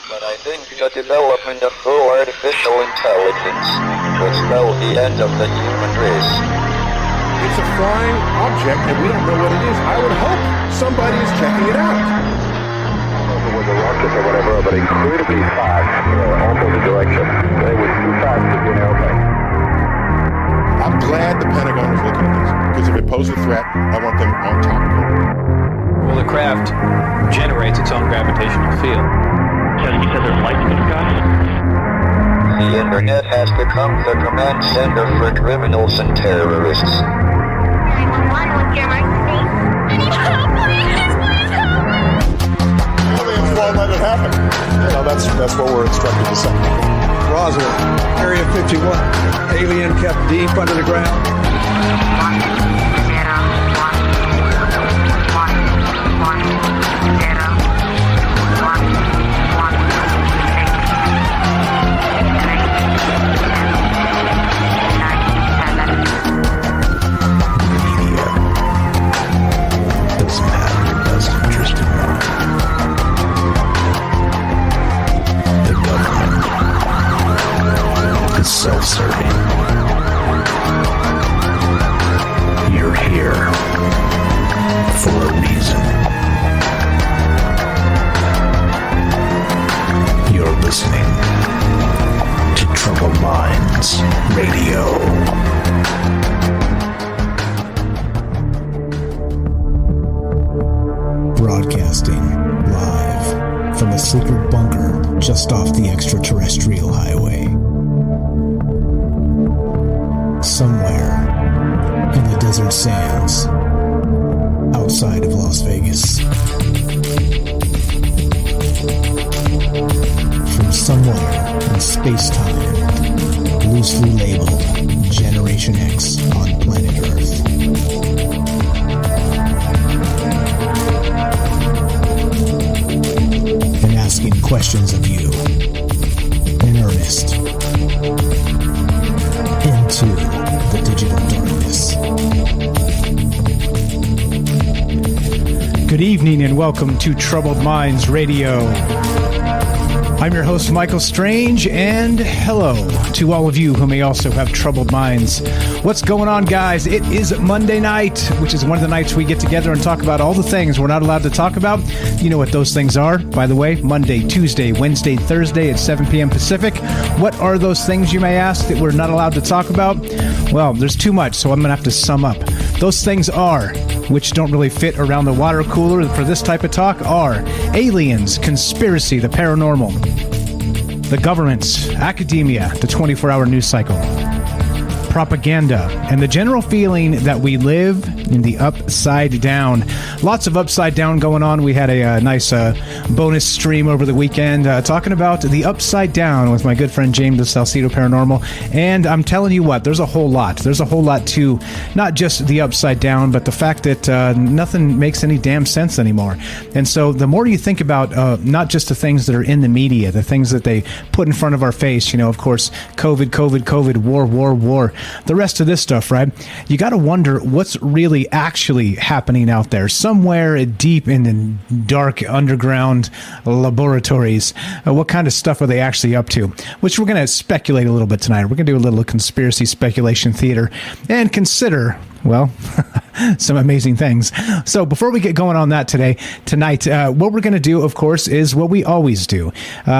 But I think the development of full artificial intelligence will spell the end of the human race. It's a flying object and we don't know what it is. I would hope somebody is checking it out. I don't know if it was a rocket or whatever, but incredibly fast, opposite direction. It was too fast to be an airplane. I'm glad the Pentagon is looking at this, because if it poses a threat, I want them on top of it. Well, the craft generates its own gravitational field. You said there's lights in the sky? The internet has become the command center for criminals and terrorists. 911, what's your emergency? I need help, please help me! Aliens won't let it happen. You know, that's what we're instructed to say. Roswell, Area 51. Alien kept deep under the ground. Self-serving. You're here for a reason. You're listening to Troubled Minds Radio. Broadcasting live from a secret bunker just off the extraterrestrial highway. Somewhere in the desert sands outside of Las Vegas. From somewhere in space-time, loosely labeled Generation X on planet Earth. And asking questions of you in earnest. Into the digital darkness. Good evening and welcome to Troubled Minds Radio. I'm your host, Michael Strange, and hello to all of you who may also have troubled minds. What's going on, guys? It is Monday night, which is one of the nights we get together and talk about all the things we're not allowed to talk about. You know what those things are, by the way. Monday, Tuesday, Wednesday, Thursday at 7 p.m. Pacific. What are those things, you may ask, that we're not allowed to talk about? Well, there's too much, so I'm going to have to sum up. Those things are, which don't really fit around the water cooler for this type of talk, are aliens, conspiracy, the paranormal, the government, academia, the 24-hour news cycle, propaganda, and the general feeling that we live in the upside down. Lots of upside down going on. We had a nice bonus stream over the weekend talking about the upside down with my good friend James of Salcedo Paranormal. And I'm telling you what, there's a whole lot. There's a whole lot to not just the upside down, but the fact that nothing makes any damn sense anymore. And so the more you think about not just the things that are in the media, the things that they put in front of our face, you know, of course, COVID, war, the rest of this stuff, right? You got to wonder what's really actually happening out there somewhere deep in the dark underground laboratories. What kind of stuff are they actually up to? Which we're going to speculate a little bit tonight. We're going to do a little conspiracy speculation theater and consider, well, some amazing things. So before we get going on that tonight, what we're going to do, of course, is what we always do,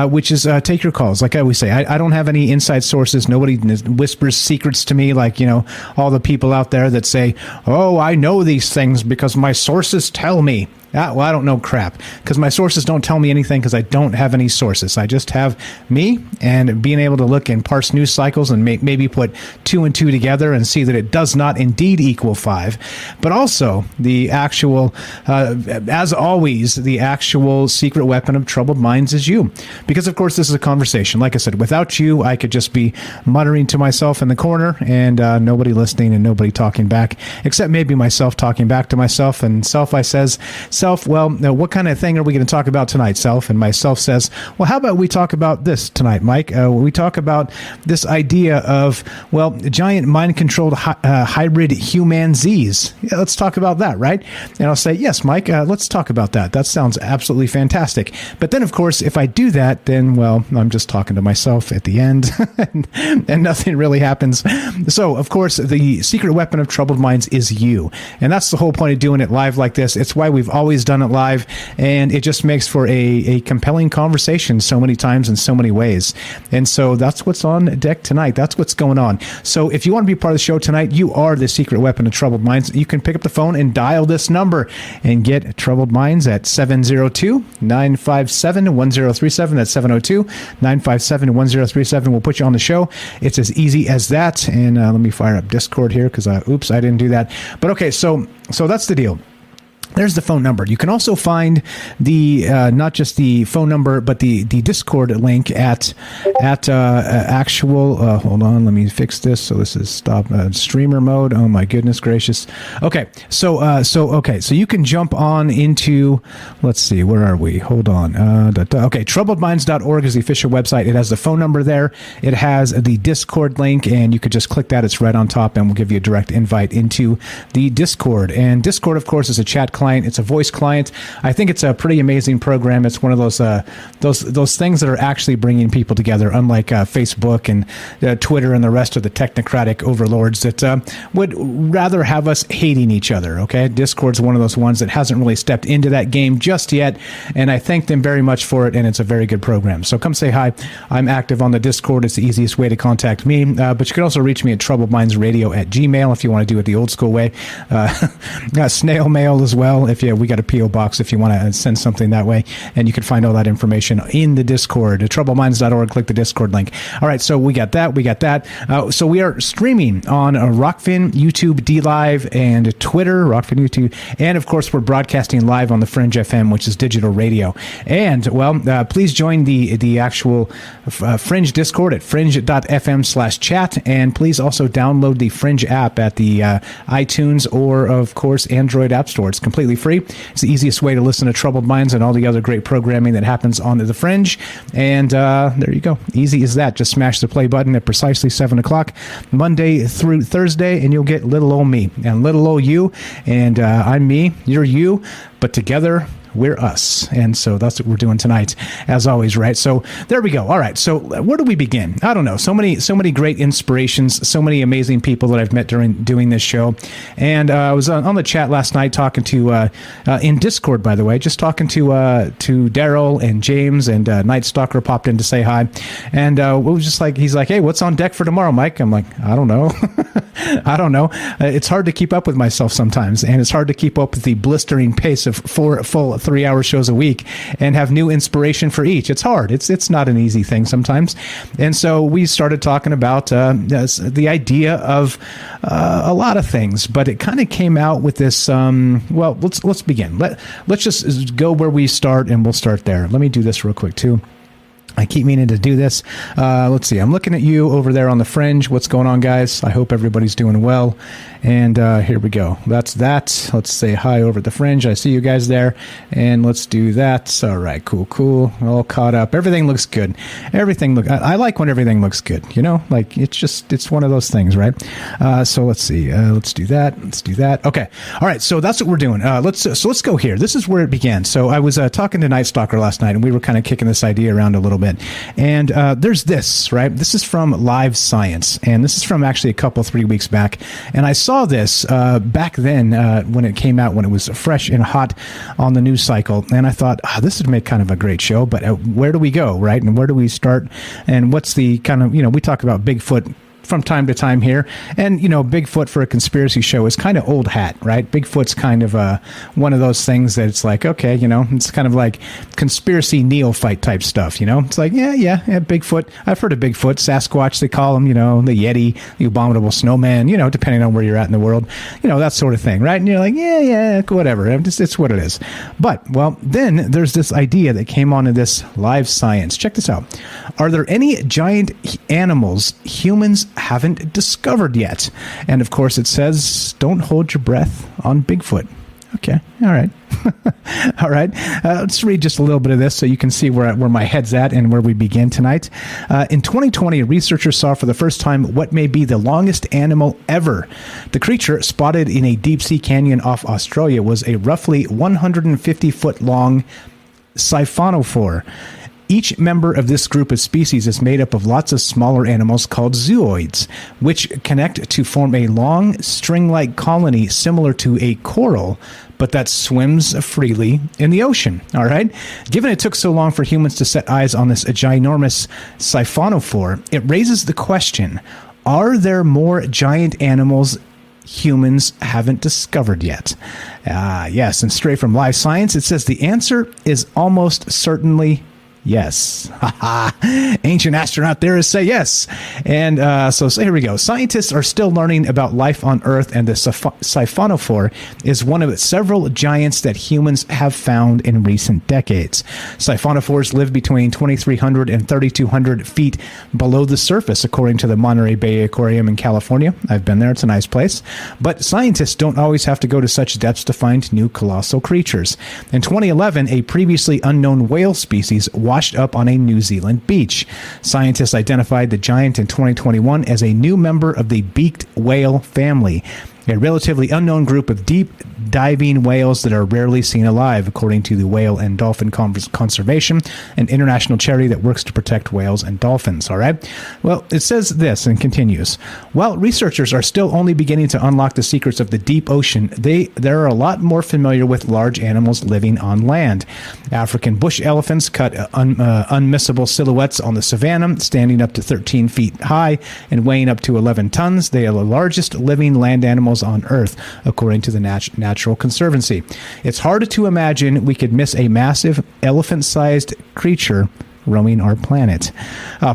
which is take your calls. Like I always say, I don't have any inside sources. Nobody whispers secrets to me like, you know, all the people out there that say, oh, I know these things because my sources tell me. Well, I don't know crap because my sources don't tell me anything because I don't have any sources. I just have me and being able to look and parse news cycles and maybe put 2 and 2 together and see that it does not indeed equal 5. But also the actual, as always, the actual secret weapon of troubled minds is you. Because, of course, this is a conversation. Like I said, without you, I could just be muttering to myself in the corner and nobody listening and nobody talking back, except maybe myself talking back to myself. And self, I says, self, Self, well, what kind of thing are we going to talk about tonight, Self? And myself says, well, how about we talk about this tonight, Mike? We talk about this idea of, well, giant mind-controlled hybrid Humanzees. Yeah, let's talk about that, right? And I'll say, yes, Mike, let's talk about that. That sounds absolutely fantastic. But then, of course, if I do that, then, well, I'm just talking to myself at the end, and nothing really happens. So, of course, the secret weapon of troubled minds is you. And that's the whole point of doing it live like this. It's why we've always done it live, and it just makes for a compelling conversation so many times in so many ways. And so that's what's on deck tonight. That's what's going on. So if you want to be part of the show tonight, you are the secret weapon of troubled minds. You can pick up the phone and dial this number and get Troubled Minds at 702-957-1037. That's 702-957-1037. We'll put you on the show. It's as easy as that. And let me fire up Discord here because, oops, I didn't do that. But okay, so that's the deal. There's the phone number. You can also find the not just the phone number, but the Discord link at actual. Hold on, let me fix this. So this is stop streamer mode. Oh my goodness gracious. Okay, so you can jump on into. Let's see, where are we? Hold on. Okay, troubledminds.org is the official website. It has the phone number there. It has the Discord link, and you could just click that. It's right on top, and we'll give you a direct invite into the Discord. And Discord, of course, is a chat client. It's a voice client. I think it's a pretty amazing program. It's one of those things that are actually bringing people together, unlike Facebook and Twitter and the rest of the technocratic overlords that would rather have us hating each other. Okay, Discord's one of those ones that hasn't really stepped into that game just yet, and I thank them very much for it. And it's a very good program. So come say hi. I'm active on the Discord. It's the easiest way to contact me. But you can also reach me at troubledmindsradio@gmail if you want to do it the old school way. Snail mail as well. We got a P.O. box if you want to send something that way, and you can find all that information in the Discord at troubledminds.org. Click the Discord link. All right, so we got that. So we are streaming on Rockfin, YouTube, DLive, and Twitter. Rockfin, YouTube, and of course we're broadcasting live on the Fringe FM, which is digital radio. And well, please join the actual Fringe Discord at fringe.fm/chat, and please also download the Fringe app at the iTunes or of course Android App Store. It's completely free. It's the easiest way to listen to Troubled Minds and all the other great programming that happens on the Fringe. And there you go. Easy as that. Just smash the play button at precisely 7 o'clock, Monday through Thursday, and you'll get little old me and little old you. And I'm me, you're you, but together we're us. And so that's what we're doing tonight, as always, right? So there we go. All right. So where do we begin? I don't know. So many great inspirations, so many amazing people that I've met during doing this show. And I was on the chat last night talking to, in Discord, by the way, just talking to Daryl and James, and Night Stalker popped in to say hi. And it was just like, he's like, hey, what's on deck for tomorrow, Mike? I'm like, I don't know. I don't know. It's hard to keep up with myself sometimes, and it's hard to keep up with the blistering pace of 4 full 3-hour shows a week and have new inspiration for each. It's hard. It's not an easy thing sometimes. And so we started talking about the idea of a lot of things, but it kind of came out with this. Well, let's begin. Let's just go where we start, and we'll start there. Let me do this real quick too. I keep meaning to do this. Let's see. I'm looking at you over there on the Fringe. What's going on, guys? I hope everybody's doing well. And here we go. That's that. Let's say hi over at the Fringe. I see you guys there. And let's do that. All right. Cool. All caught up. Everything looks good. I like when everything looks good. You know, like it's one of those things, right? So let's see. Let's do that. Okay. All right. So that's what we're doing. Let's go here. This is where it began. So I was talking to Night Stalker last night, and we were kind of kicking this idea around a little bit. And there's this, right? This is from Live Science, and this is from actually 3 weeks back. And I saw this back then when it came out, when it was fresh and hot on the news cycle. And I thought, this would make kind of a great show, but where do we go, right? And where do we start? And what's the kind of, we talk about Bigfoot from time to time here. And, Bigfoot for a conspiracy show is kind of old hat, right? Bigfoot's kind of one of those things that it's like, okay, it's kind of like conspiracy neophyte type stuff, It's like, yeah, Bigfoot. I've heard of Bigfoot, Sasquatch, they call him, the Yeti, the abominable snowman, depending on where you're at in the world, that sort of thing, right? And you're like, yeah, whatever. It's what it is. But, well, then there's this idea that came onto this Live Science. Check this out. Are there any giant animals humans haven't discovered yet? And of course it says, don't hold your breath on Bigfoot. Okay. All right. All right. Let's read just a little bit of this so you can see where my head's at and where we begin tonight. In 2020, researchers saw for the first time what may be the longest animal ever. The creature, spotted in a deep-sea canyon off Australia, was a roughly 150-foot-long siphonophore. Each member of this group of species is made up of lots of smaller animals called zooids, which connect to form a long, string-like colony similar to a coral, but that swims freely in the ocean. All right? Given it took so long for humans to set eyes on this ginormous siphonophore, it raises the question, are there more giant animals humans haven't discovered yet? Yes, and straight from Live Science, it says the answer is almost certainly yes. Ancient astronaut theorists say yes. And so here we go. Scientists are still learning about life on Earth, and the siphonophore is one of several giants that humans have found in recent decades. Siphonophores live between 2,300 and 3,200 feet below the surface, according to the Monterey Bay Aquarium in California. I've been there. It's a nice place. But scientists don't always have to go to such depths to find new colossal creatures. In 2011, a previously unknown whale species washed up on a New Zealand beach. Scientists identified the giant in 2021 as a new member of the beaked whale family, a relatively unknown group of deep diving whales that are rarely seen alive, according to the Whale and Dolphin Conservation, an international charity that works to protect whales and dolphins. All right? Well, it says this and continues. While researchers are still only beginning to unlock the secrets of the deep ocean, they're a lot more familiar with large animals living on land. African bush elephants cut unmissable silhouettes on the savanna, standing up to 13 feet high and weighing up to 11 tons. They are the largest living land animals on Earth, according to the Natural Conservancy. It's hard to imagine we could miss a massive elephant-sized creature roaming our planet.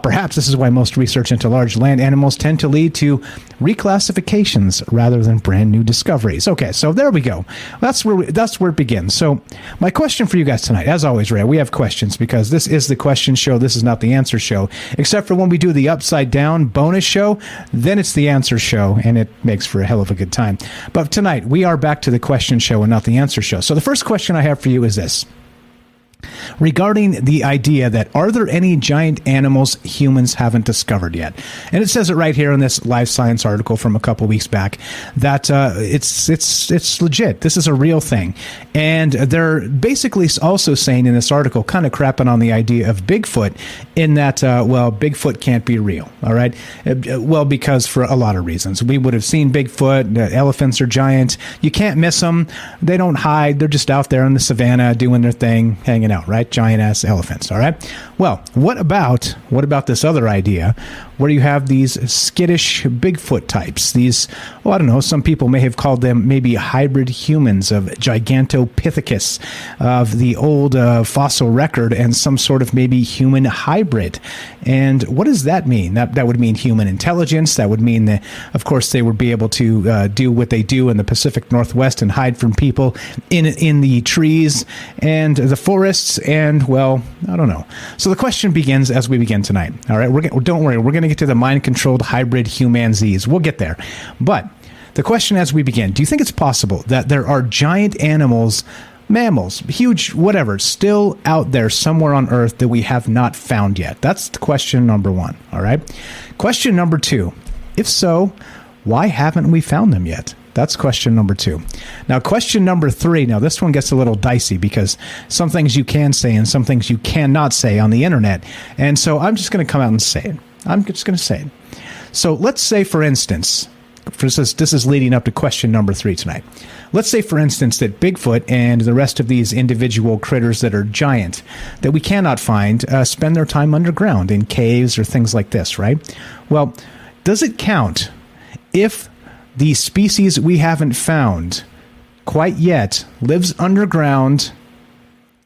Perhaps this is why most research into large land animals tend to lead to reclassifications rather than brand new discoveries. Okay, so there we go. That's where it begins. So my question for you guys tonight, as always, Ray, we have questions because this is the question show. This is not the answer show, except for when we do the upside down bonus show, then it's the answer show, and it makes for a hell of a good time. But tonight we are back to the question show and not the answer show. So the first question I have for you is this. Regarding the idea that are there any giant animals humans haven't discovered yet? And it says it right here in this Live Science article from a couple weeks back that it's legit. This is a real thing. And they're basically also saying in this article, kind of crapping on the idea of Bigfoot in that, Bigfoot can't be real. All right. Well, because for a lot of reasons. We would have seen Bigfoot. Elephants are giant. You can't miss them. They don't hide. They're just out there in the savannah doing their thing, hanging out, right? Giant ass elephants. All right. Well, what about this other idea where you have these skittish Bigfoot types? These, I don't know, some people may have called them maybe hybrid humans of Gigantopithecus of the old fossil record and some sort of maybe human hybrid. And what does that mean? That would mean human intelligence. That would mean that, of course, they would be able to do what they do in the Pacific Northwest and hide from people in the trees and the forests. And, well, I don't know. So the question begins as we begin tonight. All right. Don't worry. We're going to get to the mind-controlled hybrid Humanzees. We'll get there. But the question as we begin, do you think it's possible that there are giant animals, mammals, huge, whatever, still out there somewhere on Earth that we have not found yet? That's question number one. All right. Question number two, if so, why haven't we found them yet? That's question number two. Now, question number three. Now, this one gets a little dicey because some things you can say and some things you cannot say on the internet. And so I'm just going to come out and say it. I'm just going to say it. So let's say, for instance, this is leading up to question number three tonight. Let's say, for instance, that Bigfoot and the rest of these individual critters that are giant, that we cannot find, spend their time underground in caves or things like this, right? Well, does it count if the species we haven't found quite yet lives underground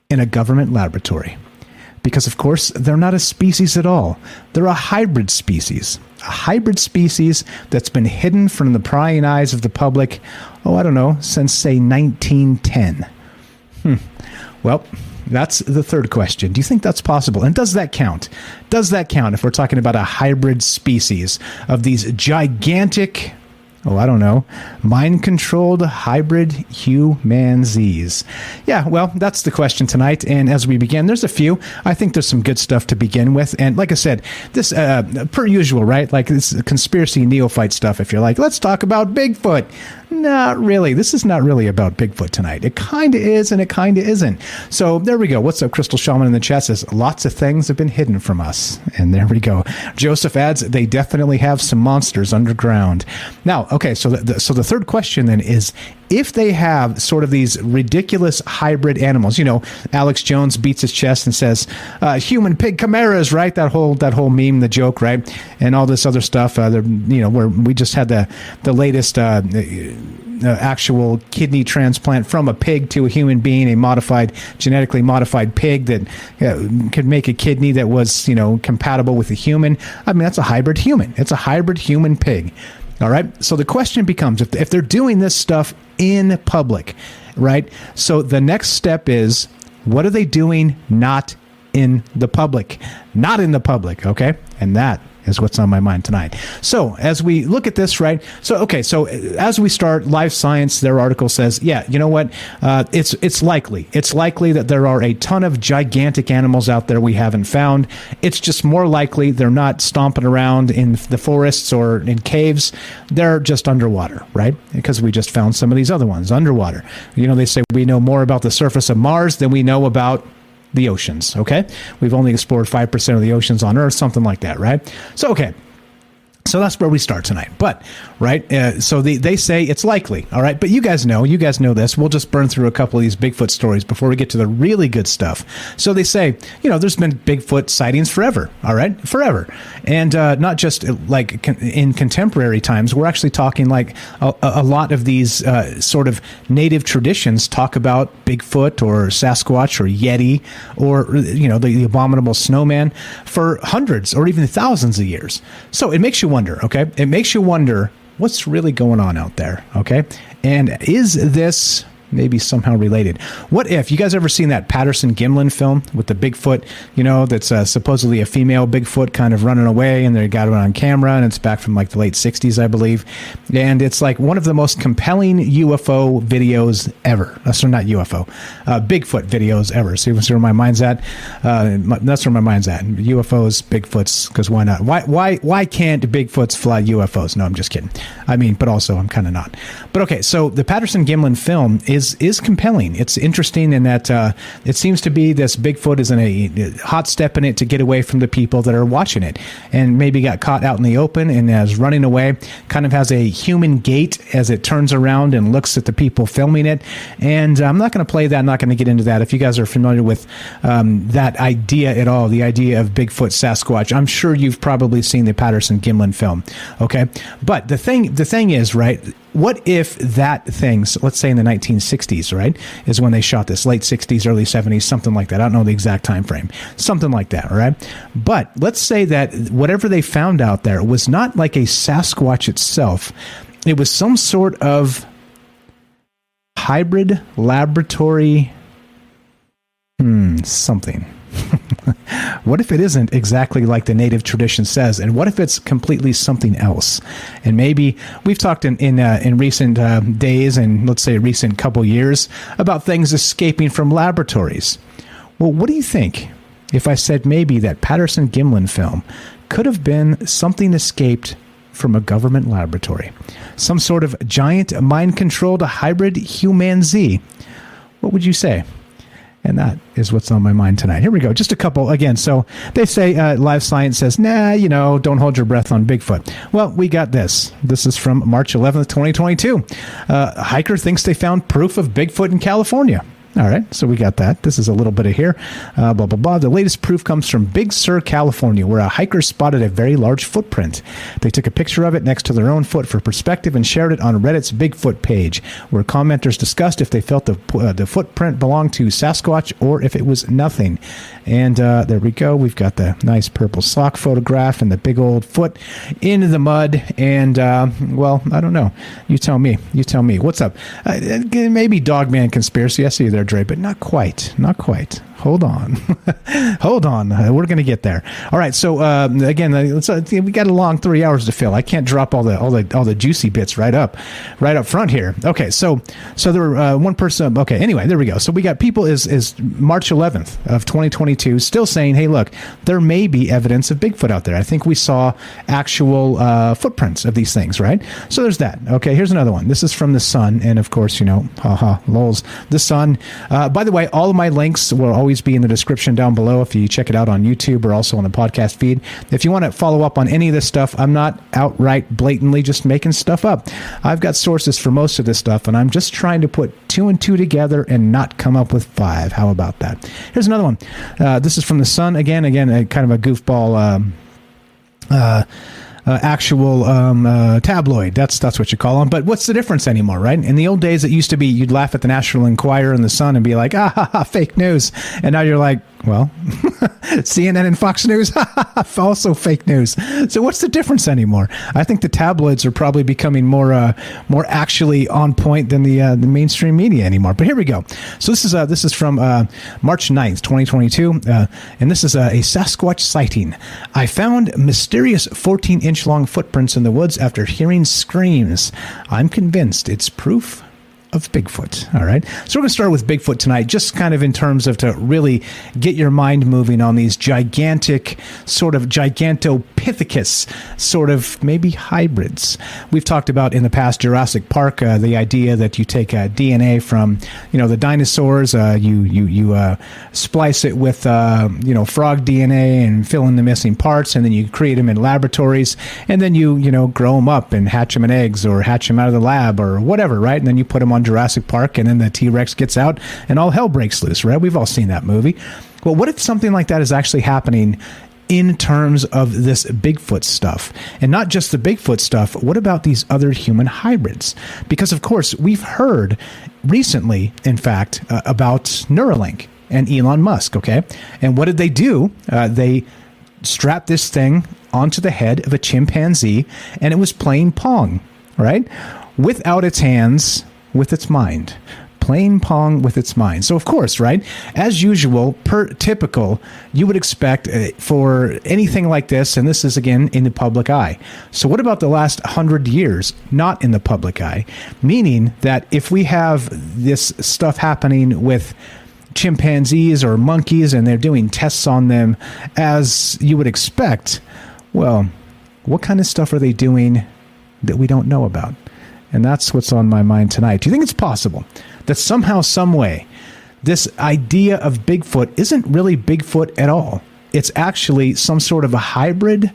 in a government laboratory? Because, of course, they're not a species at all. They're a hybrid species. A hybrid species that's been hidden from the prying eyes of the public, since, say, 1910. Well, that's the third question. Do you think that's possible? And does that count? Does that count if we're talking about a hybrid species of these gigantic, Oh, I don't know. Mind-controlled hybrid Humanzees. Yeah, well, that's the question tonight. And as we begin, there's a few. I think there's some good stuff to begin with. And like I said, this, per usual, right? Like this conspiracy neophyte stuff. If you're like, let's talk about Bigfoot. Not really. This is not really about Bigfoot tonight. It kind of is and it kind of isn't. So there we go. What's up, Crystal Shaman in the chat says, lots of things have been hidden from us. And there we go. Joseph adds, they definitely have some monsters underground. Now, okay, so the third question then is, if they have sort of these ridiculous hybrid animals, you know, Alex Jones beats his chest and says, human pig chimeras, right? That whole meme, the joke, right? And all this other stuff, you know, where we just had the latest actual kidney transplant from a pig to a human being, a genetically modified pig that could make a kidney that was, you know, compatible with a human. I mean, that's a hybrid human. It's a hybrid human pig. All right. So the question becomes, if they're doing this stuff in public, right? So the next step is, what are they doing not in the public? Not in the public. Okay. And that is what's on my mind tonight. So as we look at this, right? So, okay. So as we start, Live Science, their article says, yeah, you know what? It's likely that there are a ton of gigantic animals out there we haven't found. It's just more likely they're not stomping around in the forests or in caves. They're just underwater, right? Because we just found some of these other ones underwater. You know, they say we know more about the surface of Mars than we know about the oceans. Okay. We've only explored 5% of the oceans on Earth, something like that. Right. So, okay. So that's where we start tonight. But, right, so they say it's likely, all right? But you guys know this. We'll just burn through a couple of these Bigfoot stories before we get to the really good stuff. So they say, you know, there's been Bigfoot sightings forever, all right? Forever. And not just like in contemporary times. We're actually talking like a lot of these sort of native traditions talk about Bigfoot or Sasquatch or Yeti or, you know, the abominable snowman for hundreds or even thousands of years. So it makes you wonder, okay? It makes you wonder what's really going on out there, okay? And is this maybe somehow related? What if, you guys ever seen that Patterson-Gimlin film with the Bigfoot, you know, that's supposedly a female Bigfoot kind of running away, and they got it on camera, and it's back from like the late 60s, I believe. And it's like one of the most compelling UFO videos ever. So not UFO, Bigfoot videos ever. See where my mind's at? That's where my mind's at. UFOs, Bigfoots, because why not? Why can't Bigfoots fly UFOs? No, I'm just kidding. I mean, but also I'm kind of not. But okay, so the Patterson-Gimlin film is compelling. It's interesting in that it seems to be this Bigfoot is in a hot step in it to get away from the people that are watching it, and maybe got caught out in the open and is running away, kind of has a human gait as it turns around and looks at the people filming it. And I'm not going to play that. I'm not going to get into that. If you guys are familiar with that idea at all, the idea of Bigfoot Sasquatch, I'm sure you've probably seen the Patterson-Gimlin film. Okay. But the thing is, right, what if that thing, so let's say in the 1960s, right, is when they shot this, late 60s, early 70s, something like that. I don't know the exact time frame, something like that, all right? But let's say that whatever they found out there was not like a Sasquatch itself. It was some sort of hybrid laboratory something. What if it isn't exactly like the native tradition says? And what if it's completely something else? And maybe we've talked in recent days and let's say recent couple years about things escaping from laboratories. Well, what do you think if I said maybe that Patterson-Gimlin film could have been something escaped from a government laboratory? Some sort of giant mind-controlled hybrid Humanzee. What would you say? And that is what's on my mind tonight. Here we go. Just a couple again. So they say Live Science says, nah, you know, don't hold your breath on Bigfoot. Well, we got this. This is from March 11th, 2022. A hiker thinks they found proof of Bigfoot in California. All right, so we got that. This is a little bit of here. Blah, blah, blah. The latest proof comes from Big Sur, California, where a hiker spotted a very large footprint. They took a picture of it next to their own foot for perspective and shared it on Reddit's Bigfoot page, where commenters discussed if they felt the footprint belonged to Sasquatch or if it was nothing. And there we go. We've got the nice purple sock photograph and the big old foot in the mud. And, well, I don't know. You tell me. You tell me. What's up? Maybe Dogman conspiracy. I see you there, Dre, but not quite. Not quite. Hold on. We're going to get there. All right. So again, we got a long 3 hours to fill. I can't drop all the juicy bits right up front here. Okay. So there were one person. Okay. Anyway, there we go. So we got people is March 11th of 2022 still saying, hey, look, there may be evidence of Bigfoot out there. I think we saw actual footprints of these things, right? So there's that. Okay. Here's another one. This is from The Sun, and of course, lols. The Sun. By the way, all of my links will always be in the description down below if you check it out on YouTube or also on the podcast feed. If you want to follow up on any of this stuff, I'm not outright blatantly just making stuff up. I've got sources for most of this stuff, and I'm just trying to put 2 and 2 together and not come up with 5. How about that? Here's another one. This is from The Sun. Again, kind of a goofball actual tabloid. That's what you call them. But what's the difference anymore, right? In the old days, it used to be you'd laugh at the National Enquirer and the Sun and be like, fake news. And now you're like, well, CNN and Fox News, also fake news. So what's the difference anymore? I think the tabloids are probably becoming more actually on point than the mainstream media anymore. But here we go. So this is from March 9th, 2022, and this is a Sasquatch sighting. I found mysterious 14-inch long footprints in the woods after hearing screams. I'm convinced it's proof of Bigfoot. All right. So we're going to start with Bigfoot tonight, just kind of in terms of to really get your mind moving on these gigantic sort of gigantopithecus sort of maybe hybrids. We've talked about in the past Jurassic Park, the idea that you take DNA from, the dinosaurs, you splice it with, frog DNA and fill in the missing parts, and then you create them in laboratories, and then you grow them up and hatch them in eggs or hatch them out of the lab or whatever, right? And then you put them on Jurassic Park, and then the T-Rex gets out and all hell breaks loose, right? We've all seen that movie. Well, what if something like that is actually happening in terms of this Bigfoot stuff? And not just the Bigfoot stuff, what about these other human hybrids? Because, of course, we've heard recently, in fact, about Neuralink and Elon Musk, okay? And what did they do? They strapped this thing onto the head of a chimpanzee, and it was playing Pong, right? Without its hands, with its mind. Playing Pong with its mind. So, of course, right, as usual, typical, you would expect for anything like this, and this is, again, in the public eye. So what about the last 100 years not in the public eye? Meaning that if we have this stuff happening with chimpanzees or monkeys and they're doing tests on them as you would expect, well, what kind of stuff are they doing that we don't know about? And that's what's on my mind tonight. Do you think it's possible that somehow, some way, this idea of Bigfoot isn't really Bigfoot at all? It's actually some sort of a hybrid,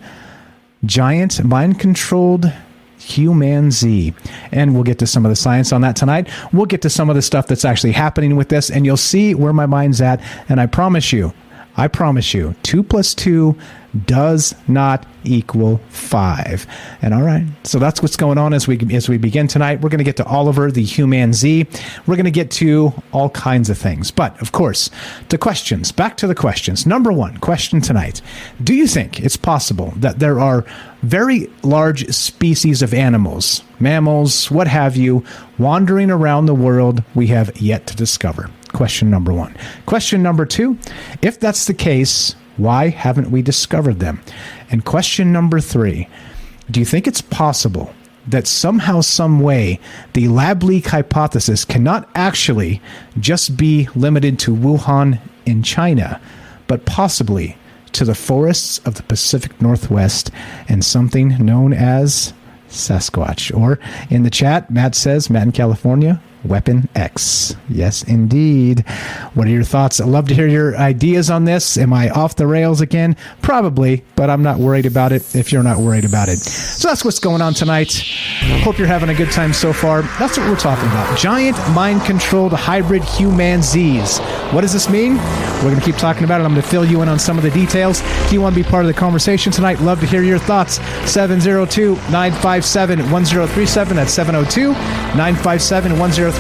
giant, mind-controlled Humanzee. And we'll get to some of the science on that tonight. We'll get to some of the stuff that's actually happening with this, and you'll see where my mind's at. And I promise you, 2 plus 2 does not equal 5. And all right, so that's what's going on as we begin tonight. We're going to get to Oliver, the Humanzee. We're going to get to all kinds of things. But, of course, the questions. Back to the questions. Number 1 question tonight. Do you think it's possible that there are very large species of animals, mammals, what have you, wandering around the world we have yet to discover? Question number 1. Question number 2, if that's the case, why haven't we discovered them? And question number 3, do you think it's possible that somehow, some way, the lab leak hypothesis cannot actually just be limited to Wuhan in China, but possibly to the forests of the Pacific Northwest and something known as Sasquatch? Or in the chat, Matt in California, Weapon X. Yes, indeed. What are your thoughts? I'd love to hear your ideas on this. Am I off the rails again? Probably, but I'm not worried about it if you're not worried about it. So that's what's going on tonight. Hope you're having a good time so far. That's what we're talking about. Giant mind-controlled hybrid Humanzees. What does this mean? We're going to keep talking about it. I'm going to fill you in on some of the details. If you want to be part of the conversation tonight, love to hear your thoughts. 702-957-1037. That's 702-957-1037.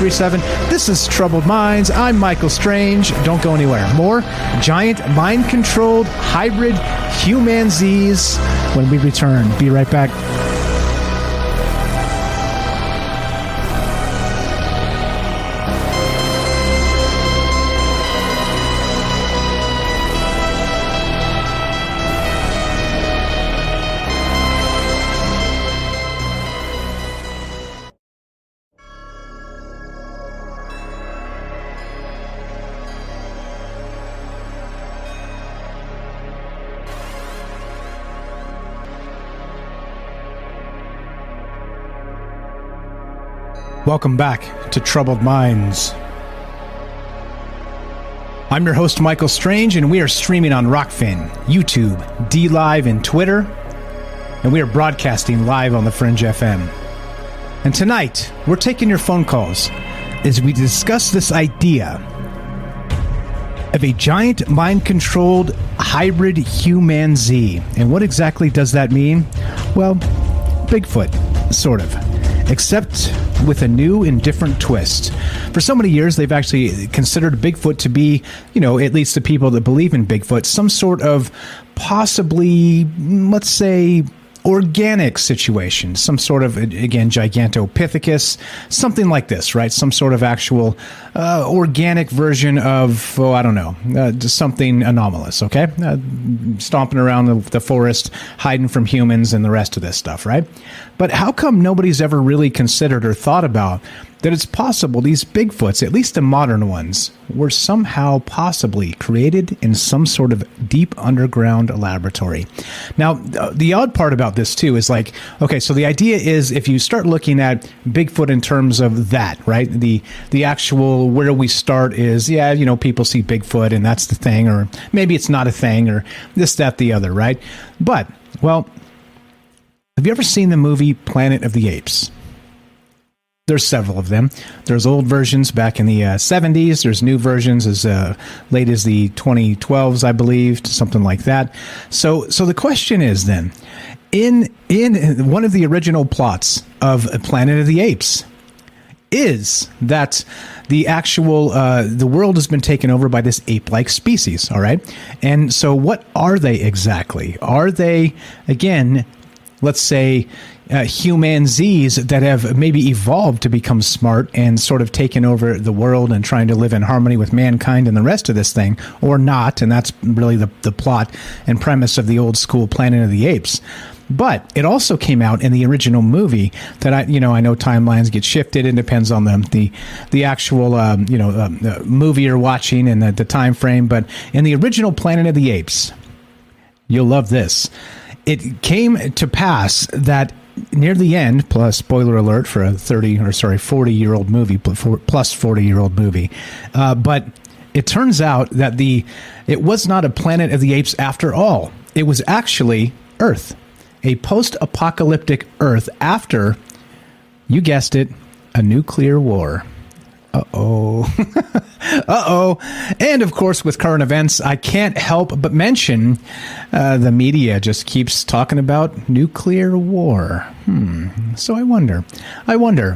This is Troubled Minds. I'm Michael Strange. Don't go anywhere. More giant mind-controlled hybrid Humanzees when we return. Be right back. Welcome back to Troubled Minds. I'm your host, Michael Strange, and we are streaming on Rockfin, YouTube, DLive, and Twitter, and we are broadcasting live on the Fringe FM. And tonight, we're taking your phone calls as we discuss this idea of a giant mind-controlled hybrid Humanzee. And what exactly does that mean? Well, Bigfoot, sort of. Except with a new and different twist. For so many years, they've actually considered Bigfoot to be, at least the people that believe in Bigfoot, some sort of possibly, let's say, organic situation, some sort of, again, Gigantopithecus, something like this, right? Some sort of actual organic version of, something anomalous, okay? Stomping around the forest, hiding from humans and the rest of this stuff, right? But how come nobody's ever really considered or thought about that it's possible these Bigfoots, at least the modern ones, were somehow possibly created in some sort of deep underground laboratory? Now, the odd part about this, too, is like, okay, so the idea is if you start looking at Bigfoot in terms of that, right, the actual where we start is, people see Bigfoot and that's the thing, or maybe it's not a thing, or this, that, the other, right? But, well, have you ever seen the movie Planet of the Apes? There's several of them. There's old versions back in the 70s. There's new versions as late as the 2012s, I believe, something like that. So the question is then, in one of the original plots of Planet of the Apes, is that the actual the world has been taken over by this ape-like species, all right? And so what are they exactly? Are they, again, let's say, Humanzees that have maybe evolved to become smart and sort of taken over the world and trying to live in harmony with mankind and the rest of this thing, or not? And that's really the plot and premise of the old school Planet of the Apes. But it also came out in the original movie that I know timelines get shifted. It depends on the actual movie you're watching and the time frame. But in the original Planet of the Apes, you'll love this. It came to pass that near the end, plus spoiler alert for a 40-year-old movie, plus 40-year-old movie, but it turns out that it was not a Planet of the Apes after all. It was actually Earth, a post-apocalyptic Earth after, you guessed it, a nuclear war. Uh-oh. Uh-oh. And, of course, with current events, I can't help but mention the media just keeps talking about nuclear war. So I wonder.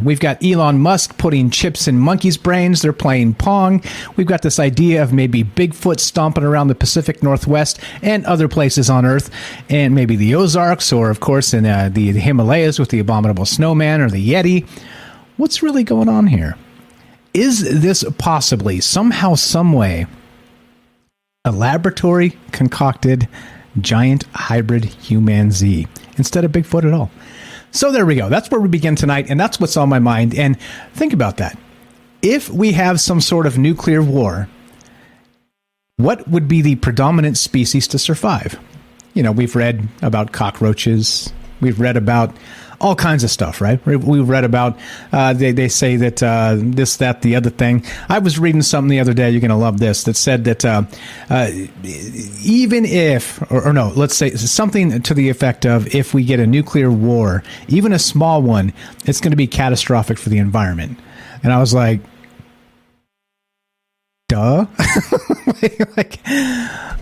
We've got Elon Musk putting chips in monkeys' brains. They're playing Pong. We've got this idea of maybe Bigfoot stomping around the Pacific Northwest and other places on Earth, and maybe the Ozarks, or, of course, in the Himalayas with the abominable snowman or the Yeti. What's really going on here? Is this possibly, somehow, some way, a laboratory-concocted giant hybrid Humanzee instead of Bigfoot at all? So there we go. That's where we begin tonight, and that's what's on my mind. And think about that. If we have some sort of nuclear war, what would be the predominant species to survive? We've read about cockroaches. We've read about all kinds of stuff, right? We've read about, they say that this, that, the other thing. I was reading something the other day, you're going to love this, that said that even if, or no, let's say something to the effect of, if we get a nuclear war, even a small one, it's going to be catastrophic for the environment. And I was like, duh.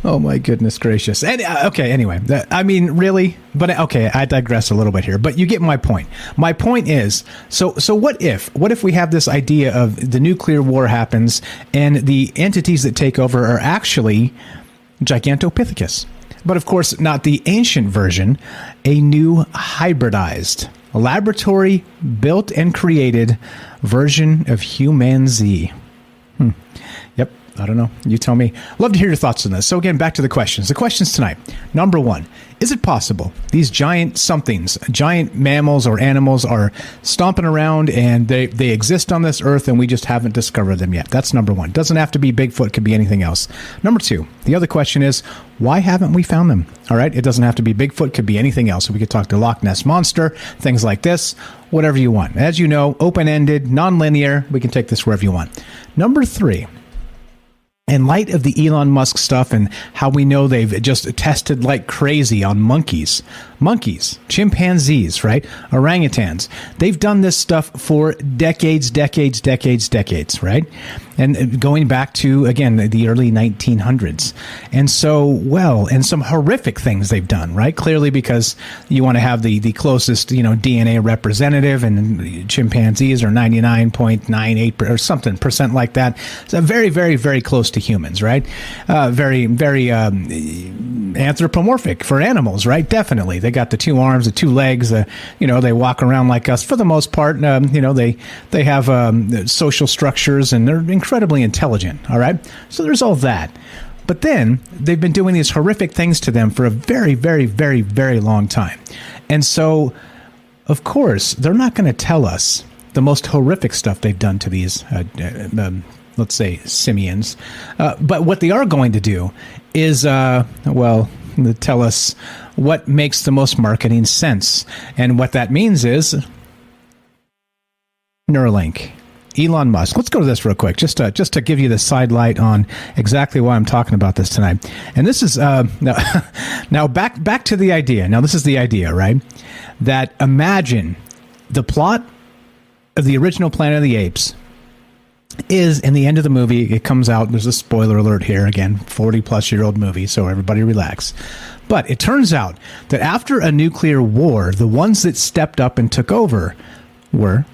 Oh my goodness gracious. And, okay, anyway, really? But okay, I digress a little bit here, but you get my point. My point is, so what if we have this idea of the nuclear war happens and the entities that take over are actually Gigantopithecus? But of course, not the ancient version, a new hybridized, laboratory built and created version of Humanzee. Yep. I don't know. You tell me. Love to hear your thoughts on this. So again, back to the questions. The questions tonight. Number one, is it possible these giant somethings, giant mammals or animals are stomping around and they exist on this earth and we just haven't discovered them yet? That's number one. Doesn't have to be Bigfoot, could be anything else. Number two, the other question is, why haven't we found them? All right. It doesn't have to be Bigfoot, could be anything else. So we could talk to Loch Ness Monster, things like this, whatever you want. As you know, open-ended, non-linear. We can take this wherever you want. Number three, in light of the Elon Musk stuff and how we know they've just tested like crazy on monkeys, chimpanzees, right? Orangutans. They've done this stuff for decades, right? And going back to, again, the early 1900s. And so, and some horrific things they've done, right? Clearly because you want to have the closest, DNA representative, and chimpanzees are 99.98 or something percent like that. So very, very, very close to humans, right? Very, very anthropomorphic for animals, right? Definitely. They got the two arms, the two legs, they walk around like us for the most part. They have social structures and they're incredibly intelligent. All right. So there's all that. But then they've been doing these horrific things to them for a very, very, very, very long time. And so, of course, they're not going to tell us the most horrific stuff they've done to these, let's say, simians. But what they are going to do is, tell us what makes the most marketing sense. And what that means is Neuralink. Elon Musk. Let's go to this real quick, just to give you the sidelight on exactly why I'm talking about this tonight. And this is now back to the idea. Now this is the idea, right? That imagine the plot of the original Planet of the Apes is, in the end of the movie, it comes out. There's a spoiler alert here again, 40-plus-year-old movie, so everybody relax. But it turns out that after a nuclear war, the ones that stepped up and took over were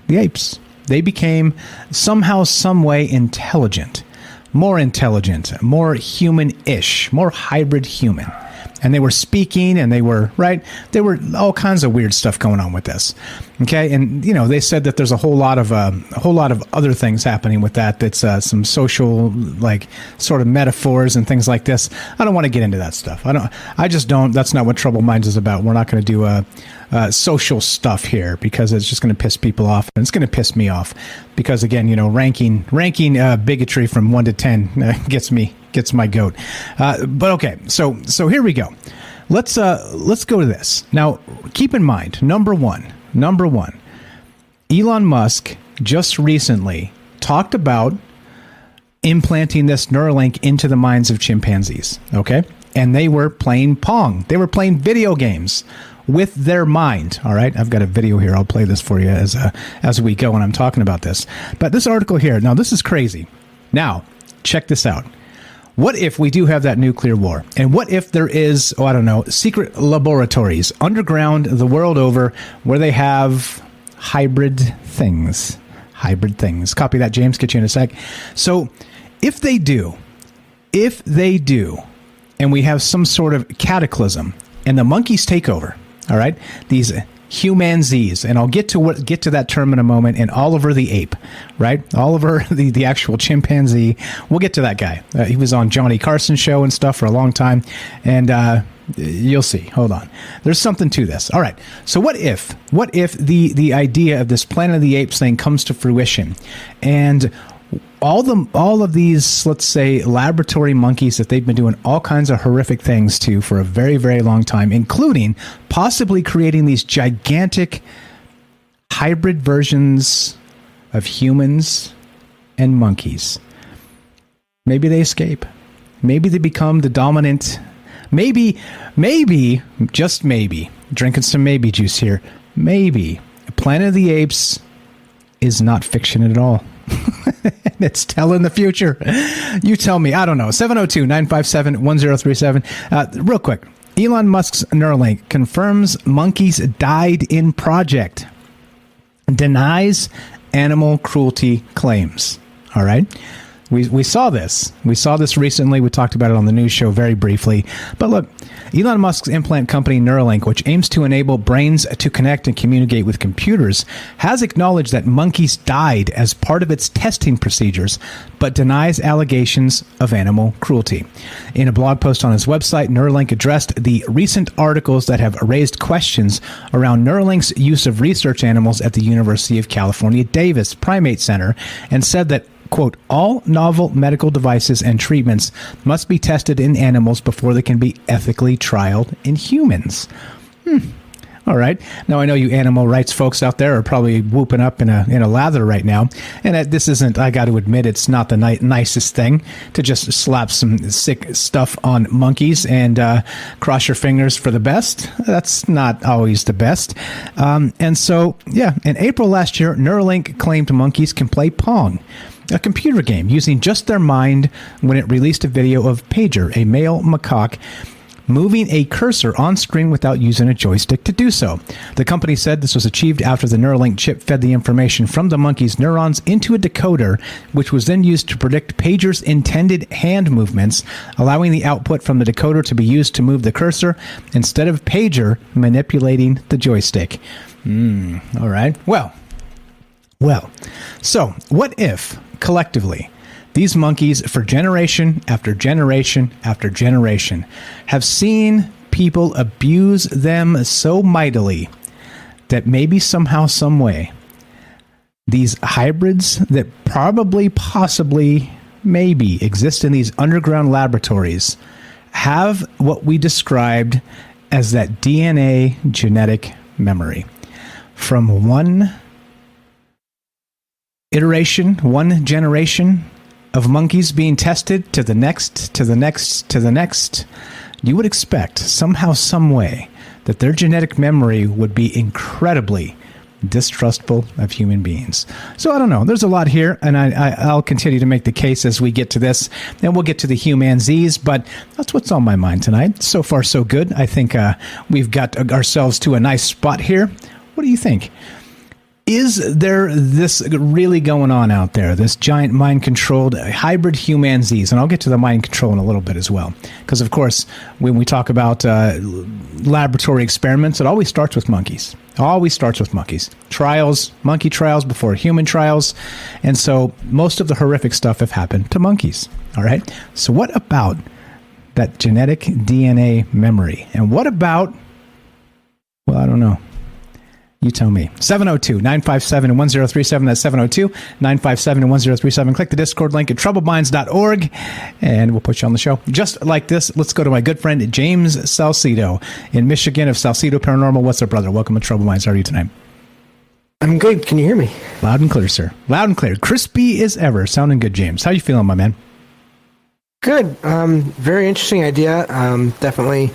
the apes. They became somehow, some way intelligent, more human-ish, more hybrid human. And they were speaking, and they were, right? There were all kinds of weird stuff going on with this. Okay. And, they said that there's a whole lot of other things happening with that. That's some social, like, sort of metaphors and things like this. I don't want to get into that stuff. I just don't. That's not what Troubled Minds is about. We're not going to do social stuff here because it's just going to piss people off. And it's going to piss me off because, again, ranking bigotry from 1 to 10 gets my goat. But okay, so here we go. Let's go to this. Now, keep in mind, number one, Elon Musk just recently talked about implanting this Neuralink into the minds of chimpanzees. Okay, and they were playing Pong. They were playing video games with their mind. All right, I've got a video here. I'll play this for you as we go when I'm talking about this. But this article here, now this is crazy. Now, check this out. What if we do have that nuclear war? And what if there is, secret laboratories underground the world over where they have hybrid things? Copy that, James. Get you in a sec. So if they do, and we have some sort of cataclysm and the monkeys take over, all right, these Humanzees, and I'll get to that term in a moment, and Oliver the ape, right? Oliver, the actual chimpanzee. We'll get to that guy. He was on Johnny Carson's show and stuff for a long time, and you'll see. Hold on. There's something to this. All right. So what if the idea of this Planet of the Apes thing comes to fruition, and all of these, let's say, laboratory monkeys that they've been doing all kinds of horrific things to for a very, very long time, including possibly creating these gigantic hybrid versions of humans and monkeys. Maybe they escape. Maybe they become the dominant. Maybe, just maybe, drinking some maybe juice here, maybe Planet of the Apes is not fiction at all. It's telling the future. You tell me. I don't know. 702-957-1037. Real quick. Elon Musk's Neuralink confirms monkeys died in project. Denies animal cruelty claims. All right. We saw this. We saw this recently. We talked about it on the news show very briefly. But look, Elon Musk's implant company Neuralink, which aims to enable brains to connect and communicate with computers, has acknowledged that monkeys died as part of its testing procedures, but denies allegations of animal cruelty. In a blog post on his website, Neuralink addressed the recent articles that have raised questions around Neuralink's use of research animals at the University of California, Davis Primate Center, and said that, quote, all novel medical devices and treatments must be tested in animals before they can be ethically trialed in humans. All right. Now, I know you animal rights folks out there are probably whooping up in a lather right now. And this isn't, I got to admit, it's not the nicest thing to just slap some sick stuff on monkeys and cross your fingers for the best. That's not always the best. And so, yeah, in April last year, Neuralink claimed monkeys can play Pong, a computer game, using just their mind when it released a video of Pager, a male macaque, moving a cursor on screen without using a joystick to do so. The company said this was achieved after the Neuralink chip fed the information from the monkey's neurons into a decoder, which was then used to predict Pager's intended hand movements, allowing the output from the decoder to be used to move the cursor instead of Pager manipulating the joystick. All right. Well, so what if, collectively, these monkeys, for generation after generation after generation, have seen people abuse them so mightily that maybe somehow, some way, these hybrids that probably, possibly, maybe exist in these underground laboratories have what we described as that DNA genetic memory from one iteration, one generation of monkeys being tested to the next, to the next, to the next. You would expect somehow, some way, that their genetic memory would be incredibly distrustful of human beings. So I don't know. There's a lot here, and I'll continue to make the case as we get to this, and we'll get to the Humanzees, but that's what's on my mind tonight. So far, so good. I think we've got ourselves to a nice spot here. What do you think? Is there this really going on out there, this giant mind-controlled hybrid Humanzees? And I'll get to the mind control in a little bit as well. Because, of course, when we talk about laboratory experiments, it always starts with monkeys. Always starts with monkeys. Trials, monkey trials before human trials. And so most of the horrific stuff have happened to monkeys. All right? So what about that genetic DNA memory? And what about, well, I don't know. You tell me. 702-957-1037. That's 702-957-1037. Click the Discord link at troubledminds.org, and we'll put you on the show. Just like this, let's go to my good friend James Salcido in Michigan of Salcido Paranormal. What's up, brother? Welcome to Troubled Minds. How are you tonight? I'm good. Can you hear me? Loud and clear, sir. Loud and clear. Crispy as ever. Sounding good, James. How you feeling, my man? Good. Very interesting idea. Definitely.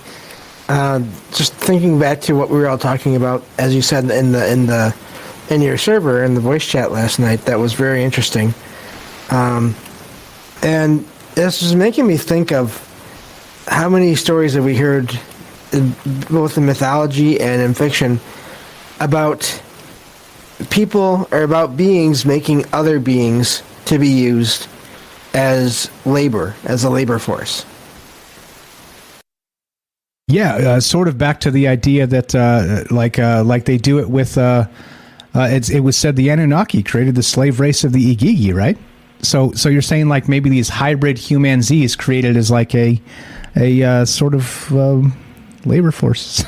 Just thinking back to what we were all talking about, as you said in your server in the voice chat last night, that was very interesting. And this is making me think of how many stories have we heard, both in mythology and in fiction, about people or about beings making other beings to be used as labor, as a labor force. Yeah, sort of back to the idea that like they do it with it was said the Anunnaki created the slave race of the Igigi, right? So you're saying like maybe these hybrid Humanzees created as like a sort of labor force.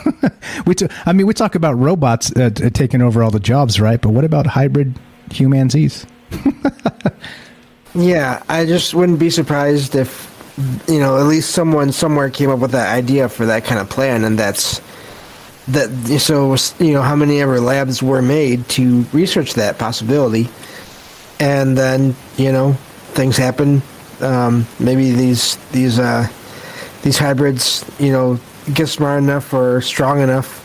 we talk about robots taking over all the jobs, right? But what about hybrid Humanzees? Yeah, I just wouldn't be surprised if, at least someone somewhere came up with that idea for that kind of plan, and so how many ever labs were made to research that possibility, and then things happen. Maybe these hybrids get smart enough or strong enough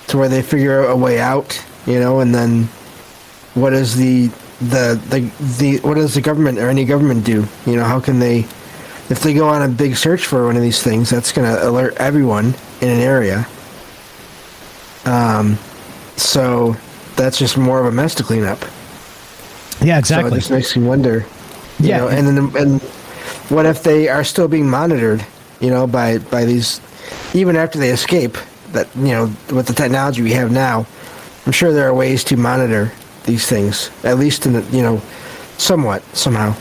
to where they figure a way out, and then what does the what does the government or any government do? How can they? If they go on a big search for one of these things, that's going to alert everyone in an area. So that's just more of a mess to clean up. Yeah, exactly. So it just makes me wonder. You Yeah. know, and what if they are still being monitored? You know, by these, even after they escape. That, you know, with the technology we have now, I'm sure there are ways to monitor these things, at least in the, you know, somewhat somehow.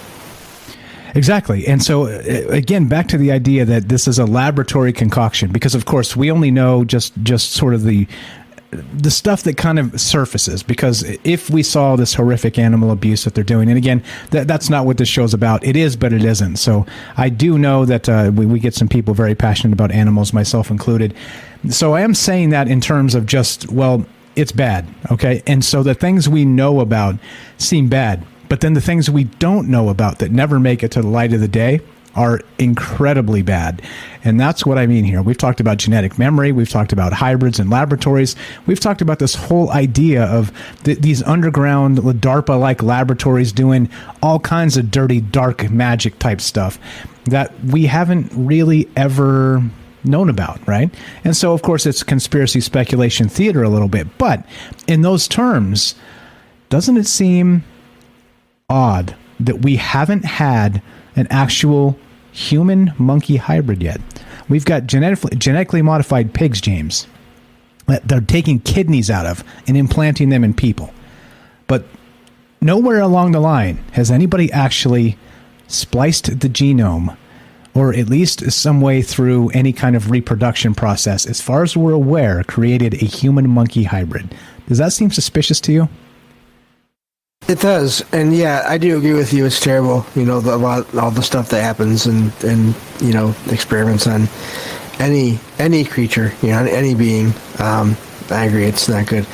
Exactly. And so, again, back to the idea that this is a laboratory concoction, because, of course, we only know just sort of the stuff that kind of surfaces, because if we saw this horrific animal abuse that they're doing, and again, that's not what this show's about. It is, but it isn't. So I do know that we get some people very passionate about animals, myself included. So I am saying that in terms of just, well, it's bad, okay? And so the things we know about seem bad, but then the things we don't know about that never make it to the light of the day are incredibly bad. And that's what I mean here. We've talked about genetic memory. We've talked about hybrids in laboratories. We've talked about this whole idea of these underground DARPA-like laboratories doing all kinds of dirty, dark magic type stuff that we haven't really ever known about, right? And so, of course, it's conspiracy speculation theater a little bit. But in those terms, doesn't it seem odd that we haven't had an actual human monkey hybrid yet? We've got genetically modified pigs, James, that they're taking kidneys out of and implanting them in people. But nowhere along the line has anybody actually spliced the genome, or at least some way through any kind of reproduction process, as far as we're aware, created a human monkey hybrid. Does that seem suspicious to you? It does, and yeah, I do agree with you. It's terrible, you know, all the stuff that happens, and you know, experiments on any creature, you know, any being. I agree, it's not good.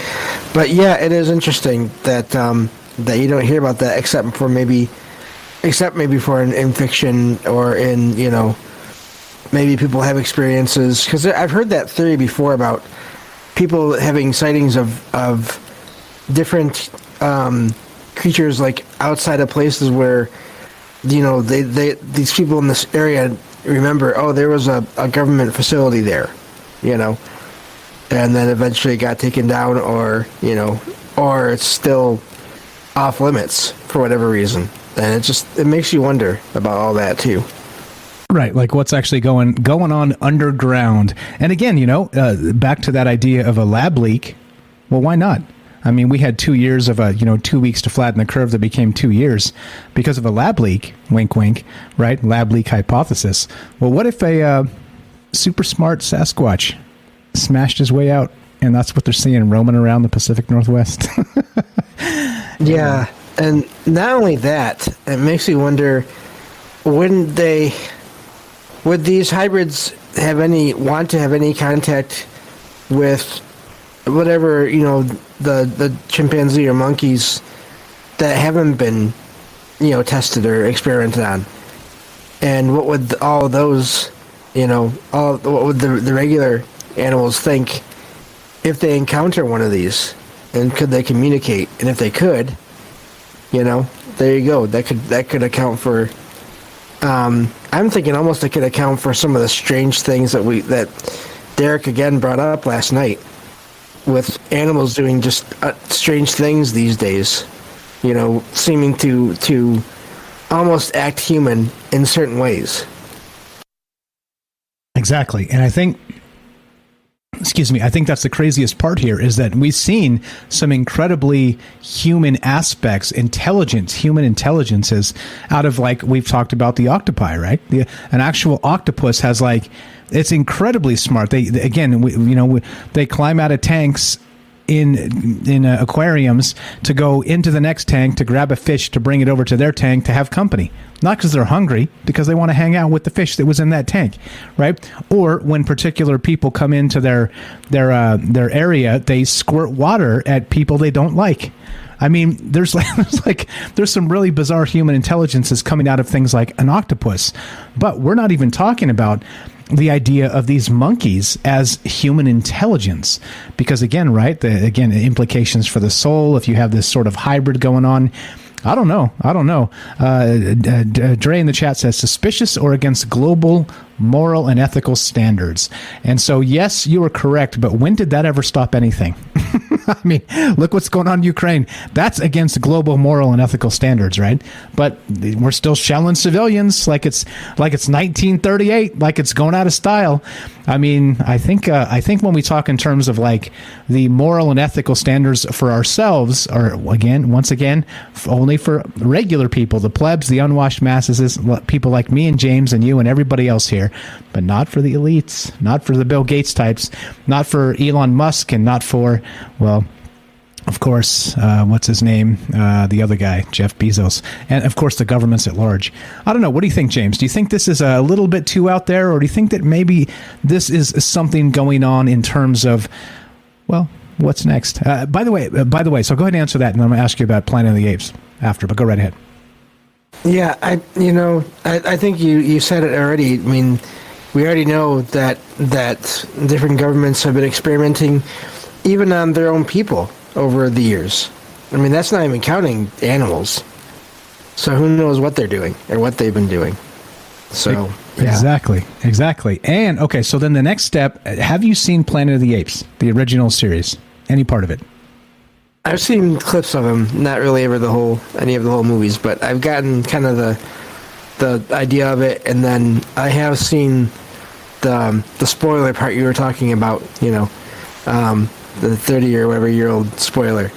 But yeah, it is interesting that that you don't hear about that except maybe for in fiction, or in, you know, maybe people have experiences, because I've heard that theory before about people having sightings of different creatures, like outside of places where, you know, these people in this area remember, oh, there was a government facility there, you know, and then eventually it got taken down, or, you know, or it's still off limits for whatever reason. And it makes you wonder about all that too. Right, like what's actually going on underground. And again, you know, back to that idea of a lab leak. Well, why not? I mean, we had 2 years of 2 weeks to flatten the curve that became 2 years because of a lab leak. Wink, wink. Right, lab leak hypothesis. Well, what if a super smart Sasquatch smashed his way out, and that's what they're seeing roaming around the Pacific Northwest? Yeah, and not only that, it makes you wonder: would these hybrids want to have any contact with whatever, you know, the chimpanzee or monkeys that haven't been, you know, tested or experimented on? And what would all those, you know, what would the regular animals think if they encounter one of these? And could they communicate? And if they could, you know, there you go. That could account for. I'm thinking almost it could account for some of the strange things that Derek again brought up last night, with animals doing just strange things these days. You know, seeming to almost act human in certain ways. Exactly, and I think that's the craziest part here, is that we've seen some incredibly human aspects, human intelligences out of, like, we've talked about the octopi, right? An actual octopus has, like, it's incredibly smart. They climb out of tanks in aquariums to go into the next tank to grab a fish to bring it over to their tank to have company. Not because they're hungry, because they want to hang out with the fish that was in that tank, right? Or when particular people come into their area, they squirt water at people they don't like. I mean, there's some really bizarre human intelligences coming out of things like an octopus, but we're not even talking about the idea of these monkeys as human intelligence, because again, right? The implications for the soul, if you have this sort of hybrid going on. I don't know. Dre in the chat says, suspicious or against global moral and ethical standards. And so, yes, you are correct, but when did that ever stop anything? I mean, look what's going on in Ukraine. That's against global moral and ethical standards, right? But we're still shelling civilians like it's 1938, like it's going out of style. I mean, I think when we talk in terms of like the moral and ethical standards for ourselves, or once again, only for regular people, the plebs, the unwashed masses, people like me and James and you and everybody else here, but not for the elites, not for the Bill Gates types, not for Elon Musk, and not for, well, of course, what's his name? The other guy, Jeff Bezos. And, of course, the governments at large. I don't know. What do you think, James? Do you think this is a little bit too out there? Or do you think that maybe this is something going on in terms of, well, what's next? By the way, so go ahead and answer that, and I'm going to ask you about Planet of the Apes after, but go right ahead. Yeah, I think you said it already. I mean, we already know that different governments have been experimenting even on their own people over the years. I mean, that's not even counting animals. So who knows what they're doing or what they've been doing. So, yeah. Exactly. And, okay, so then the next step, have you seen Planet of the Apes, the original series? Any part of it? I've seen clips of them, not really ever any of the whole movies, but I've gotten kind of the idea of it, and then I have seen the spoiler part you were talking about, the 30 or whatever year old spoiler,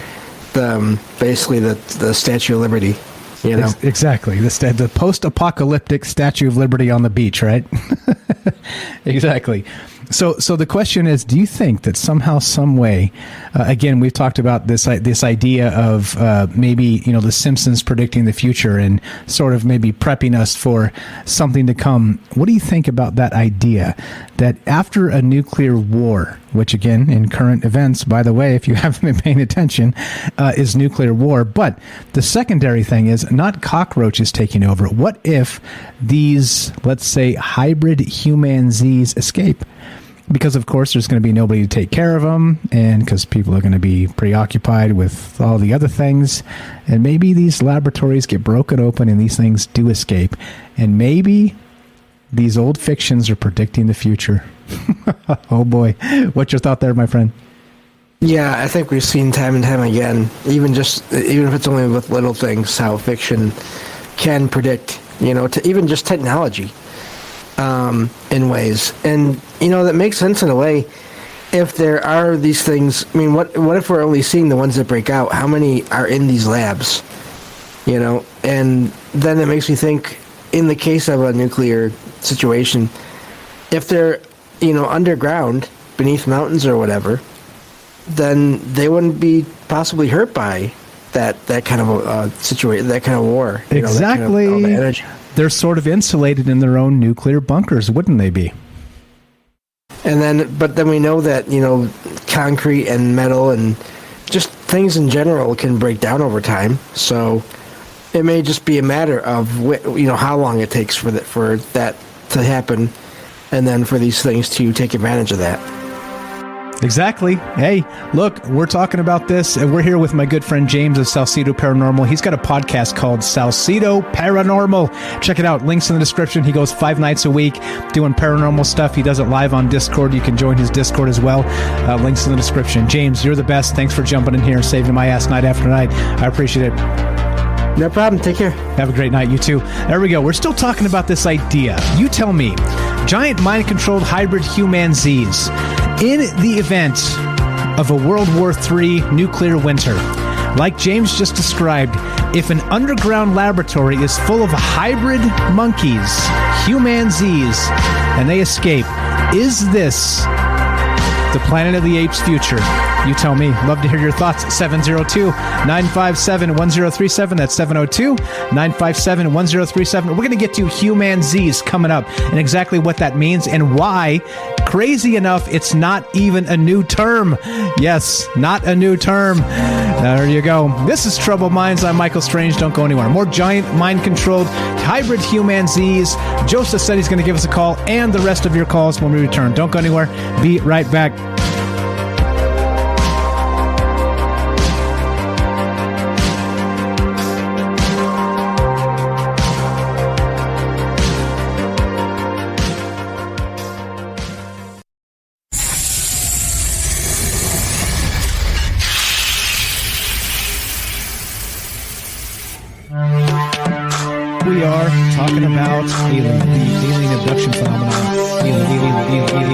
basically the Statue of Liberty, Exactly, the post-apocalyptic Statue of Liberty on the beach, right? Exactly. So the question is, do you think that somehow, some way, again, we've talked about this idea of maybe, the Simpsons predicting the future and sort of maybe prepping us for something to come. What do you think about that idea that after a nuclear war, which again, in current events, by the way, if you haven't been paying attention, is nuclear war, but the secondary thing is not cockroaches taking over. What if these, let's say, hybrid Humanzees escape? Because, of course, there's going to be nobody to take care of them, and because people are going to be preoccupied with all the other things, and maybe these laboratories get broken open and these things do escape, and maybe these old fictions are predicting the future. Oh, boy. What's your thought there, my friend? Yeah, I think we've seen time and time again, even if it's only with little things, how fiction can predict, to even just technology. In ways, and that makes sense in a way. If there are these things, I mean, what if we're only seeing the ones that break out? How many are in these labs? And then it makes me think, in the case of a nuclear situation, if they're underground beneath mountains or whatever, then they wouldn't be possibly hurt by that kind of a situation, that kind of war. Exactly. All the energy. They're sort of insulated in their own nuclear bunkers, wouldn't they be? But then we know that, concrete and metal and just things in general can break down over time. So it may just be a matter of, how long it takes for that to happen, and then for these things to take advantage of that. Exactly. Hey, look, we're talking about this, and we're here with my good friend James of Salcedo Paranormal. He's got a podcast called Salcedo Paranormal. Check it out. Links in the description. He goes 5 nights a week doing paranormal stuff. He does it live on Discord. You can join his Discord as well. Links in the description. James, you're the best. Thanks for jumping in here and saving my ass night after night. I appreciate it. No problem. Take care. Have a great night. You too. There we go. We're still talking about this idea. You tell me. Giant mind-controlled hybrid Humanzees. In the event of a World War III nuclear winter, like James just described, if an underground laboratory is full of hybrid monkeys, Humanzees, and they escape, is this the Planet of the Apes future? You tell me. Love to hear your thoughts. 702-957-1037. That's 702-957-1037. We're going to get to Humanzees coming up and exactly what that means and why, crazy enough, it's not even a new term. Yes, not a new term. There you go. This is Troubled Minds. I'm Michael Strange. Don't go anywhere. More giant mind-controlled hybrid Humanzees. Joseph said he's going to give us a call and the rest of your calls when we return. Don't go anywhere. Be right back. talking about the alien abduction phenomenon. Aliens today.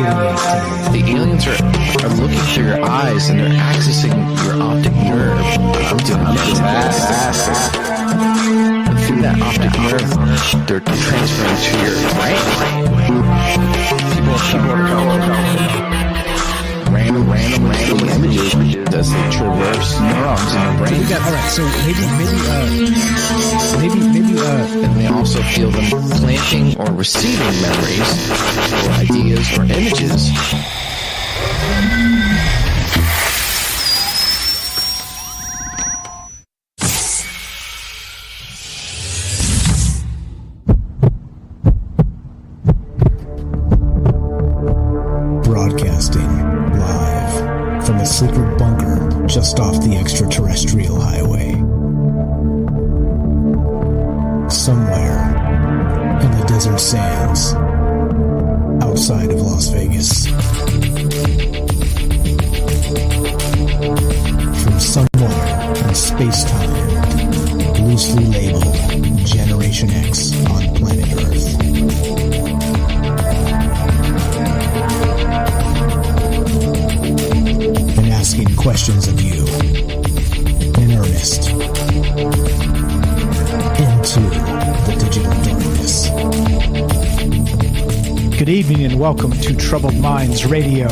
The aliens are looking through your eyes and they're accessing your optic nerve. I'm doing fantastic. And through that optic nerve, they're transferring to your brain. People are calling random images as they traverse neurons in your brain. All right, so maybe, and they also feel them planting or receiving memories or ideas or images. Broadcasting live from a secret bunker just off the extraterrestrial highway. Somewhere in the desert sands outside of Las Vegas. From somewhere in space-time, loosely labeled Generation X on planet Earth. And asking questions of you in earnest into the digital darkness. good evening and welcome to Troubled Minds Radio.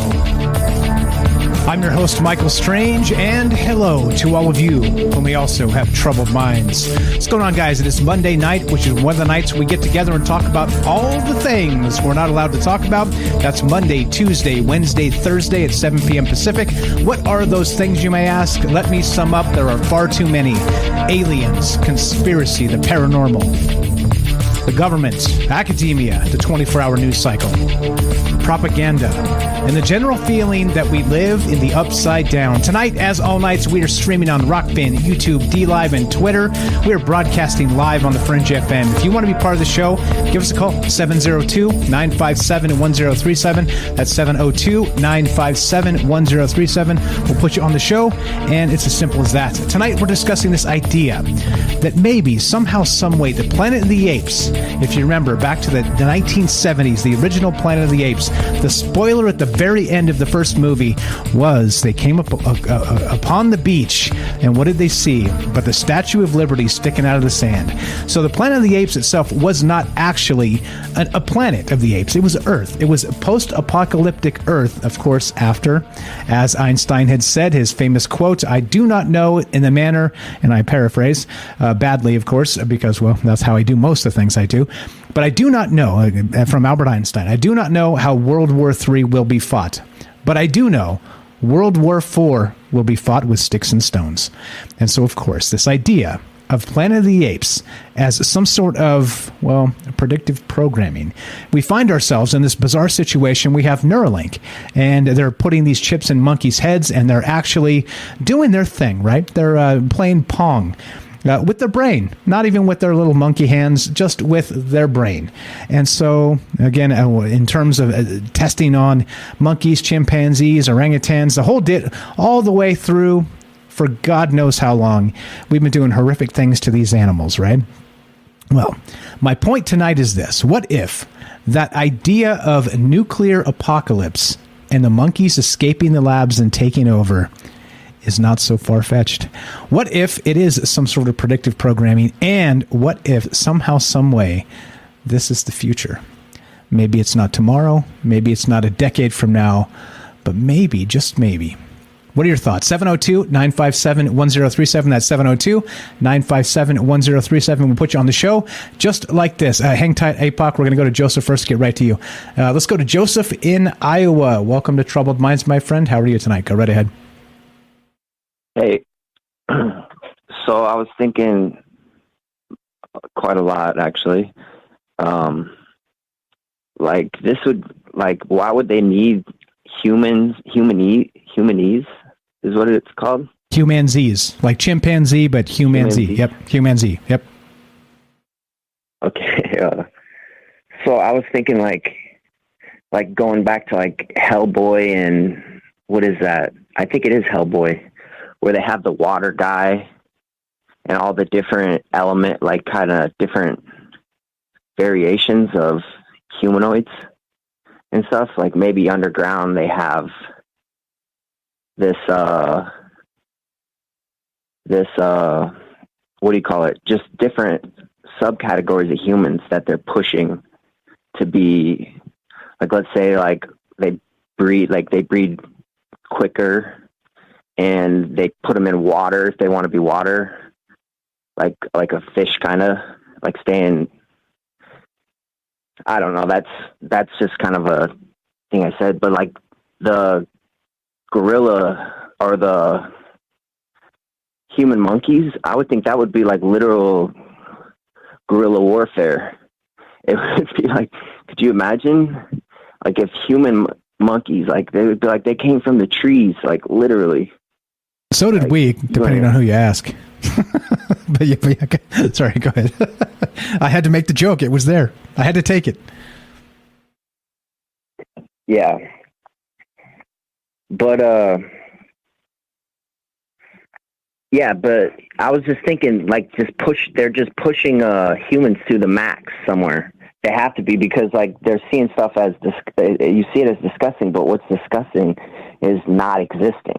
I'm your host, Michael Strange, and hello to all of you who may also have troubled minds. What's going on, guys? It is Monday night, which is one of the nights we get together and talk about all the things we're not allowed to talk about. That's Monday, Tuesday, Wednesday, Thursday at 7 p.m. Pacific. What are those things, you may ask? Let me sum up. There are far too many. Aliens, conspiracy, the paranormal, the government, academia, the 24-hour news cycle, propaganda, and the general feeling that we live in the upside down. Tonight, as all nights, we are streaming on Rockfin, YouTube, DLive, and Twitter. We are broadcasting live on the Fringe FM. If you want to be part of the show, give us a call, 702-957-1037. That's 702-957-1037. We'll put you on the show, and it's as simple as that. Tonight, we're discussing this idea that maybe, somehow, some way, the Planet of the Apes, if you remember, back to the 1970s, the original Planet of the Apes, the spoiler at the very end of the first movie was they came up upon the beach, and what did they see but the Statue of Liberty sticking out of the sand? So the Planet of the Apes itself was not actually a planet of the apes. It was Earth. It was a post-apocalyptic Earth, of course, after, as Einstein had said, his famous quote, "I do not know in the manner," and I paraphrase badly, of course, because, well, that's how I do most of the things I do. But I do not know, from Albert Einstein, I do not know how World War III will be fought. But I do know World War IV will be fought with sticks and stones. And so, of course, this idea of Planet of the Apes as some sort of, well, predictive programming. We find ourselves in this bizarre situation. We have Neuralink, and they're putting these chips in monkeys' heads, and they're actually doing their thing, right? They're playing Pong. With their brain, not even with their little monkey hands, just with their brain. And so, again, in terms of testing on monkeys, chimpanzees, orangutans, the whole all the way through for God knows how long, we've been doing horrific things to these animals, right? Well, my point tonight is this. What if that idea of nuclear apocalypse and the monkeys escaping the labs and taking over is not so far-fetched? What if it is some sort of predictive programming? And what if somehow, some way, this is the future? Maybe it's not tomorrow. Maybe it's not a decade from now. But maybe, just maybe. What are your thoughts? 702-957-1037. That's 702-957-1037. We'll put you on the show just like this. Hang tight, APOC. We're going to go to Joseph first to get right to you. Let's go to Joseph in Iowa. Welcome to Troubled Minds, my friend. How are you tonight? Go right ahead. Hey, so I was thinking quite a lot, actually. Like, this would, like, why would they need Humanzees is what it's called? Humanzees, like chimpanzee, but Humanzee. Yep, Humanzee. Yep. Okay. So I was thinking, like going back to, like, Hellboy and what is that? I think it is Hellboy, where they have the water guy and all the different element, like kind of different variations of humanoids and stuff. Like maybe underground they have this what do you call it? Just different subcategories of humans that they're pushing to be, like, let's say like they breed quicker, and they put them in water if they want to be water, like a fish, kind of like staying. I don't know. That's just kind of a thing I said, but like the gorilla or the human monkeys, I would think that would be like literal guerrilla warfare. It would be like, could you imagine, like, if human monkeys, like, they would be like, they came from the trees, like, literally. So did we, depending on who you ask. but yeah, okay. Sorry, go ahead. I had to make the joke. It was there. I had to take it. Yeah. But, yeah, but I was just thinking, like, they're just pushing humans to the max somewhere. They have to be, because, like, they're seeing stuff as, you see it as disgusting, but what's disgusting is not existing.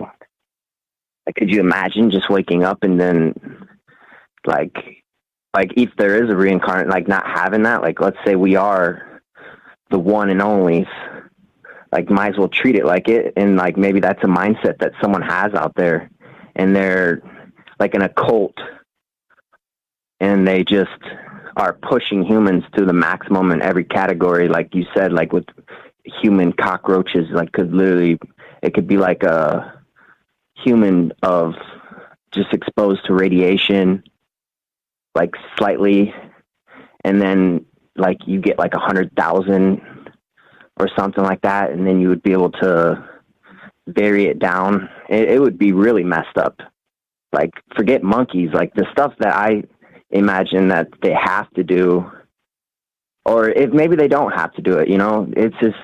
Like, could you imagine just waking up and then, like if there is a reincarnate, like, not having that? Like, let's say we are the one and onlys, like, might as well treat it like it, and, like, maybe that's a mindset that someone has out there, and they're like in a cult, and they just are pushing humans to the maximum in every category. Like you said, like with human cockroaches, like it could be like a human of just exposed to radiation, like slightly, and then like you get like 100,000 or something like that, and then you would be able to vary it down. It would be really messed up. Like, forget monkeys, like the stuff that I imagine that they have to do, or if maybe they don't have to do it, you know, it's just,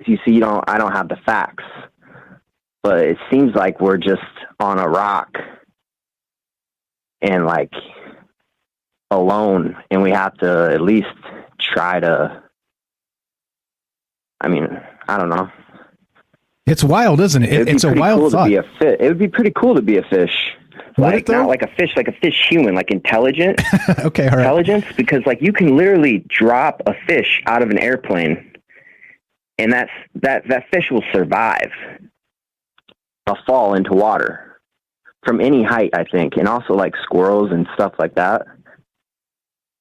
you see, I don't have the facts, but it seems like we're just on a rock and like alone, and we have to at least try to, I mean, I don't know. It's wild, isn't it? It's a wild thought. It would be pretty cool to be a fish. Like, not like a fish human, like intelligent. Okay, all right. Intelligence, because like you can literally drop a fish out of an airplane, and that fish will survive a fall into water from any height, I think. And also like squirrels and stuff like that.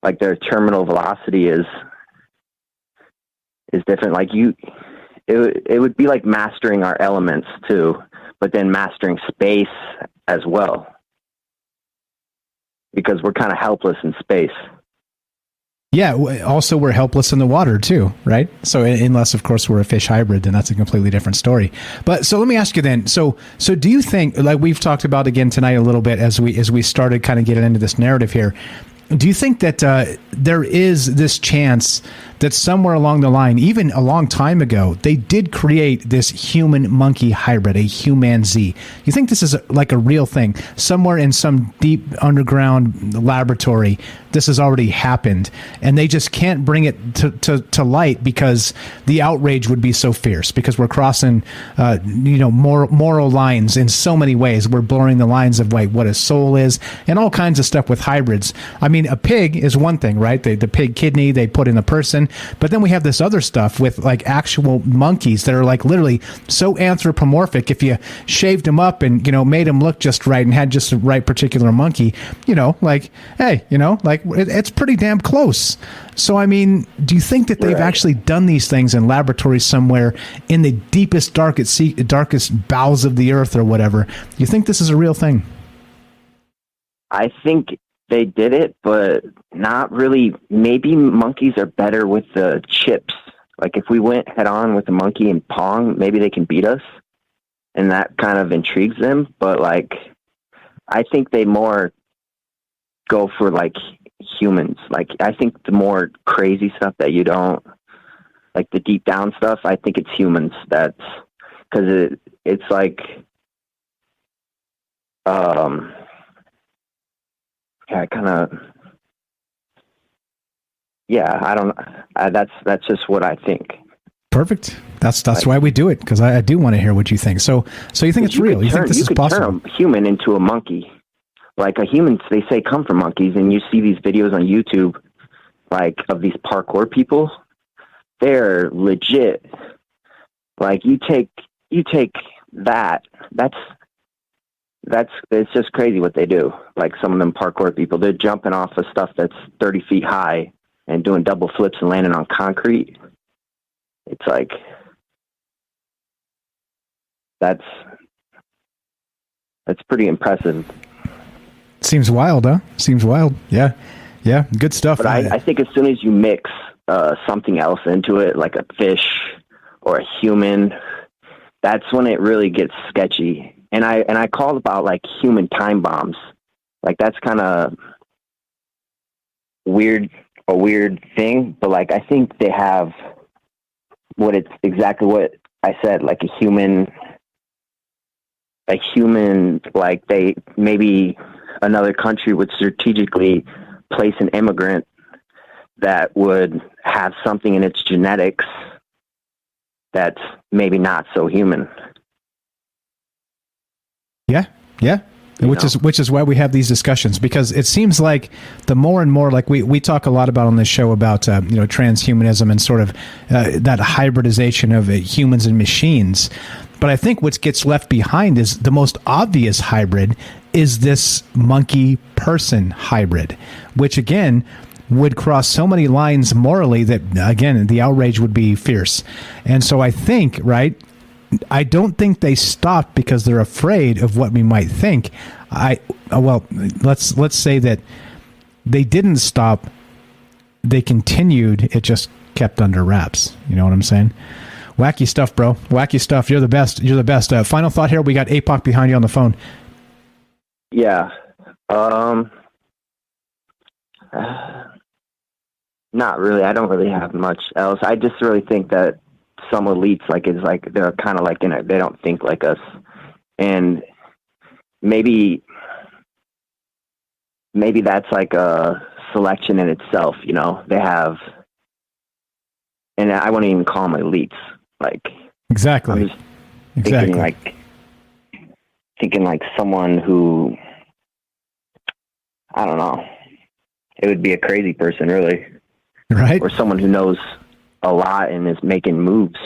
Like their terminal velocity is different. Like it would be like mastering our elements too, but then mastering space as well, because we're kind of helpless in space. Yeah. Also, we're helpless in the water too, right? So unless, of course, we're a fish hybrid, then that's a completely different story. But so let me ask you then. So do you think, like we've talked about again tonight a little bit as we started kind of getting into this narrative here, do you think that there is this chance that somewhere along the line, even a long time ago, they did create this human-monkey hybrid, a Humanzee? You think this is like a real thing? Somewhere in some deep underground laboratory, this has already happened, and they just can't bring it to light because the outrage would be so fierce, because we're crossing moral lines in so many ways. We're blurring the lines of like what a soul is and all kinds of stuff with hybrids. I mean, a pig is one thing, right? The pig kidney they put in a person, but then we have this other stuff with like actual monkeys that are like literally so anthropomorphic. If you shaved them up and made them look just right and had just the right particular monkey, like, hey, like it's pretty damn close. So I mean, do you think that they've actually done these things in laboratories somewhere in the deepest, darkest bowels of the earth or whatever? Do you think this is a real thing? I think they did it, but not really. Maybe monkeys are better with the chips. Like if we went head on with a monkey in Pong, maybe they can beat us, and that kind of intrigues them. But like, I think they more go for like humans. Like I think the more crazy stuff that you don't like, the deep down stuff, I think it's humans. That's because it's like yeah, I don't. That's just what I think. Perfect. That's why we do it, because I do want to hear what you think. So you think it's real? You think this is possible? You could turn a human into a monkey. Like a human, they say come from monkeys, and you see these videos on YouTube, like of these parkour people. They're legit. Like you take that. It's just crazy what they do. Like some of them parkour people, they're jumping off of stuff that's 30 feet high and doing double flips and landing on concrete. It's like that's pretty impressive. Seems wild, huh? Seems wild. Yeah. Good stuff. But I think as soon as you mix something else into it, like a fish or a human, that's when it really gets sketchy. And I called about like human time bombs. Like that's kind of a weird thing, but like I think they have exactly what I said, like a human, like they maybe another country would strategically place an immigrant that would have something in its genetics that's maybe not so human. Yeah. Which is why we have these discussions, because it seems like the more and more, like we talk a lot about on this show about transhumanism and sort of that hybridization of humans and machines. But I think what gets left behind is the most obvious hybrid is this monkey person hybrid, which again would cross so many lines morally that again the outrage would be fierce. And so I think, right, I don't think they stopped because they're afraid of what we might think. Let's say that they didn't stop. They continued. It just kept under wraps. You know what I'm saying? Wacky stuff, bro. Wacky stuff. You're the best. You're the best. Final thought here. We got APOC behind you on the phone. Yeah. Not really. I don't really have much else. I just really think that some elites, they're kind of like they don't think like us, and maybe that's like a selection in itself. You know, they have, and I wouldn't even call them elites. Like exactly. I'm just thinking like someone who, I don't know, it would be a crazy person, really, right? Or someone who knows a lot and is making moves.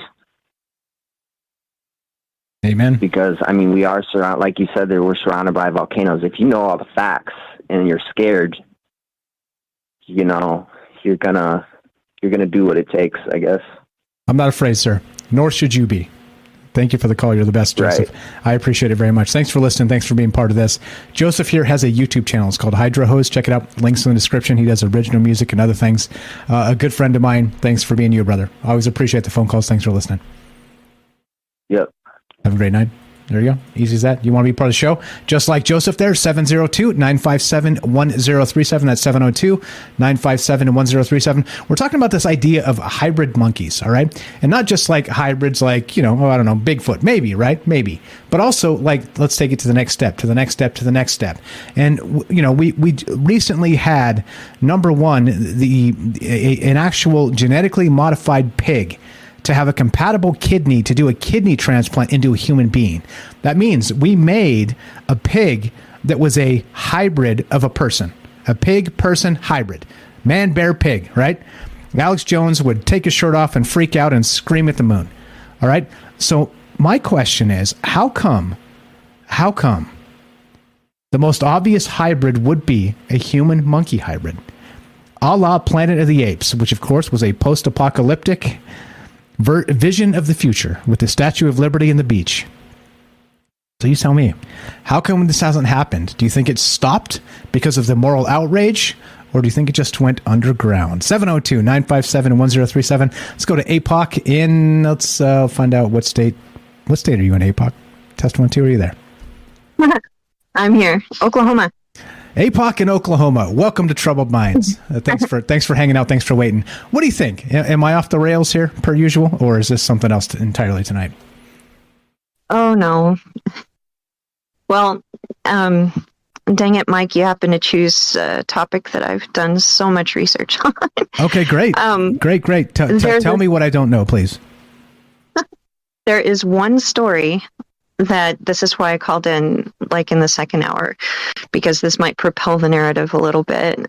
Amen. Because I mean, we are surrounded, like you said, we're surrounded by volcanoes. If you know all the facts and you're scared, you know, you're gonna do what it takes, I guess. I'm not afraid, sir. Nor should you be. Thank you for the call. You're the best, Joseph. Right. I appreciate it very much. Thanks for listening. Thanks for being part of this. Joseph here has a YouTube channel. It's called Hydra Hose. Check it out. Links in the description. He does original music and other things. A good friend of mine. Thanks for being you, brother. I always appreciate the phone calls. Thanks for listening. Yep. Have a great night. There you go. Easy as that. You want to be part of the show? Just like Joseph there, 702-957-1037. That's 702-957-1037. We're talking about this idea of hybrid monkeys, all right? And not just like hybrids like, I don't know, Bigfoot, maybe, right? Maybe. But also like, let's take it to the next step, to the next step, to the next step. And, we recently had, number one, an actual genetically modified pig to have a compatible kidney to do a kidney transplant into a human being. That means we made a pig that was a hybrid of a person, a pig-person hybrid, man-bear-pig, right? Alex Jones would take his shirt off and freak out and scream at the moon, all right? So my question is, how come the most obvious hybrid would be a human-monkey hybrid? A la Planet of the Apes, which of course was a post-apocalyptic vision of the future with the Statue of Liberty and the beach. So you tell me, how come this hasn't happened? Do you think it stopped because of the moral outrage, or do you think it just went underground? 702-957-1037. Let's go to APOC let's find out what state are you in, APOC? Test 1, 2, are you there? I'm here, Oklahoma. APOC in Oklahoma. Welcome to Troubled Minds. Thanks for hanging out. Thanks for waiting. What do you think? Am I off the rails here, per usual, or is this something else entirely tonight? Oh no. Well, dang it, Mike, you happen to choose a topic that I've done so much research on. Okay, great. Great. Tell me what I don't know, please. There is one story that this is why I called in like in the second hour, because this might propel the narrative a little bit.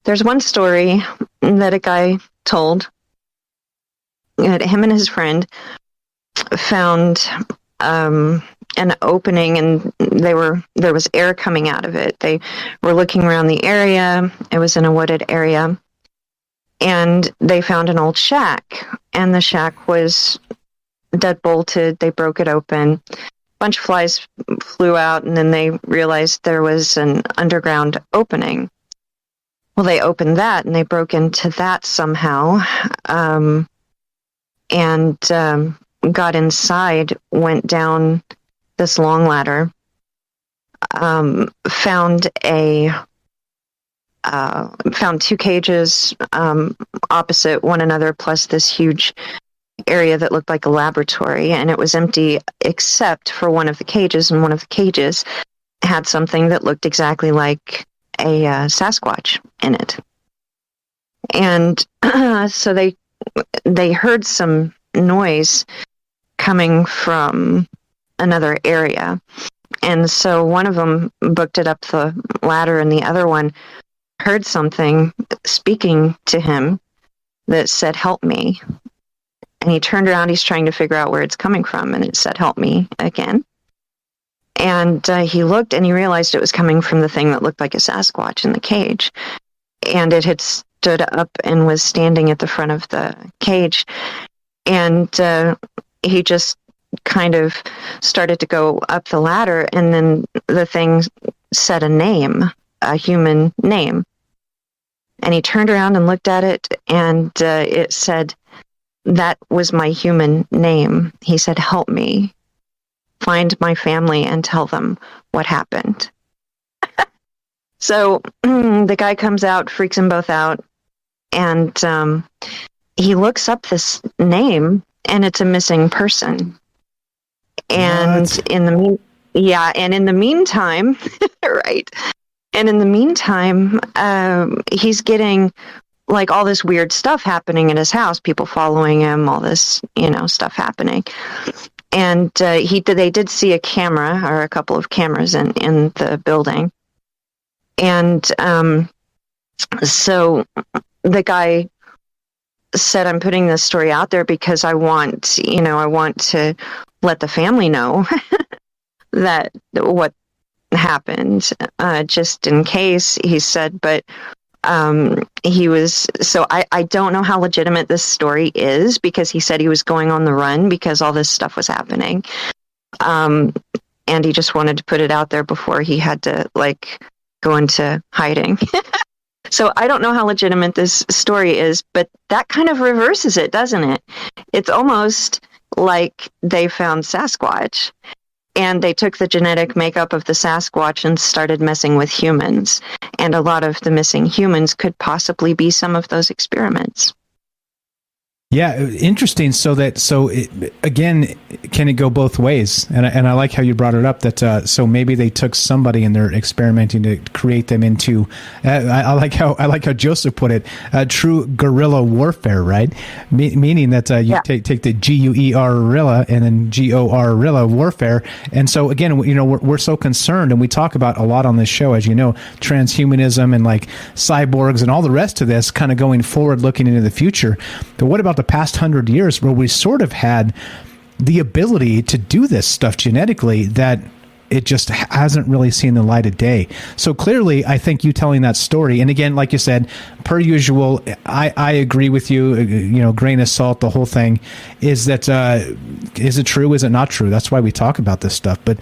There's one story that a guy told that him and his friend found an opening, and there was air coming out of it. They were looking around the area. It was in a wooded area, and they found an old shack, and the shack was dead bolted. They broke it open. A bunch of flies flew out, and then they realized there was an underground opening. Well, they opened that, and they broke into that somehow, and got inside, went down this long ladder, found two cages opposite one another, plus this huge area that looked like a laboratory, and it was empty except for one of the cages, and one of the cages had something that looked exactly like a Sasquatch in it. And so they heard some noise coming from another area, and so one of them booked it up the ladder, and the other one heard something speaking to him that said, "Help me." And he turned around, he's trying to figure out where it's coming from, and it said, "Help me," again. And he looked, and he realized it was coming from the thing that looked like a Sasquatch in the cage. And it had stood up and was standing at the front of the cage. And he just kind of started to go up the ladder, and then the thing said a name, a human name. And he turned around and looked at it, and it said, "That was my human name." He said, "Help me. Find my family and tell them what happened." So the guy comes out, freaks them both out, and he looks up this name, and it's a missing person. And in the meantime, right. And in the meantime, he's getting like all this weird stuff happening in his house, people following him, all this, stuff happening. And they did see a camera, or a couple of cameras in the building. And so the guy said, "I'm putting this story out there because I want to let the family know that what happened, just in case," he said. But I don't know how legitimate this story is, because he said he was going on the run because all this stuff was happening. And he just wanted to put it out there before he had to go into hiding. So I don't know how legitimate this story is, but that kind of reverses it, doesn't it? It's almost like they found Sasquatch, and they took the genetic makeup of the Sasquatch and started messing with humans. And a lot of the missing humans could possibly be some of those experiments. Yeah, interesting. Again, can it go both ways? And I like how you brought it up, that so maybe they took somebody and they're experimenting to create them into. I like how Joseph put it, true guerrilla warfare, right? Meaning that you take the GUER and then GOR warfare. And so again, we're so concerned, and we talk about a lot on this show, as you know, transhumanism and like cyborgs and all the rest of this, kind of going forward, looking into the future. But what about the past 100 years where we sort of had the ability to do this stuff genetically, that it just hasn't really seen the light of day? So clearly, I think you telling that story, and again, like you said, per usual, I agree with you, grain of salt, the whole thing, is that, is it true? Is it not true? That's why we talk about this stuff. But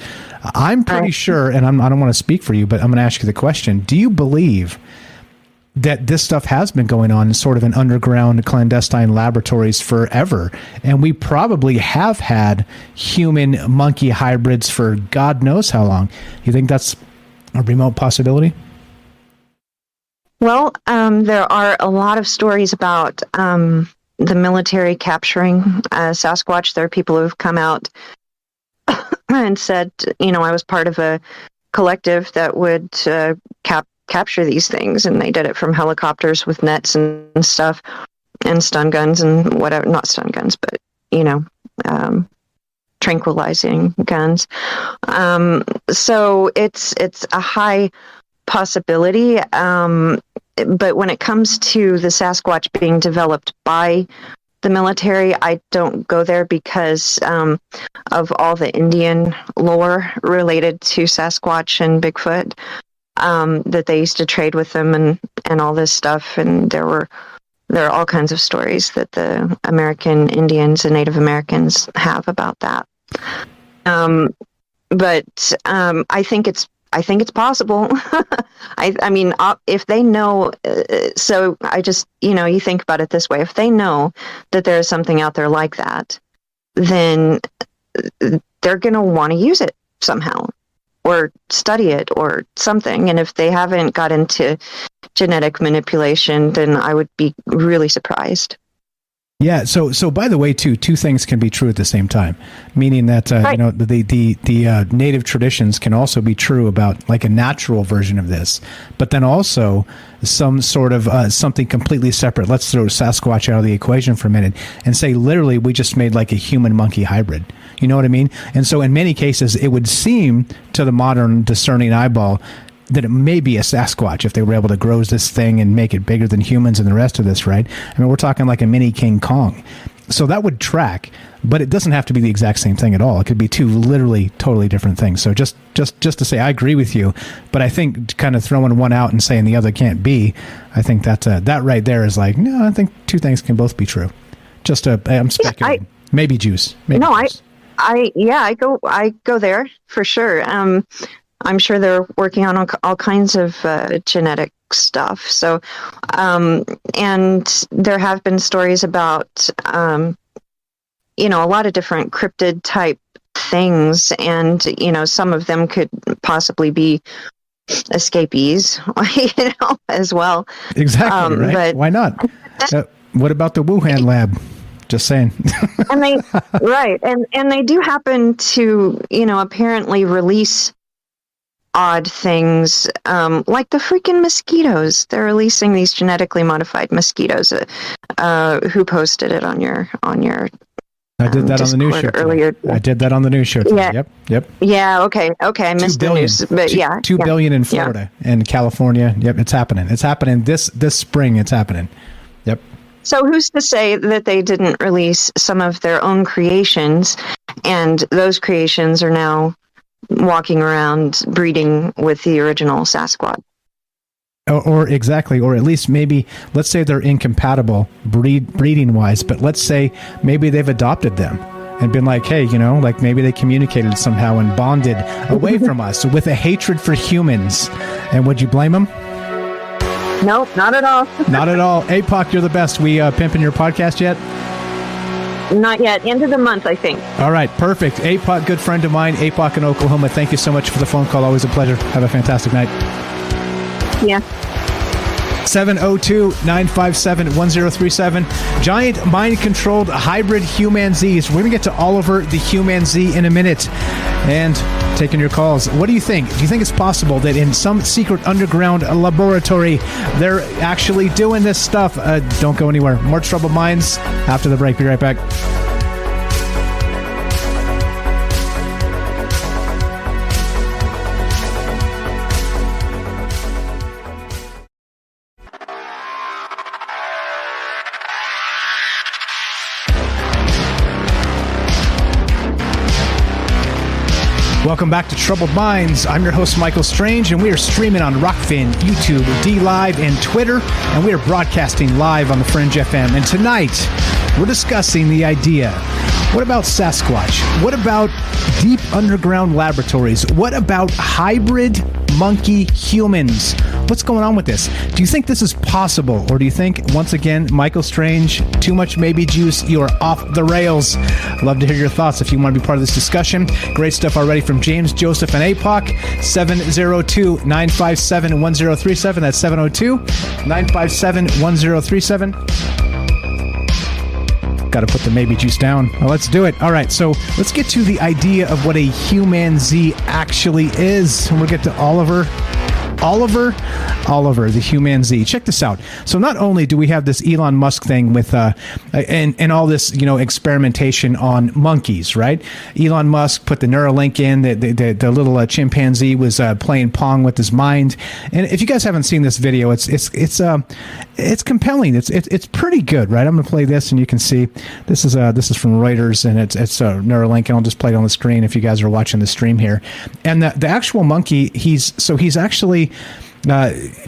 I'm pretty sure, and I don't want to speak for you, but I'm going to ask you the question. Do you believe that this stuff has been going on in sort of an underground clandestine laboratories forever, and we probably have had human monkey hybrids for God knows how long? You think that's a remote possibility? Well, there are a lot of stories about the military capturing Sasquatch. There are people who have come out and said, I was part of a collective that would capture these things, and they did it from helicopters with nets and stuff, and stun guns and whatever. Not stun guns, but tranquilizing guns. So it's a high possibility. But when it comes to the Sasquatch being developed by the military, I don't go there because of all the Indian lore related to Sasquatch and Bigfoot, that they used to trade with them and all this stuff. And there are all kinds of stories that the American Indians and Native Americans have about that. But I think it's possible. I mean, if they know, so I just, you think about it this way. If they know that there is something out there like that, then they're going to want to use it somehow or study it or something. And if they haven't got into genetic manipulation, then I would be really surprised. Yeah. So by the way, two things can be true at the same time, meaning that right. the native traditions can also be true about like a natural version of this, but then also some sort of something completely separate. Let's throw Sasquatch out of the equation for a minute and say literally we just made like a human monkey hybrid. You know what I mean? And so in many cases, it would seem to the modern discerning eyeball that it may be a Sasquatch if they were able to grow this thing and make it bigger than humans and the rest of this, right? I mean, we're talking like a mini King Kong. So that would track, but it doesn't have to be the exact same thing at all. It could be two literally totally different things. So just to say, I agree with you, but I think kind of throwing one out and saying the other can't be, I think that right there is like, no, I think two things can both be true. I'm speculating. Maybe juice. Maybe no, juice. I go there for sure. I'm sure they're working on all kinds of genetic stuff. So, and there have been stories about, a lot of different cryptid type things, and some of them could possibly be escapees, as well. Exactly, right? But why not? What about the Wuhan lab? Just saying. And they right, and they do happen to apparently release odd things, like the freaking mosquitoes. They're releasing these genetically modified mosquitoes. Who posted it on your? I did that on the news show earlier. I did that on the news show today. Yeah. Yep. Yeah. Okay. I missed the news, but yeah, 2 billion in Florida and California. Yep, it's happening. It's happening this spring. It's happening. Yep. So who's to say that they didn't release some of their own creations, and those creations are now walking around breeding with the original Sasquatch? Or exactly, or at least maybe, let's say they're incompatible breeding wise, but let's say maybe they've adopted them and been like, hey, like maybe they communicated somehow and bonded away from us with a hatred for humans. And would you blame them? Nope, not at all. Not at all. APOC, you're the best. We pimping your podcast yet? Not yet. End of the month, I think. All right, perfect. APOC, good friend of mine. APOC in Oklahoma, thank you so much for the phone call. Always a pleasure. Have a fantastic night. Yeah. 702-957-1037. Giant mind-controlled hybrid Humanzees. We're going to get to Oliver the Humanzee in a minute and taking your calls. What do you think? Do you think it's possible that in some secret underground laboratory they're actually doing this stuff? Don't go anywhere. More Troubled Minds after the break. Be right back. Welcome back to Troubled Minds. I'm your host, Michael Strange, and we are streaming on Rockfin, YouTube, DLive, and Twitter, and we are broadcasting live on the Fringe FM. And tonight, we're discussing the idea, what about Sasquatch? What about deep underground laboratories? What about hybrid monkey humans? What's going on with this? Do you think this is possible? Or do you think, once again, Michael Strange, too much maybe juice, you're off the rails? Love to hear your thoughts if you want to be part of this discussion. Great stuff already from James, Joseph, and APOC. 702-957-1037. That's 702-957-1037. Got to put the maybe juice down. Well, let's do it. All right, so let's get to the idea of what a Humanzee actually is. And we'll get to Oliver, the Humanzee. Check this out. So not only do we have this Elon Musk thing with and all this, experimentation on monkeys, right? Elon Musk put the Neuralink in. The little chimpanzee was playing Pong with his mind. And if you guys haven't seen this video, it's compelling. It's pretty good, right? I'm going to play this, and you can see this is from Reuters, and it's Neuralink, and I'll just play it on the screen if you guys are watching the stream here. And the actual monkey, he's actually.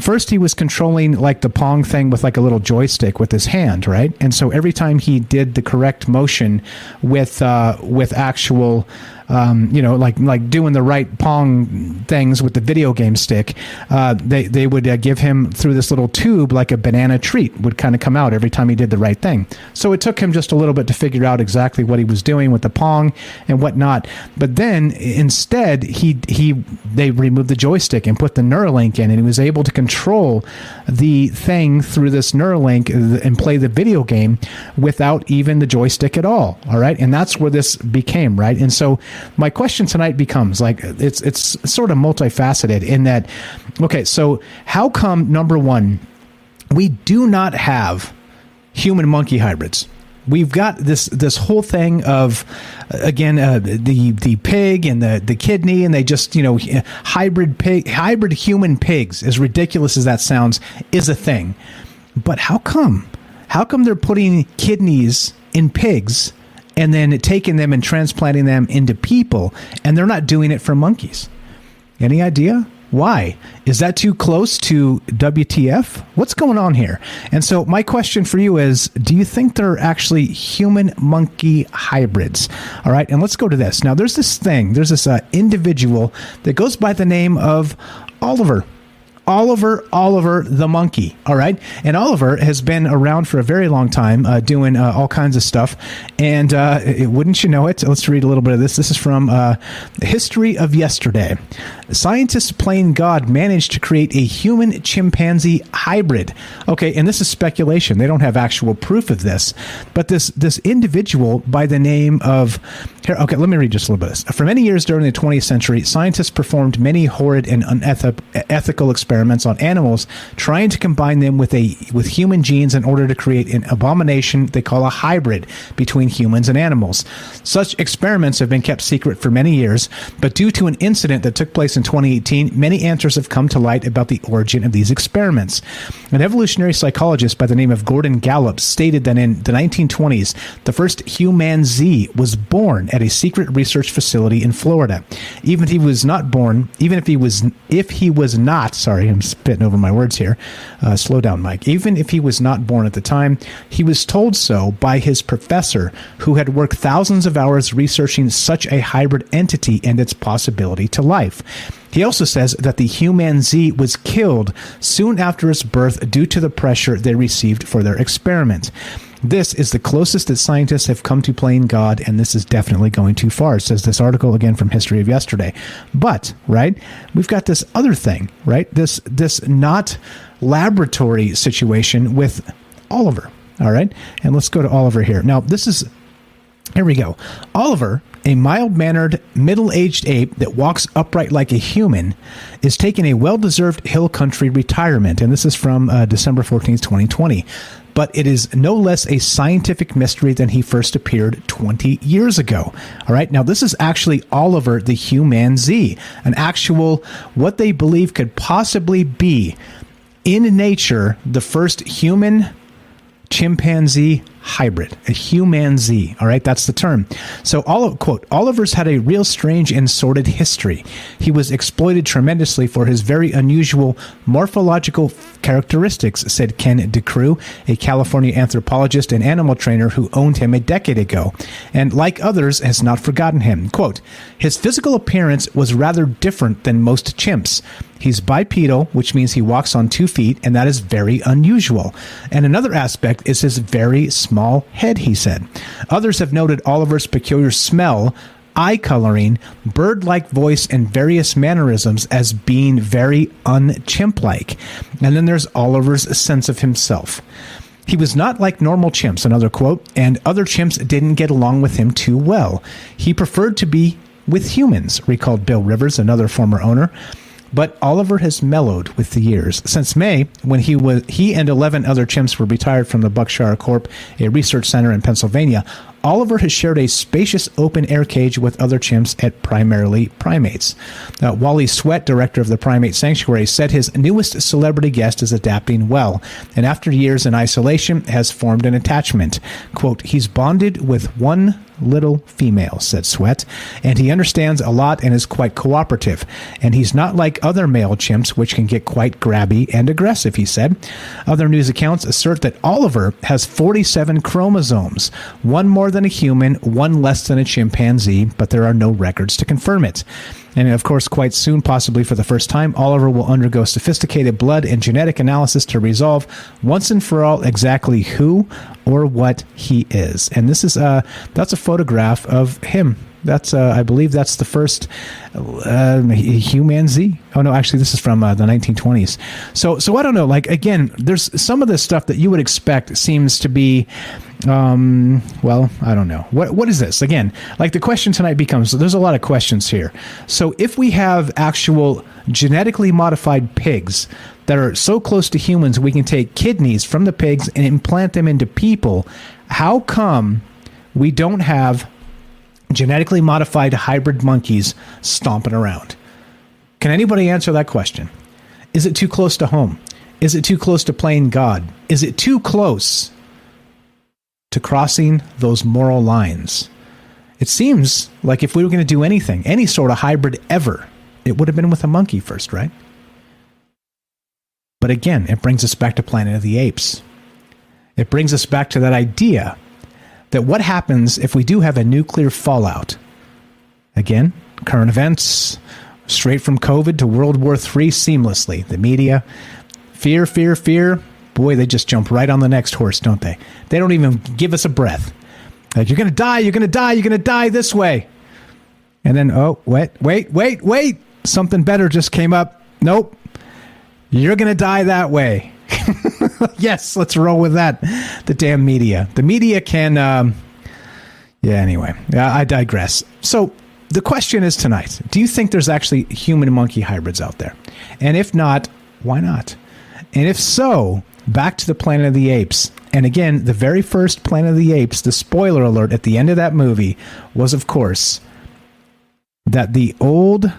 First, he was controlling like the Pong thing with like a little joystick with his hand, right? And so every time he did the correct motion with actual, like doing the right Pong things with the video game stick, they would give him through this little tube like a banana treat would kind of come out every time he did the right thing. So it took him just a little bit to figure out exactly what he was doing with the Pong and whatnot. But then instead, they removed the joystick and put the Neuralink in, and he was able to control the thing through this Neuralink and play the video game without even the joystick at all. All right, and that's where this became, right? And so my question tonight becomes like it's sort of multifaceted in that. Okay, so how come, number one, we do not have human monkey hybrids? We've got this whole thing of, again, the pig and the kidney, and they just, hybrid human pigs, as ridiculous as that sounds, is a thing. But how come? How come they're putting kidneys in pigs and then taking them and transplanting them into people, and they're not doing it for monkeys? Any idea? Why? Is that too close to WTF? What's going on here? And so my question for you is, do you think they're actually human-monkey hybrids? All right, and let's go to this. Now, there's this individual that goes by the name of Oliver the monkey. All right. And Oliver has been around for a very long time, doing all kinds of stuff. And wouldn't you know it? Let's read a little bit of this. This is from History of Yesterday. Scientists playing God managed to create a human chimpanzee hybrid. Okay. And this is speculation. They don't have actual proof of this. But this individual by the name of... Here, okay, let me read just a little bit of this. For many years during the 20th century, scientists performed many horrid and unethical experiments on animals, trying to combine them with human genes in order to create an abomination they call a hybrid between humans and animals. Such experiments have been kept secret for many years, but due to an incident that took place in 2018, many answers have come to light about the origin of these experiments. An evolutionary psychologist by the name of Gordon Gallup stated that in the 1920s, the first Humanzee was born at a secret research facility in Florida. Even if he was not, sorry, I'm spitting over my words here. Slow down, Mike. Even if he was not born at the time, he was told so by his professor, who had worked thousands of hours researching such a hybrid entity and its possibility to life. He also says that the Humanzee was killed soon after its birth due to the pressure they received for their experiment. This is the closest that scientists have come to playing God, and this is definitely going too far, says this article, again, from History of Yesterday. But, right, we've got this other thing, right, this not laboratory situation with Oliver, all right? And let's go to Oliver here. Now, here we go. Oliver, a mild-mannered, middle-aged ape that walks upright like a human, is taking a well-deserved hill country retirement, and this is from December 14th, 2020. But it is no less a scientific mystery than he first appeared 20 years ago. All right, now this is actually Oliver the Humanzee, an actual, what they believe could possibly be, in nature, the first human chimpanzee hybrid, a Humanzee. All right, that's the term. So, quote, Oliver's had a real strange and sordid history. He was exploited tremendously for his very unusual morphological characteristics, said Ken DeCrew, a California anthropologist and animal trainer who owned him a decade ago, and like others, has not forgotten him. Quote, his physical appearance was rather different than most chimps. He's bipedal, which means he walks on 2 feet, and that is very unusual. And another aspect is his very small head, he said. Others have noted Oliver's peculiar smell, eye coloring, bird-like voice, and various mannerisms as being very un-chimp-like. And then there's Oliver's sense of himself. He was not like normal chimps, another quote, and other chimps didn't get along with him too well. He preferred to be with humans, recalled Bill Rivers, another former owner. But Oliver has mellowed with the years. Since May, when he and 11 other chimps were retired from the Buckshire Corp, a research center in Pennsylvania, Oliver has shared a spacious open-air cage with other chimps at primarily primates. Wally Sweat, director of the Primate Sanctuary, said his newest celebrity guest is adapting well, and after years in isolation, has formed an attachment. Quote, he's bonded with one little female, said Sweat, and he understands a lot and is quite cooperative. And he's not like other male chimps, which can get quite grabby and aggressive, he said. Other news accounts assert that Oliver has 47 chromosomes, one more than a human, one less than a chimpanzee, but there are no records to confirm it. And of course, quite soon, possibly for the first time, Oliver will undergo sophisticated blood and genetic analysis to resolve once and for all exactly who or what he is. And this is that's a photograph of him. That's I believe that's the first Humanzee. Oh no, actually this is from the 1920s. So I don't know. Like again, there's some of this stuff that you would expect seems to be. Well, I don't know. What is this? Again, like the question tonight becomes, there's a lot of questions here. So if we have actual genetically modified pigs that are so close to humans, we can take kidneys from the pigs and implant them into people, how come we don't have genetically modified hybrid monkeys stomping around? Can anybody answer that question? Is it too close to home? Is it too close to playing God? Is it too close to crossing those moral lines? It seems like if we were going to do anything, any sort of hybrid ever, it would have been with a monkey first, right? But again, it brings us back to Planet of the Apes. It brings us back to that idea that what happens if we do have a nuclear fallout? Again, current events, straight from COVID to World War III seamlessly. The media, fear, fear, fear. Boy, they just jump right on the next horse, don't they? They don't even give us a breath. Like, you're going to die, you're going to die, you're going to die this way. And then, oh, wait. Something better just came up. Nope. You're going to die that way. Yes, let's roll with that. The damn media. The media can... anyway. I digress. So, the question is tonight, do you think there's actually human-monkey hybrids out there? And if not, why not? And if so, back to the Planet of the Apes. And again, the very first Planet of the Apes, the spoiler alert at the end of that movie was, of course, that the old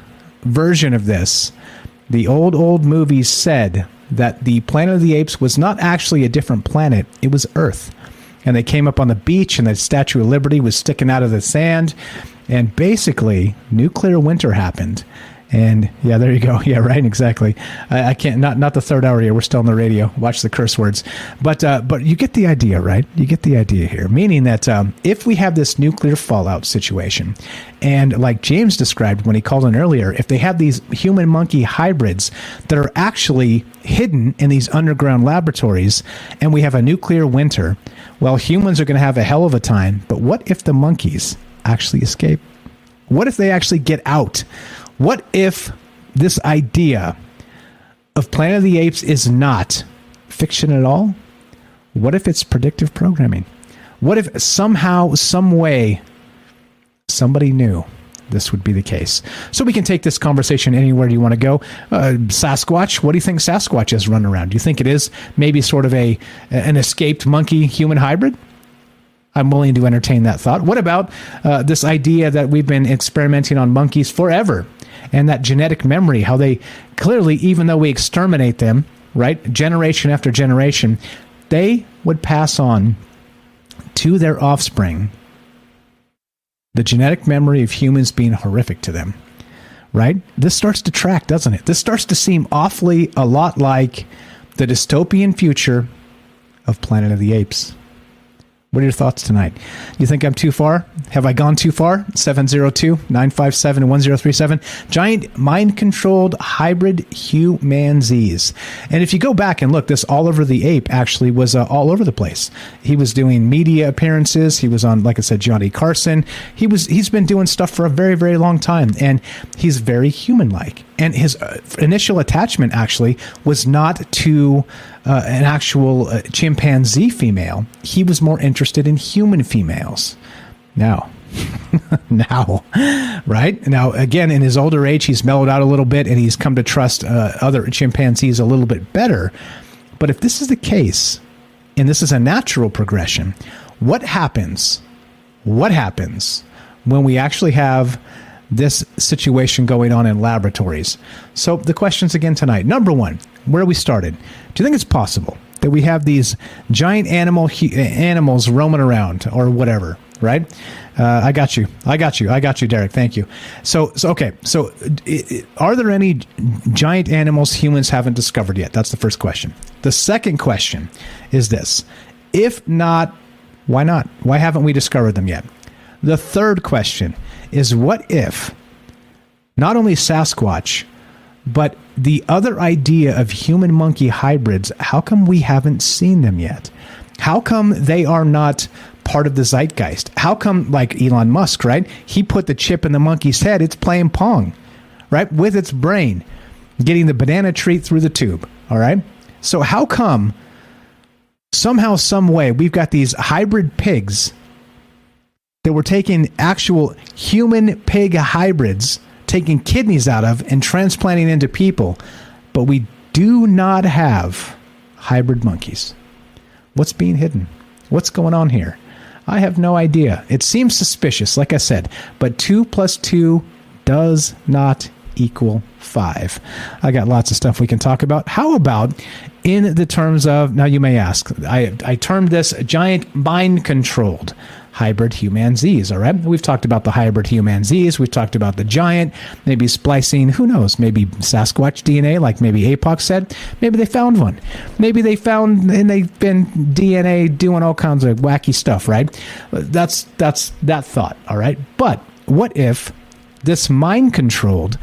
version of this, the old movies said that the Planet of the Apes was not actually a different planet, it was Earth. And they came up on the beach and the Statue of Liberty was sticking out of the sand. And basically, nuclear winter happened. And yeah, there you go. Yeah, right. Exactly. I can't, not the third hour here. We're still on the radio. Watch the curse words. But you get the idea, right? You get the idea here. Meaning that if we have this nuclear fallout situation, and like James described when he called in earlier, if they have these human monkey hybrids that are actually hidden in these underground laboratories, and we have a nuclear winter, well, humans are going to have a hell of a time. But what if the monkeys actually escape? What if they actually get out? What if this idea of Planet of the Apes is not fiction at all? What if it's predictive programming? What if somehow, some way, somebody knew this would be the case? So we can take this conversation anywhere you want to go. Sasquatch, what do you think Sasquatch is running around? Do you think it is maybe sort of an escaped monkey-human hybrid? I'm willing to entertain that thought. What about this idea that we've been experimenting on monkeys forever? And that genetic memory, how they clearly, even though we exterminate them, right, generation after generation, they would pass on to their offspring the genetic memory of humans being horrific to them, right? This starts to track, doesn't it? This starts to seem awfully a lot like the dystopian future of Planet of the Apes. What are your thoughts tonight? You think I'm too far? Have I gone too far? 702-957-1037. Giant mind-controlled hybrid Humanzees. And if you go back and look, this Oliver the Ape actually was all over the place. He was doing media appearances. He was on, like I said, Johnny Carson. He's been doing stuff for a very, very long time. And he's very human-like. And his initial attachment actually was not to an actual chimpanzee female. He was more interested in human females. Now, right? Now, again, in his older age, he's mellowed out a little bit and he's come to trust other chimpanzees a little bit better. But if this is the case, and this is a natural progression, what happens when we actually have this situation going on in laboratories? So the questions again tonight. Number one, where we started. Do you think it's possible that we have these giant animals roaming around or whatever, right? I got you, Derek. Thank you. So okay. So are there any giant animals humans haven't discovered yet? That's the first question. The second question is this. If not, why not? Why haven't we discovered them yet? The third question is, what if not only Sasquatch, but the other idea of human-monkey hybrids, how come we haven't seen them yet? How come they are not part of the zeitgeist? How come, like Elon Musk, right? He put the chip in the monkey's head. It's playing Pong, right? With its brain, getting the banana treat through the tube, all right? So how come somehow, some way, we've got these hybrid pigs that we're taking actual human pig hybrids, taking kidneys out of and transplanting into people, but we do not have hybrid monkeys? What's being hidden? What's going on here? I have no idea. It seems suspicious, like I said, but 2 + 2 does not equal 5. I got lots of stuff we can talk about. How about in the terms of, now you may ask, I termed this giant mind-controlled hybrid Humanzees, all right? We've talked about the hybrid Humanzees. We've talked about the giant, maybe splicing, who knows, maybe Sasquatch DNA, like maybe APOC said. Maybe they found one. Maybe they found, and they've been DNA doing all kinds of wacky stuff, right? That's that thought, all right? But what if this mind-controlled,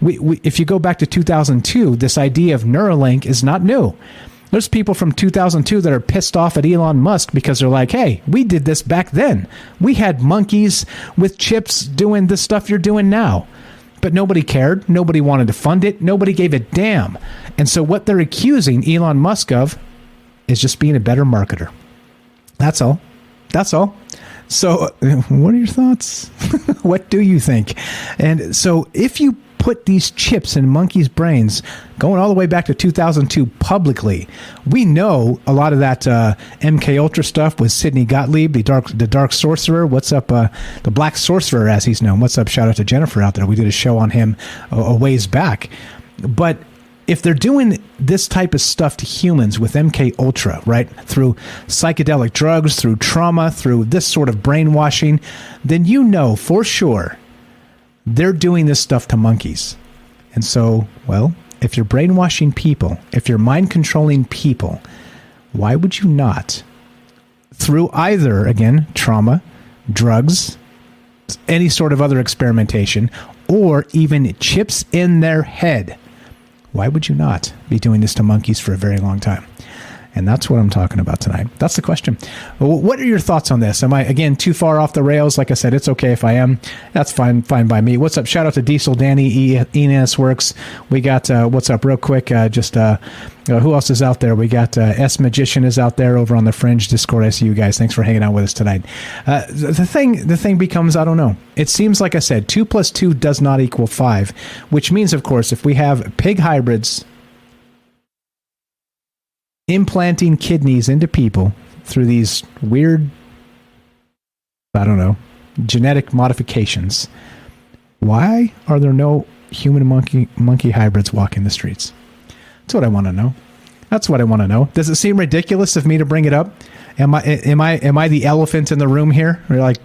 if you go back to 2002, this idea of Neuralink is not new. There's people from 2002 that are pissed off at Elon Musk because they're like, hey, we did this back then. We had monkeys with chips doing the stuff you're doing now. But nobody cared. Nobody wanted to fund it. Nobody gave a damn. And so what they're accusing Elon Musk of is just being a better marketer. That's all. That's all. So what are your thoughts? What do you think? And so if you put these chips in monkeys' brains, going all the way back to 2002 publicly, we know a lot of that MK Ultra stuff with Sidney Gottlieb, the dark sorcerer. What's up, the Black Sorcerer, as he's known. What's up? Shout out to Jennifer out there. We did a show on him a ways back. But if they're doing this type of stuff to humans with MK Ultra, right, through psychedelic drugs, through trauma, through this sort of brainwashing, then you know for sure they're doing this stuff to monkeys. And so, well, if you're brainwashing people, if you're mind controlling people, why would you not, through either, again, trauma, drugs, any sort of other experimentation, or even chips in their head, why would you not be doing this to monkeys for a very long time? And that's what I'm talking about tonight. That's the question. What are your thoughts on this? Am I, again, too far off the rails? Like I said, it's okay if I am. That's fine by me. What's up? Shout out to Diesel, Danny, Enes Works. We got, what's up real quick? Who else is out there? We got S Magician is out there over on the Fringe Discord. I see you guys. Thanks for hanging out with us tonight. The thing becomes, I don't know. It seems like I said, 2 + 2 does not equal 5, which means, of course, if we have pig hybrids implanting kidneys into people through these weird, I don't know, genetic modifications, why are there no human monkey hybrids walking the streets? That's what I want to know. That's what I want to know. Does it seem ridiculous of me to bring it up? Am I the elephant in the room here? Or you're like,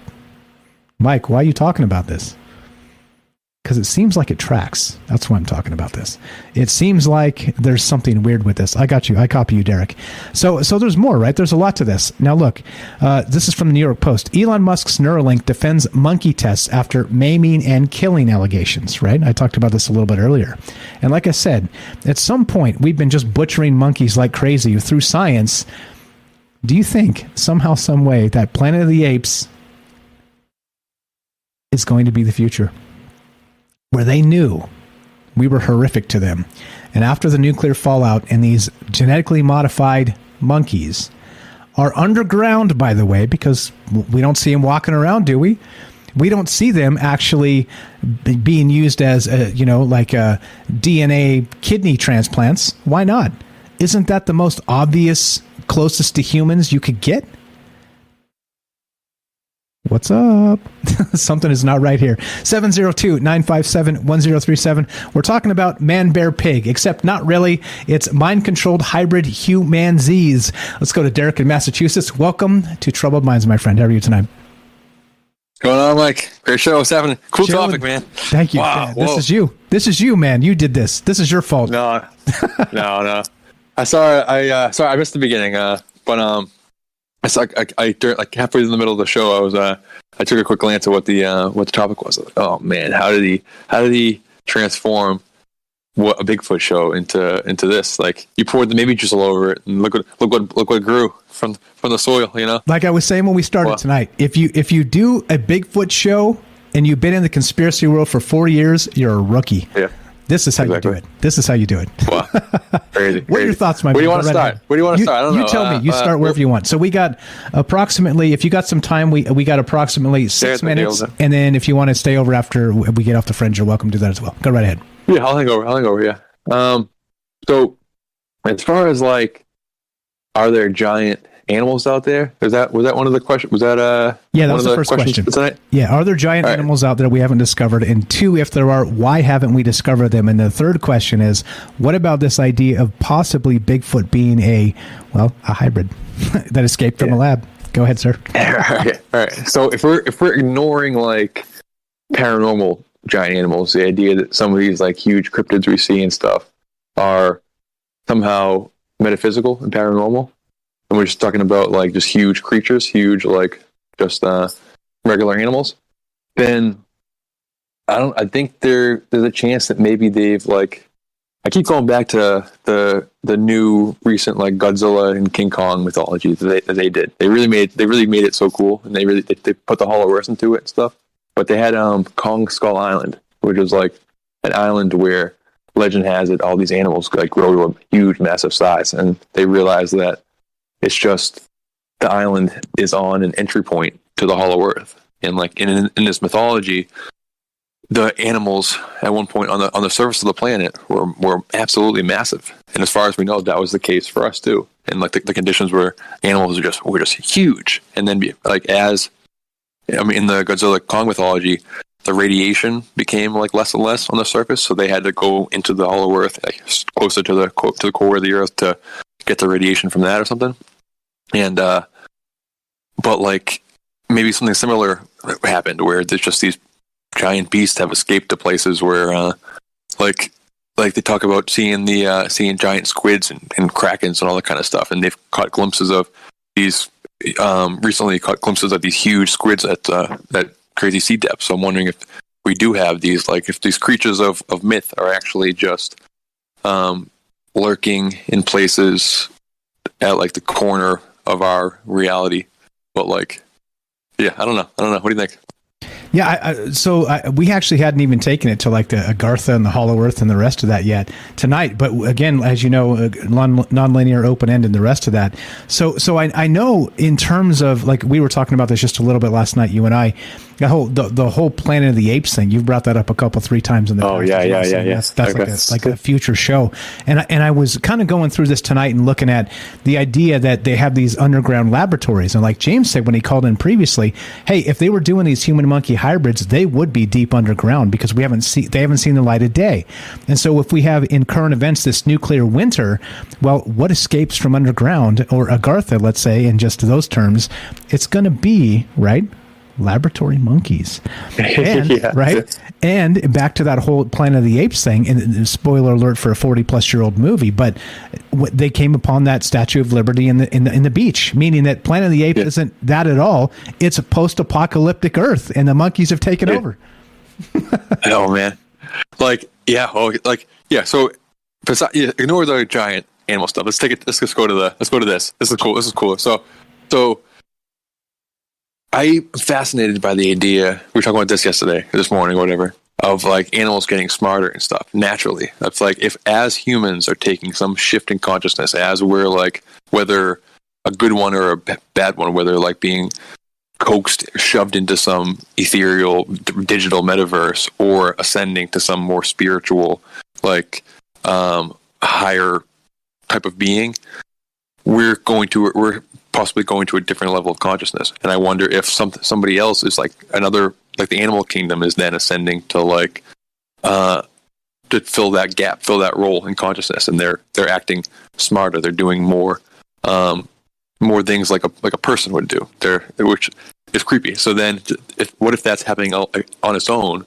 Mike, why are you talking about this? Because it seems like it tracks. That's why I'm talking about this. It seems like there's something weird with this. I got you. I copy you, Derek. So there's more, right? There's a lot to this. Now, look, this is from the New York Post. Elon Musk's Neuralink defends monkey tests after maiming and killing allegations, right? I talked about this a little bit earlier. And like I said, at some point, we've been just butchering monkeys like crazy through science. Do you think somehow, some way, that Planet of the Apes is going to be the future? Where they knew we were horrific to them. And after the nuclear fallout, and these genetically modified monkeys are underground, by the way, because we don't see them walking around, do we? We don't see them actually being used as, DNA kidney transplants. Why not? Isn't that the most obvious, closest to humans you could get? What's up? Something is not right here. 702-957-1037. We're talking about man, bear, pig, except not really. It's mind-controlled hybrid Humanzees. Let's go to Derek in Massachusetts. Welcome to Troubled Minds, my friend. How are you tonight? What's going on, Mike? Great show. What's happening? Cool Chilling. topic, man. Thank you. Wow. This is you. This is you, man. You did this. This is your fault. No. Sorry, I missed the beginning. But I saw during, like halfway in the middle of the show, I took a quick glance at what the topic was. Like, oh man, how did he transform what a Bigfoot show into this? Like, you poured the maybe juice all over it, and look what grew from the soil. You know, like I was saying when we started tonight, if you do a Bigfoot show and you've been in the conspiracy world for 4 years, you're a rookie. Yeah. This is how you do it. This is how you do it. Wow. Crazy. What are your thoughts, my man? Where do you want to start? Where do you want to start? I don't know. You tell me. You start wherever you want. So we got approximately, if you got some time, we got approximately 6 minutes. And then if you want to stay over after we get off the fringe, you're welcome to do that as well. Go right ahead. Yeah, I'll hang over. Yeah. So as far as like, are there giant animals out there? Was that one of the questions? Was that yeah, that was the first question tonight? Yeah, are there giant animals out there we haven't discovered? And two, if there are, why haven't we discovered them? And the third question is, what about this idea of possibly Bigfoot being a hybrid that escaped from a lab? Go ahead, sir. All right. So if we're ignoring like paranormal giant animals, the idea that some of these like huge cryptids we see and stuff are somehow metaphysical and paranormal, and we're just talking about like just huge creatures, huge like just regular animals, then I think there's a chance that maybe they've like, I keep going back to the new recent like Godzilla and King Kong mythology that they did. They really made it so cool, and they put the Hollow Earth into it and stuff. But they had Kong Skull Island, which is like an island where legend has it all these animals like grow to a huge, massive size, and they realized that it's just the island is on an entry point to the Hollow Earth, and like in this mythology, the animals at one point on the surface of the planet were absolutely massive, and as far as we know, that was the case for us too. And like the conditions where animals were just huge, and then in the Godzilla Kong mythology, the radiation became like less and less on the surface, so they had to go into the Hollow Earth, like closer to the core of the Earth to get the radiation from that or something. And but like maybe something similar happened where there's just these giant beasts have escaped to places where like they talk about seeing giant squids and krakens and all that kind of stuff, and they've caught glimpses of these recently caught glimpses of these huge squids at that crazy sea depth. So I'm wondering if we do have these, like if these creatures of myth are actually just lurking in places at like the corner of our reality. But like, yeah, I don't know. What do you think? Yeah, we actually hadn't even taken it to like the Agartha and the Hollow Earth and the rest of that yet tonight. But again, as you know, nonlinear, open end, and the rest of that. So I know in terms of like we were talking about this just a little bit last night, you and I, the whole Planet of the Apes thing. You've brought that up a couple 3 times in the past. Yeah. That's like a future show. And I was kind of going through this tonight and looking at the idea that they have these underground laboratories, and like James said when he called in previously, hey, if they were doing these human monkey hybrids, they would be deep underground because they haven't seen the light of day. And so if we have in current events this nuclear winter, well, what escapes from underground, or Agartha, let's say, in just those terms, it's going to be, right, laboratory monkeys. And, right? And back to that whole Planet of the Apes thing, and spoiler alert for a 40-plus-year-old movie, but they came upon that Statue of Liberty in the beach, meaning that Planet of the Apes isn't that at all. It's a post-apocalyptic Earth, and the monkeys have taken over. Oh, man. So ignore the giant animal stuff. Let's go to this. This is cool. So I'm fascinated by the idea, we were talking about this this morning, whatever, like animals getting smarter and stuff naturally. That's like if as humans are taking some shift in consciousness, as we're like, whether a good one or a bad one, whether like being coaxed, shoved into some ethereal digital metaverse or ascending to some more spiritual, like higher type of being, we're possibly going to a different level of consciousness. And I wonder if somebody else is like another, like the animal kingdom is then ascending to like to fill that gap, fill that role in consciousness, and they're acting smarter, they're doing more things like a person would do. Which is creepy. So then what if that's happening on its own,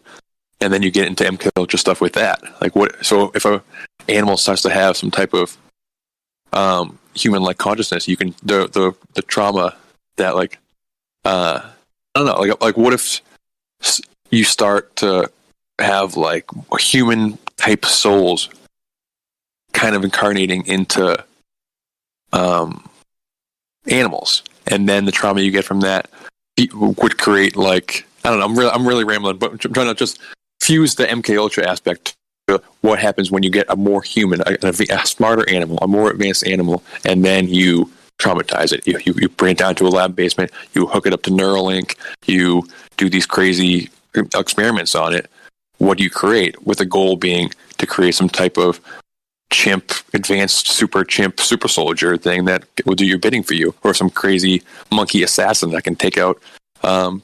and then you get into MK Ultra stuff with that? Like what? So if a animal starts to have some type of human-like consciousness, you can the trauma that like I don't know, like what if you start to have like human type souls kind of incarnating into animals, and then the trauma you get from that would create like, I don't know, I'm really rambling, but I'm trying to just fuse the MK Ultra aspect to what happens when you get a more human, a smarter animal, a more advanced animal, and then you traumatize it. You bring it down to a lab basement, you hook it up to Neuralink, you do these crazy experiments on it. What do you create? With the goal being to create some type of chimp, advanced super soldier thing that will do your bidding for you, or some crazy monkey assassin that can take out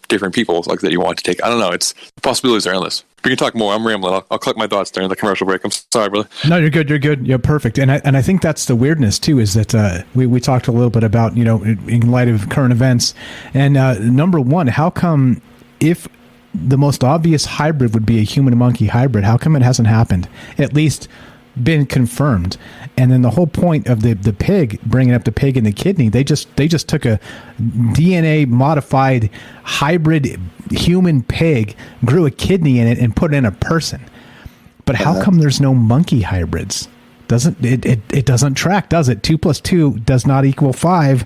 different people like that you want to take. I don't know. The possibilities are endless. We can talk more. I'm rambling. I'll collect my thoughts during the commercial break. I'm sorry, brother. No, you're good. You're good. Yeah, perfect. And I think that's the weirdness too, is that we talked a little bit about, in light of current events, and number one, how come if the most obvious hybrid would be a human monkey hybrid, how come it hasn't happened? At least been confirmed. And then the whole point of the pig, bringing up the pig and the kidney, they just took a DNA modified hybrid human pig, grew a kidney in it, and put it in a person. But how come there's no monkey hybrids? It doesn't track, does it? 2 + 2 does not equal 5.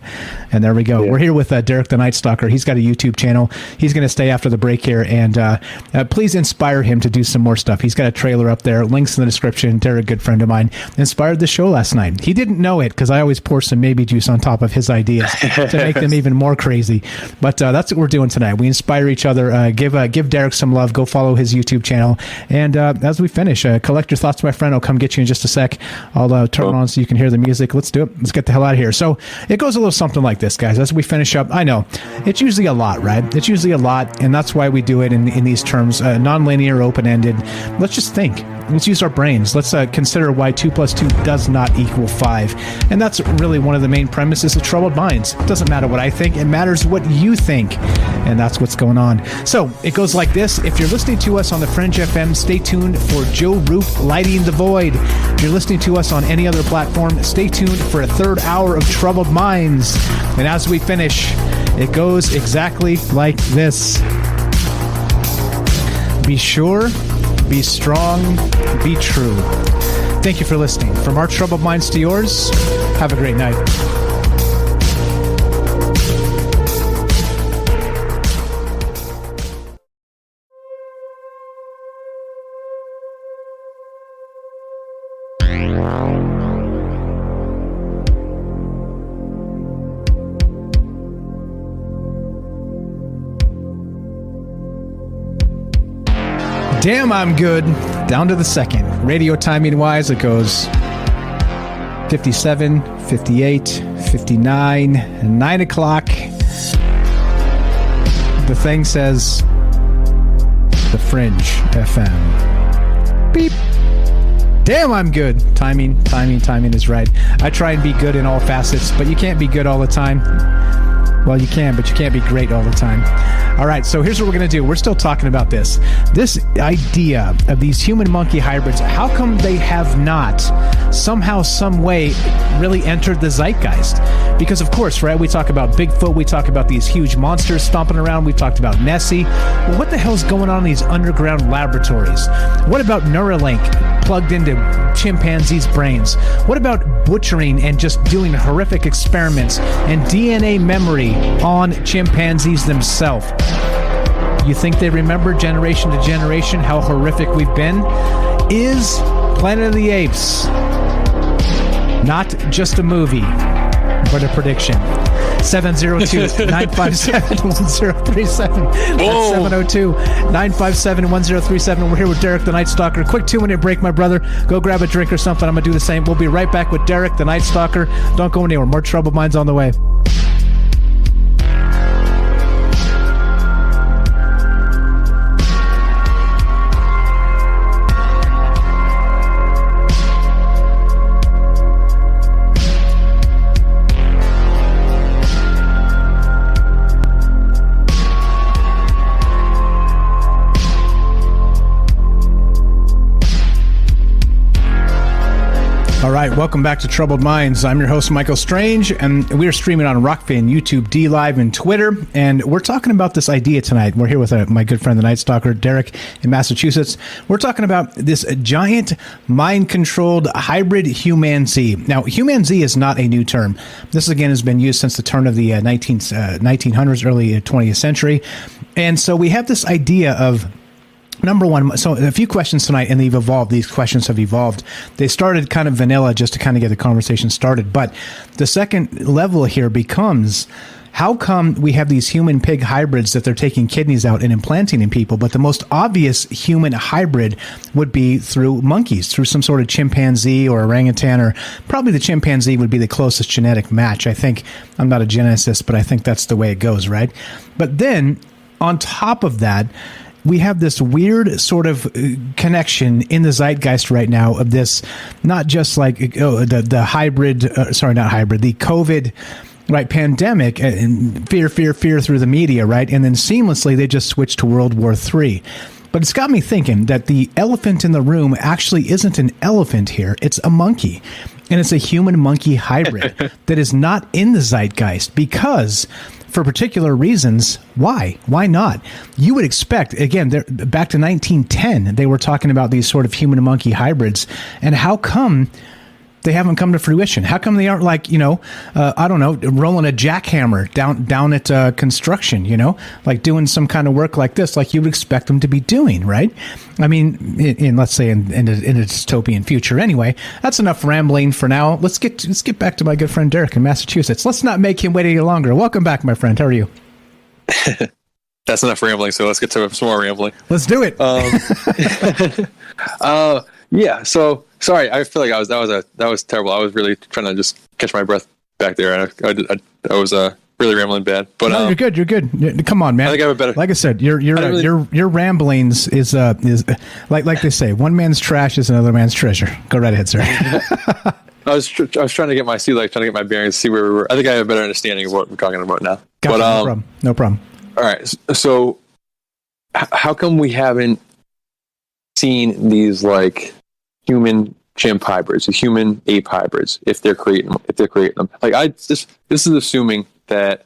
And there we go. Yeah. We're here with Derek the Night Stalker. He's got a YouTube channel. He's going to stay after the break here, and please inspire him to do some more stuff. He's got a trailer up there. Links in the description. Derek, a good friend of mine, inspired the show last night. He didn't know it because I always pour some maybe juice on top of his ideas to make them even more crazy. But that's what we're doing tonight. We inspire each other. Give Derek some love. Go follow his YouTube channel. And as we finish, collect your thoughts, my friend. I'll come get you in just a sec. I'll turn on so you can hear the music. Let's do it. Let's get the hell out of here. So it goes a little something like this, guys. As we finish up, I know it's usually a lot, right? It's usually a lot, and that's why we do it in these terms, non-linear, open-ended. Let's just think. Let's use our brains. Let's consider why 2 + 2 does not equal 5. And that's really one of the main premises of Troubled Minds. It doesn't matter what I think. It matters what you think. And that's what's going on. So it goes like this. If you're listening to us on the Fringe FM, stay tuned for Joe Roop Lighting the Void. If you're listening to us on any other platform, stay tuned for a third hour of Troubled Minds. And as we finish, it goes exactly like this. Be sure, be strong, be true. Thank you for listening. From our Troubled Minds to yours, have a great night. Damn, I'm good. Down to the second. Radio timing wise, it goes 57, 58, 59, 9 o'clock. The thing says the Fringe FM. Beep. Damn, I'm good. Timing is right. I try and be good in all facets, but you can't be good all the time. Well, you can, but you can't be great all the time. All right, so here's what we're going to do. We're still talking about this idea of these human-monkey hybrids. How come they have not somehow, some way really entered the zeitgeist? Because, of course, right, we talk about Bigfoot. We talk about these huge monsters stomping around. We talked about Nessie. Well, what the hell's going on in these underground laboratories? What about Neuralink plugged into chimpanzees' brains? What about butchering and just doing horrific experiments and DNA memory on chimpanzees themselves? You think they remember generation to generation how horrific we've been? Is Planet of the Apes not just a movie, but a prediction? 702-957-1037. That's 702-957-1037. We're here with Derek the Night Stalker. Quick 2-minute break, my brother. Go grab a drink or something. I'm going to do the same. We'll be right back with Derek the Night Stalker. Don't go anywhere. More Troubled Minds on the way. All right, welcome back to Troubled Minds. I'm your host, Michael Strange, and we are streaming on Rockfan, YouTube, D Live, and Twitter. And we're talking about this idea tonight. We're here with my good friend, the Night Stalker, Derek, in Massachusetts. We're talking about this giant, mind-controlled hybrid Humanzee. Now, Humanzee is not a new term. This, again, has been used since the turn of the 1900s, early 20th century. And so we have this idea of, number one, so a few questions tonight, and they've evolved. These questions have evolved. They started kind of vanilla just to kind of get the conversation started. But the second level here becomes, how come we have these human-pig hybrids that they're taking kidneys out and implanting in people, but the most obvious human hybrid would be through monkeys, through some sort of chimpanzee or orangutan, or probably the chimpanzee would be the closest genetic match. I think, I'm not a geneticist, but I think that's the way it goes, right? But then, on top of that, we have this weird sort of connection in the zeitgeist right now of this, not just like the hybrid, the COVID, right, pandemic, and fear through the media, right? And then seamlessly they just switched to World War III. But it's got me thinking that the elephant in the room actually isn't an elephant here. It's a monkey. And it's a human-monkey hybrid that is not in the zeitgeist because, for particular reasons, why? Why not? You would expect, again, back to 1910, they were talking about these sort of human-monkey hybrids. And how come they haven't come to fruition? How come they aren't like, I don't know, rolling a jackhammer down at construction, like doing some kind of work like this, like you would expect them to be doing, right? I mean, let's say in a dystopian future. Anyway, that's enough rambling for now. Let's get back to my good friend Derek in Massachusetts. Let's not make him wait any longer. Welcome back, my friend. How are you? That's enough rambling. So let's get to some more rambling. Let's do it. Yeah. So sorry. I feel like that was terrible. I was really trying to just catch my breath back there, and I was really rambling bad. But no, you're good. You're good. Come on, man. I think I have a better. Like I said, your ramblings is like they say, one man's trash is another man's treasure. Go right ahead, sir. I was trying to get my trying to get my bearings, see where we were. I think I have a better understanding of what we're talking about now. Gotcha, but no problem. All right. So how come we haven't seen these like human chimp hybrids, the human ape hybrids, if they're creating them? Like this is assuming that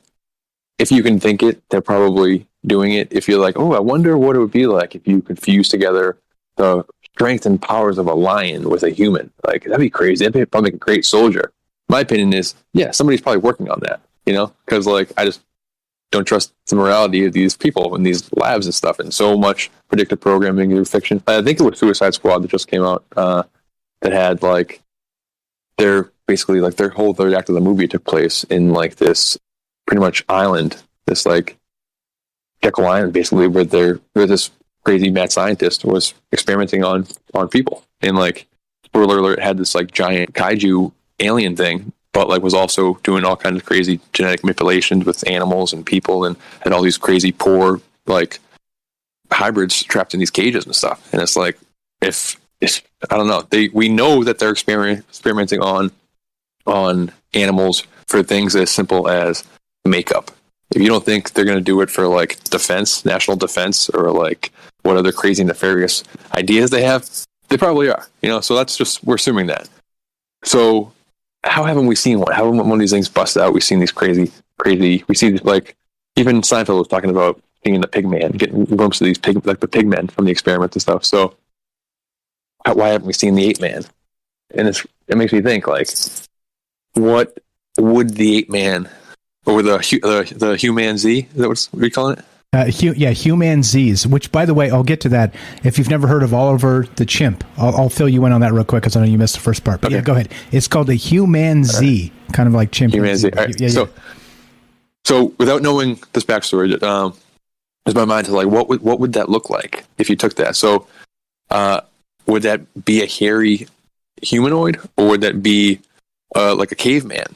if you can think it, they're probably doing it. If you're like, oh, I wonder what it would be like if you could fuse together the strength and powers of a lion with a human. Like, that'd be crazy. That'd probably make a great soldier. My opinion is, yeah, somebody's probably working on that, because like I just don't trust the morality of these people in these labs and stuff, and so much predictive programming through fiction. I think it was Suicide Squad that just came out that had like their whole third act of the movie took place in like this pretty much island, this like Jekyll Island, basically, where this crazy mad scientist was experimenting on people, and like spoiler alert, had this like giant kaiju alien thing, but like was also doing all kinds of crazy genetic manipulations with animals and people, and had all these crazy poor like hybrids trapped in these cages and stuff. And it's like, if I don't know, we know that they're experimenting on animals for things as simple as makeup. If you don't think they're going to do it for like defense, national defense, or like what other crazy nefarious ideas they have, they probably are. So that's just, we're assuming that. So how haven't we seen one? How haven't one of these things bust out? We've seen these crazy. We see like even Seinfeld was talking about being the pig man, getting a glimpse of these the pig men from the experiments and stuff. So why haven't we seen the ape man? And it makes me think, like, what would the ape man or the Humanzee, is that what we calling it? Humanzees, which, by the way, I'll get to that. If you've never heard of Oliver the Chimp, I'll fill you in on that real quick because I know you missed the first part. But Okay. yeah, go ahead. It's called a Humanzee, kind of like chimpanzee. Humanzee. All right. So without knowing this backstory, is my mind to like, what would that look like if you took that? So, would that be a hairy humanoid, or would that be like a caveman?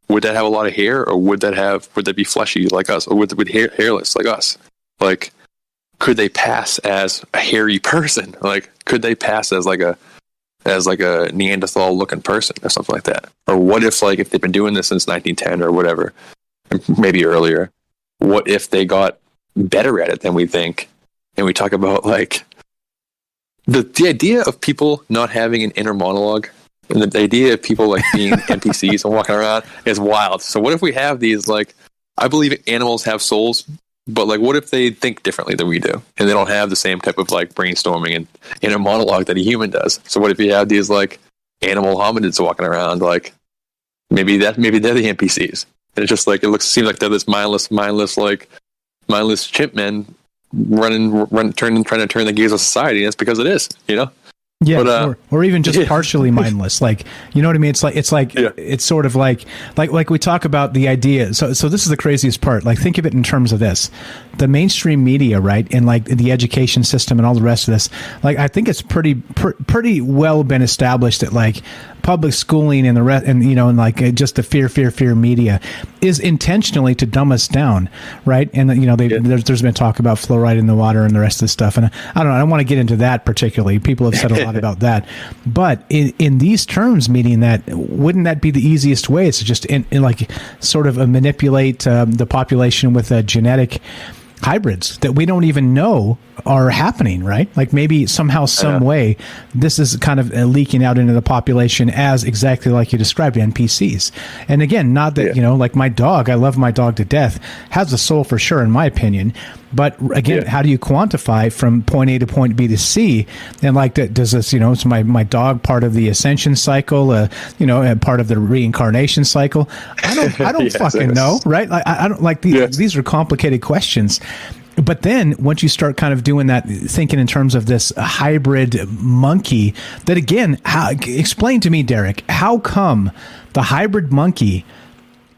Would that have a lot of hair, or would that be fleshy like us, or would hairless like us? Like, could they pass as a hairy person? Like, could they pass as like a Neanderthal looking person or something like that? Or what if if they've been doing this since 1910 or whatever, maybe earlier? What if they got better at it than we think? And we talk about like the idea of people not having an inner monologue. And the idea of people like being NPCs and walking around is wild. So what if we have these I believe animals have souls, but what if they think differently than we do, and they don't have the same type of brainstorming and inner monologue that a human does? So what if you have these animal hominids walking around? Maybe they're the NPCs, and it's just seems like they're this mindless chimp men trying to turn the gears of society. And that's because it is, Yeah, but, or even just partially mindless, you know what I mean? It's sort of like we talk about the idea. So this is the craziest part. Think of it in terms of this: the mainstream media, right, and the education system and all the rest of this. I think it's pretty well been established that public schooling and the rest, and just the fear media is intentionally to dumb us down, right? And there's been talk about fluoride in the water and the rest of this stuff, and I don't want to get into that particularly. People have said a lot about that, but in these terms, meaning that, wouldn't that be the easiest way? It's just sort of manipulate the population with genetic hybrids that we don't even know are happening, right? Maybe somehow, some way, this is kind of leaking out into the population as exactly like you described, NPCs. And again, not that, my dog, I love my dog to death, has a soul for sure, in my opinion. But again, how do you quantify from point A to point B to C? And does this, is my dog part of the ascension cycle, part of the reincarnation cycle? I don't fucking know, right? I don't these are complicated questions. But then once you start kind of doing that, thinking in terms of this hybrid monkey, that again, explain to me, Derek, how come the hybrid monkey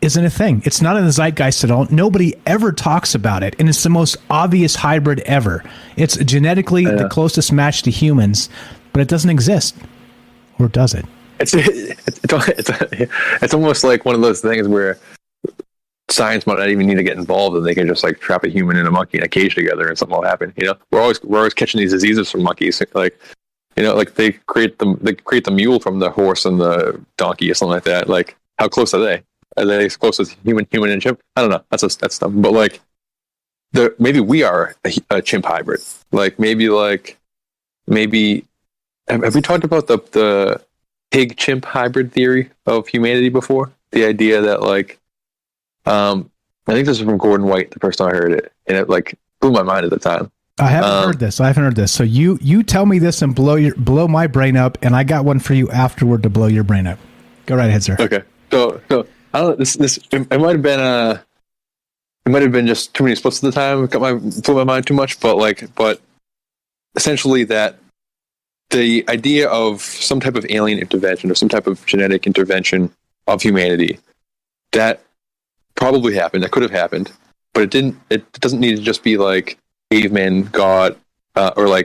isn't a thing? It's not in the zeitgeist at all. Nobody ever talks about it. And it's the most obvious hybrid ever. It's genetically the closest match to humans, but it doesn't exist. Or does it? It's almost like one of those things where science might not even need to get involved, and they can just trap a human and a monkey in a cage together, and something will happen. We're always catching these diseases from monkeys. They create the mule from the horse and the donkey or something like that. How close are they? Are they as close as human and chimp? I don't know. That's dumb. But maybe we are a chimp hybrid. Maybe have we talked about the pig chimp hybrid theory of humanity before? The idea that I think this is from Gordon White, the first time I heard it, and it blew my mind at the time. I haven't heard this. So you tell me this and blow my brain up, and I got one for you afterward to blow your brain up. Go right ahead, sir. Okay. So I don't know. This it might have been just too many splits at the time. It blew my mind too much, but essentially that the idea of some type of alien intervention or some type of genetic intervention of humanity, that probably happened. That could have happened, but it didn't. It doesn't need to just be cavemen got or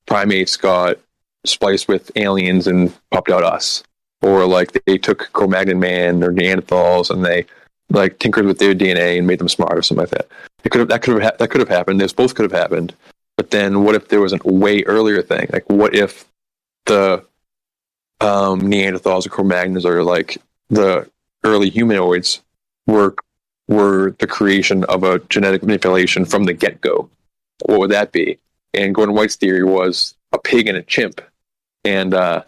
primates got spliced with aliens and popped out us, or they took Cro-Magnon man or Neanderthals and they tinkered with their DNA and made them smart or something like that. That could have happened. Those both could have happened. But then, what if there was a way earlier thing? What if the Neanderthals or Cro-Magnons or the early humanoids were the creation of a genetic manipulation from the get-go? What would that be? And Gordon White's theory was a pig and a chimp, and the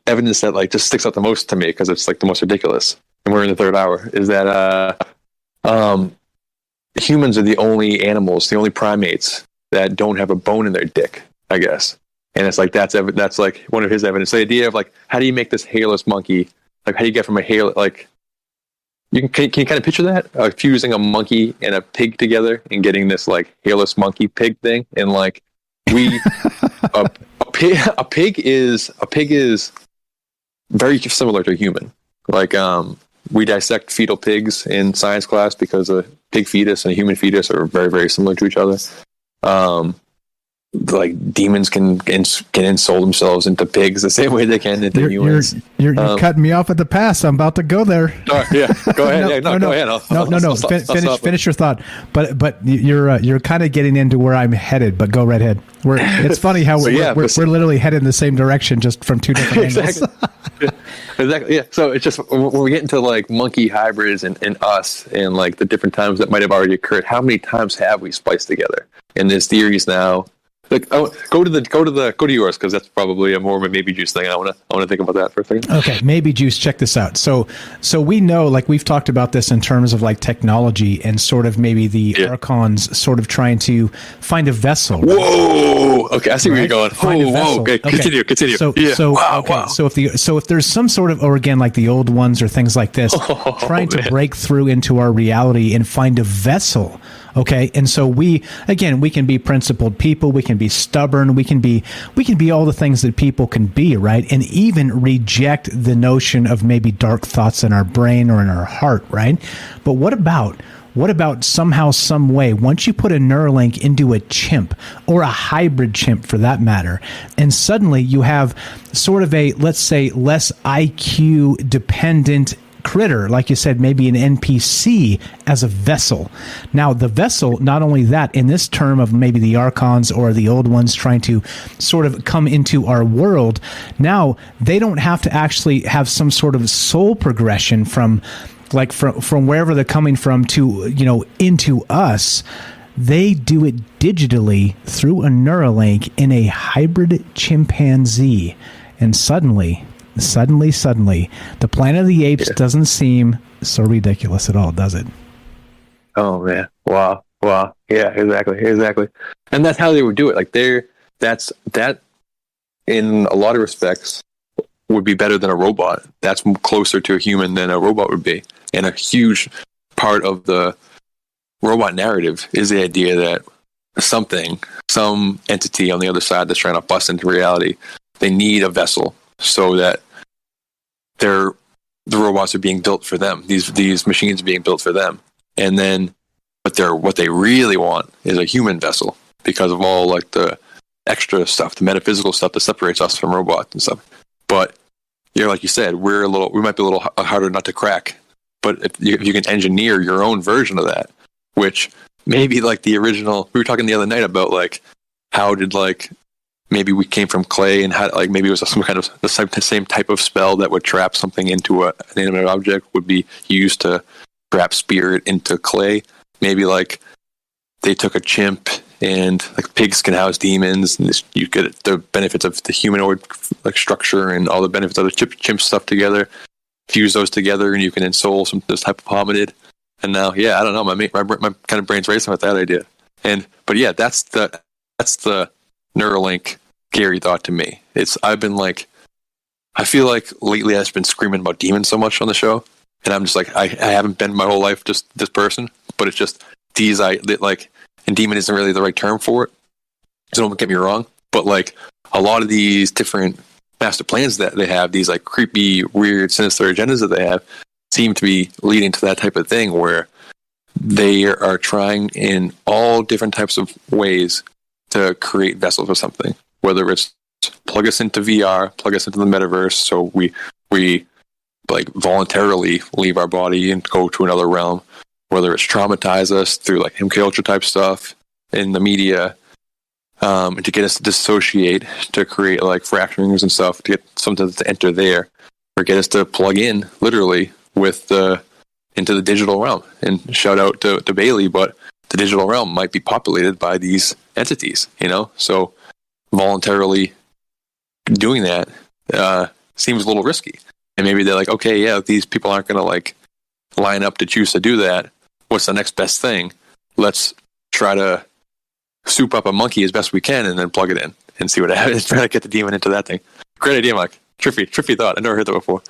evidence that just sticks out the most to me, because it's the most ridiculous, and we're in the third hour, is that humans are the only animals, the only primates that don't have a bone in their dick, I guess. And it's that's one of his evidence. The idea of how do you make this hairless monkey? How do you get from a hair can you kind of picture that, fusing a monkey and a pig together and getting this like hairless monkey pig thing, and like we a pig is very similar to a human. Like we dissect fetal pigs in science class because a pig fetus and a human fetus are very, very similar to each other. Like demons can ensoul themselves into pigs the same way they can into humans. You're cutting me off at the pass. I'm about to go there. Yeah, go ahead. No, go ahead. Finish your thought. But you're kind of getting into where I'm headed. But go right ahead. It's funny how we're literally headed in the same direction, just from two different angles. Exactly. Yeah. So it's just when we get into like monkey hybrids and us and like the different times that might have already occurred. How many times have we spliced together? And there's theories now. Like, go to yours, because that's probably a more of a maybe juice thing. I want to think about that for a second. Okay, maybe juice. Check this out. So we know, like we've talked about this in terms of like technology and sort of maybe the Archons sort of trying to find a vessel. Whoa. Okay, I see where you're going. Whoa. Okay, continue. So if there's some sort of, or again like the old ones or things like this, trying to break through into our reality and find a vessel. Okay, and so we can be principled people, we can be stubborn, we can be all the things that people can be, right? And even reject the notion of maybe dark thoughts in our brain or in our heart, right? But what about somehow, some way, once you put a Neuralink into a chimp or a hybrid chimp for that matter, and suddenly you have sort of a, let's say, less IQ dependent critter, like you said, maybe an NPC as a vessel. Now, the vessel, not only that, in this term of maybe the Archons or the old ones trying to sort of come into our world, now they don't have to actually have some sort of soul progression from wherever they're coming from to, into us. They do it digitally through a Neuralink in a hybrid chimpanzee. And suddenly, the Planet of the Apes doesn't seem so ridiculous at all, does it? Oh man! Wow! Yeah, exactly. And that's how they would do it. Like that in a lot of respects would be better than a robot. That's closer to a human than a robot would be. And a huge part of the robot narrative is the idea that some entity on the other side that's trying to bust into reality, they need a vessel so that the robots are being built for them. These machines are being built for them. And then what they really want is a human vessel because of all like the extra stuff, the metaphysical stuff that separates us from robots and stuff. But like you said, we might be a little harder not to crack. But if you can engineer your own version of that, which maybe like the original, we were talking the other night about like how did like maybe we came from clay and how like maybe it was some kind of the same type of spell that would trap something into an inanimate object would be used to trap spirit into clay. Maybe like they took a chimp and like pigs can house demons, and you get the benefits of the humanoid like structure and all the benefits of the chimp stuff together. Fuse those together, and you can ensoul this type of hominid. And now, I don't know, my kind of brain's racing with that idea. But that's the Neuralink scary thought to me. I feel like lately I've just been screaming about demons so much on the show, and I'm just like I haven't been my whole life just this person, but it's just and demon isn't really the right term for it. So don't get me wrong, but like a lot of these different master plans that they have, these like creepy, weird, sinister agendas that they have, seem to be leading to that type of thing where they are trying in all different types of ways to create vessels or something, whether it's plug us into VR, plug us into the metaverse, so we like voluntarily leave our body and go to another realm, whether it's traumatize us through like MK Ultra type stuff in the media, and to get us to dissociate, to create like fracturings and stuff, to get something to enter there, or get us to plug in literally into the digital realm. And shout out to Bailey, but the digital realm might be populated by these entities, so voluntarily doing that seems a little risky. And maybe they're like, okay, yeah, these people aren't going to like line up to choose to do that. What's the next best thing? Let's try to soup up a monkey as best we can and then plug it in and see what happens. Try to get the demon into that thing. Great idea, Mike. Trippy thought. I never heard that before.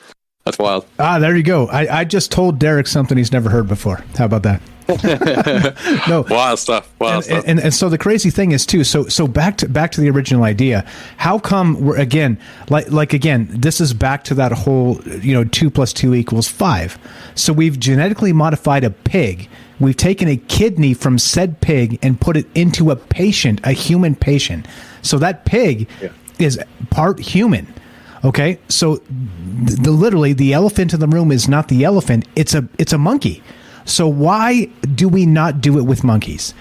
That's wild. There you go. I just told Derek something he's never heard before. How about that? No, wild stuff. And so the crazy thing is too. So back to the original idea. How come we're again again? This is back to that whole 2 + 2 = 5. So we've genetically modified a pig. We've taken a kidney from said pig and put it into a human patient. So that pig is part human. Okay, so literally the elephant in the room is not the elephant; it's a monkey. So why do we not do it with monkeys?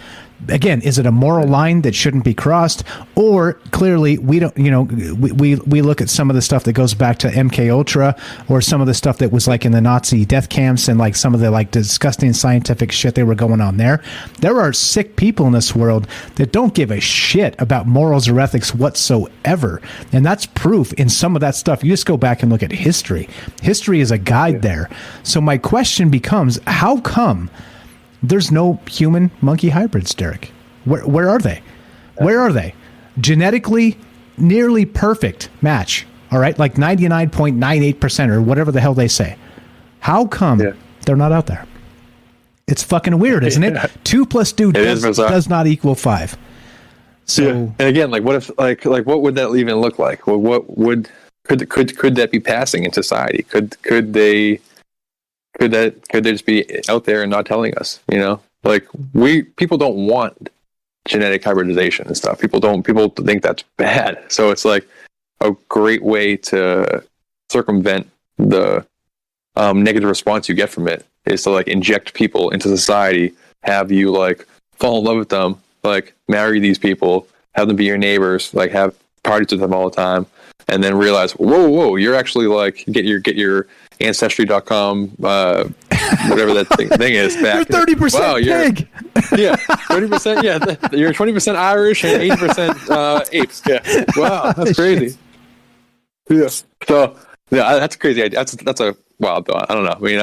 Again, is it a moral line that shouldn't be crossed, or clearly we don't? We look at some of the stuff that goes back to MK Ultra, or some of the stuff that was like in the Nazi death camps, and like some of the like disgusting scientific shit they were going on there. There are sick people in this world that don't give a shit about morals or ethics whatsoever, and that's proof in some of that stuff. You just go back and look at history. History is a guide there. So my question becomes: how come there's no human monkey hybrids, Derek? Where are they? Where are they? Genetically nearly perfect match. All right, like 99.98% or whatever the hell they say. How come they're not out there? It's fucking weird, isn't it? 2 + 2 does not equal 5. So and again, like what if like what would that even look like? Well, what would could that be passing in society? Could they just be out there and not telling us? Like people don't want genetic hybridization and stuff. People think that's bad. So it's like a great way to circumvent the negative response you get from it is to like inject people into society, have you like fall in love with them, like marry these people, have them be your neighbors, like have parties with them all the time, and then realize, whoa, you're actually like get your Ancestry.com, whatever that thing is back. You're 30% pig. 30%. Yeah, you're 20% Irish and 80% apes. Yeah, wow, that's crazy. Yeah. So that's a crazy idea. That's a wild thought. I don't know. I mean,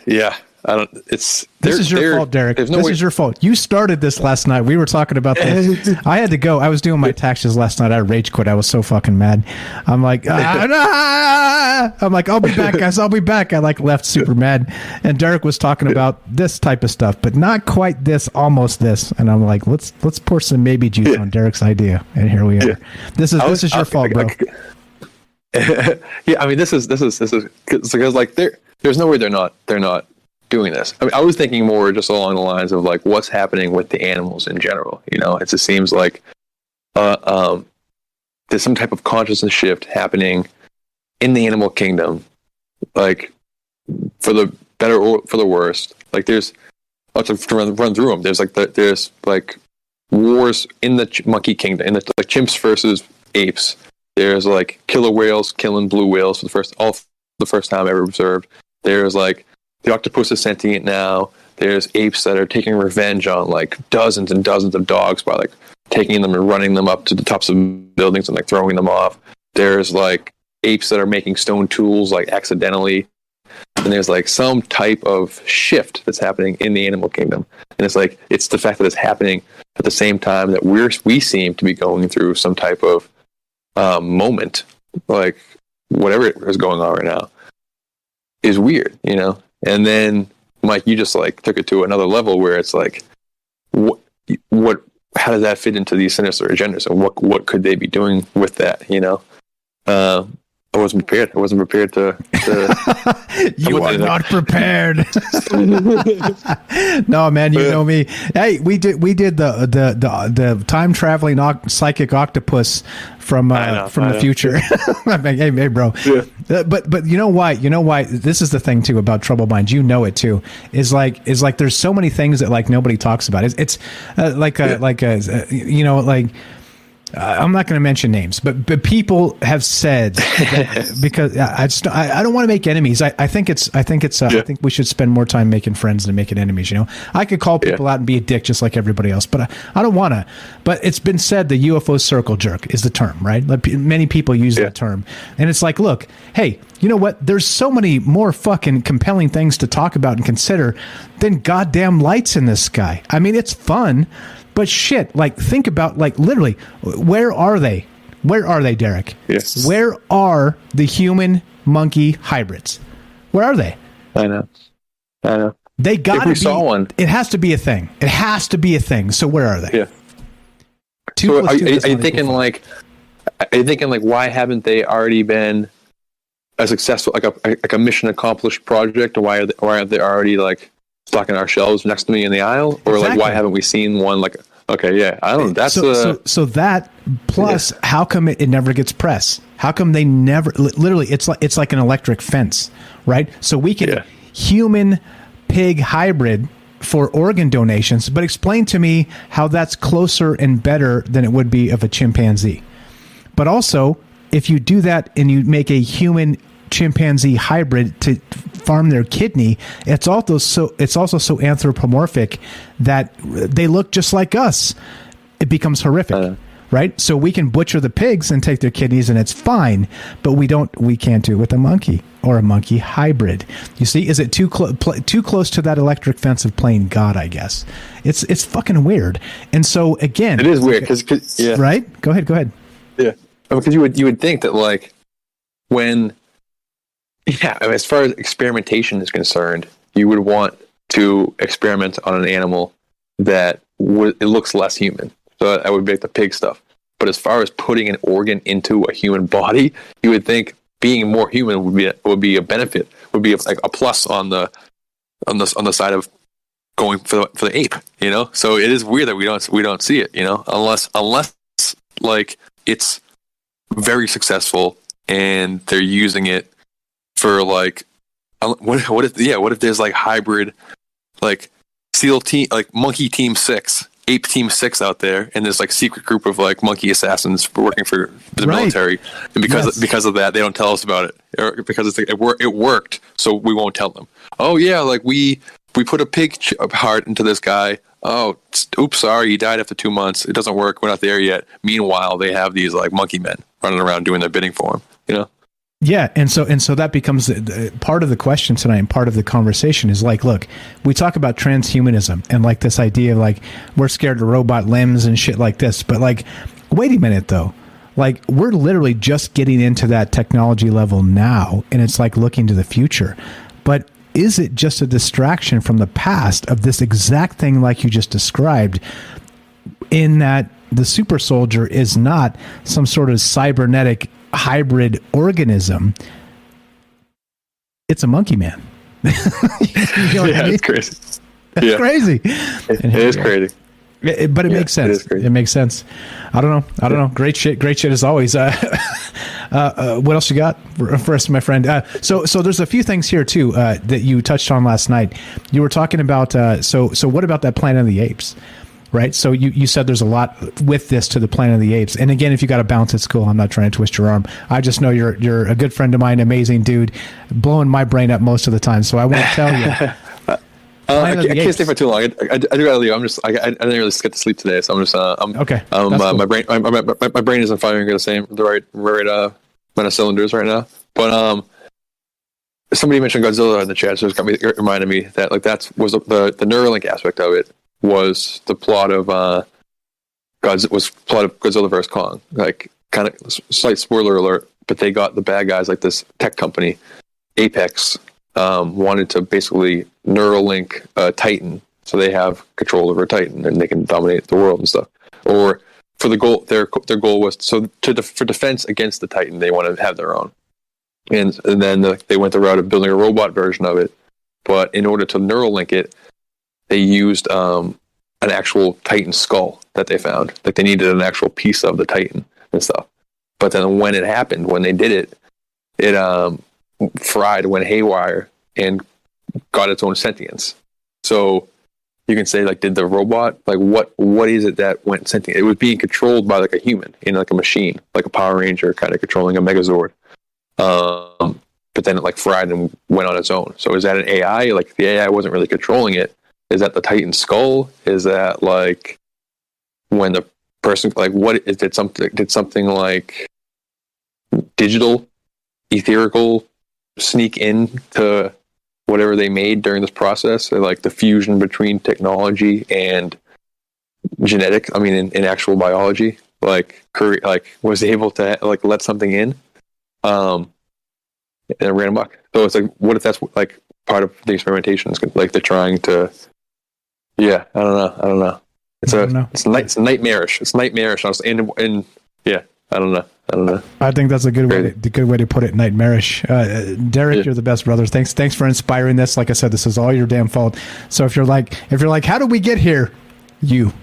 yeah. I don't. This is your fault, Derek. This is your fault. You started this last night. We were talking about this. I had to go. I was doing my taxes last night. I rage quit. I was so fucking mad. I'm like, I'm like, I'll be back, guys. I'll be back. I like left super mad. And Derek was talking about this type of stuff, but not quite this, almost this. And I'm like, let's pour some maybe juice on Derek's idea. And here we are. This is your fault, bro. Yeah, I mean, this is because like there's no way they're not doing this. I mean, I was thinking more just along the lines of like what's happening with the animals in general. It just seems like there's some type of consciousness shift happening in the animal kingdom, like for the better or for the worse. Like there's lots of run through them. There's like wars in the monkey kingdom, in the like chimps versus apes. There's like killer whales killing blue whales for the first time ever observed. There's like the octopus is sentient now. There's apes that are taking revenge on like dozens and dozens of dogs by like taking them and running them up to the tops of buildings and like throwing them off. There's like apes that are making stone tools like accidentally. And there's like some type of shift that's happening in the animal kingdom. And it's like, it's the fact that it's happening at the same time that we seem to be going through some type of moment, like whatever is going on right now is weird, And then, Mike, you just like took it to another level where it's like, how does that fit into these sinister agendas, and what could they be doing with that? I wasn't prepared. I wasn't prepared to you are not prepared. No, man, you know me. Hey, we did the time traveling psychic octopus from the future. hey, bro. Yeah. But you know why? This is the thing too about troubled minds. You know it too. Is like there's so many things that like nobody talks about. It's I'm not going to mention names, but people have said that because I don't want to make enemies. I think we should spend more time making friends than making enemies. I could call people out and be a dick just like everybody else, but I don't want to. But it's been said the UFO circle jerk is the term, right? Like, many people use that term, and it's like, look, hey, you know what? There's so many more fucking compelling things to talk about and consider than goddamn lights in the sky. I mean, it's fun. But shit, like think about like literally, where are they? Where are they, Derek? Yes. Where are the human monkey hybrids. Where are they? I know. They got to be. Saw one. It has to be a thing. It has to be a thing. So where are they? Yeah. So are you thinking like, why haven't they already been a successful, like a mission accomplished project? Or why aren't they already like stocking our shelves next to me in the aisle? Or like, why haven't we seen one? Like, okay, yeah, I don't know. That's so that plus, how come it never gets press? How come they never? Literally, it's like an electric fence, right? So we can human pig hybrid for organ donations, but explain to me how that's closer and better than it would be of a chimpanzee. But also, if you do that and you make a human chimpanzee hybrid to farm their kidney, it's also so anthropomorphic that they look just like us. It becomes horrific. Right? So we can butcher the pigs and take their kidneys and it's fine, but we can't do it with a monkey or a monkey hybrid. You see, is it too close to that electric fence of playing God, I guess. It's fucking weird. And so again, it is weird cuz yeah. Right? Go ahead. Yeah. Because you would think that like when as far as experimentation is concerned, you would want to experiment on an animal that it looks less human. So that would make the pig stuff. But as far as putting an organ into a human body, you would think being more human would be a benefit, would be like a plus on the side of going for the ape, you know. So it is weird that we don't see it, you know, unless like it's very successful and they're using it for like what if there's like hybrid like SEAL team, like monkey team 6, ape team 6 out there, and there's like secret group of like monkey assassins working for the military, and because of that they don't tell us about it, or because it's like it worked, so we won't tell them. Oh yeah, like we put a pig heart into this guy. Oh, oops, sorry, he died after 2 months. It doesn't work. We're not there yet. Meanwhile, they have these like monkey men running around doing their bidding for him. You know. Yeah, and so that becomes part of the question tonight, and part of the conversation is like, look, we talk about transhumanism and like this idea of like we're scared of robot limbs and shit like this, but like, wait a minute though, like we're literally just getting into that technology level now, and it's like looking to the future. But is it just a distraction from the past of this exact thing like you just described, in that the super soldier is not some sort of cybernetic hybrid organism? It's a monkey man. You know what I mean? It's crazy. That's crazy. It is crazy. But it makes sense. It makes sense. I don't know. Great shit as always. What else you got for us, my friend? So there's a few things here too that you touched on last night. You were talking about so what about that Planet of the Apes? Right. So you said there's a lot with this to the Planet of the Apes. And again, if you got a bounce at school, I'm not trying to twist your arm. I just know you're a good friend of mine, amazing dude, blowing my brain up most of the time. So I want to tell you. I can't stay for too long. I do gotta leave. I didn't really get to sleep today, so I'm just okay. Cool. My brain isn't firing the right amount of cylinders right now. But somebody mentioned Godzilla in the chat, so it reminded me that like that was the Neuralink aspect of it. Was the plot of Godzilla vs. Kong. Like, kind of slight spoiler alert, but they got the bad guys, like this tech company, Apex, wanted to basically Neuralink Titan, so they have control over Titan and they can dominate the world and stuff. Or for the goal, their goal was for defense against the Titan, they want to have their own. And then they went the route of building a robot version of it, but in order to Neuralink it, they used an actual Titan skull that they found. Like they needed an actual piece of the Titan and stuff. But then when it happened, when they did it, it fried, went haywire, and got its own sentience. So you can say, like, did the robot, like, what is it that went sentient? It was being controlled by like a human, like a machine, like a Power Ranger kind of controlling a Megazord. But then it like fried and went on its own. So is that an AI? Like the AI wasn't really controlling it. Is that the Titan skull? Is that like when the person like did something like digital, etherical sneak into whatever they made during this process? Or like the fusion between technology and genetic. I mean, in actual biology, like was able to like let something in. and it ran amok. So it's like, what if that's like part of the experimentation? Like they're trying to. Yeah, I don't know. It's nightmarish. It's nightmarish, and yeah, I don't know. I think that's a good way to put it. Nightmarish. Derek, you're the best, brother. Thanks for inspiring this. Like I said, this is all your damn fault. So if you're like, how did we get here? You.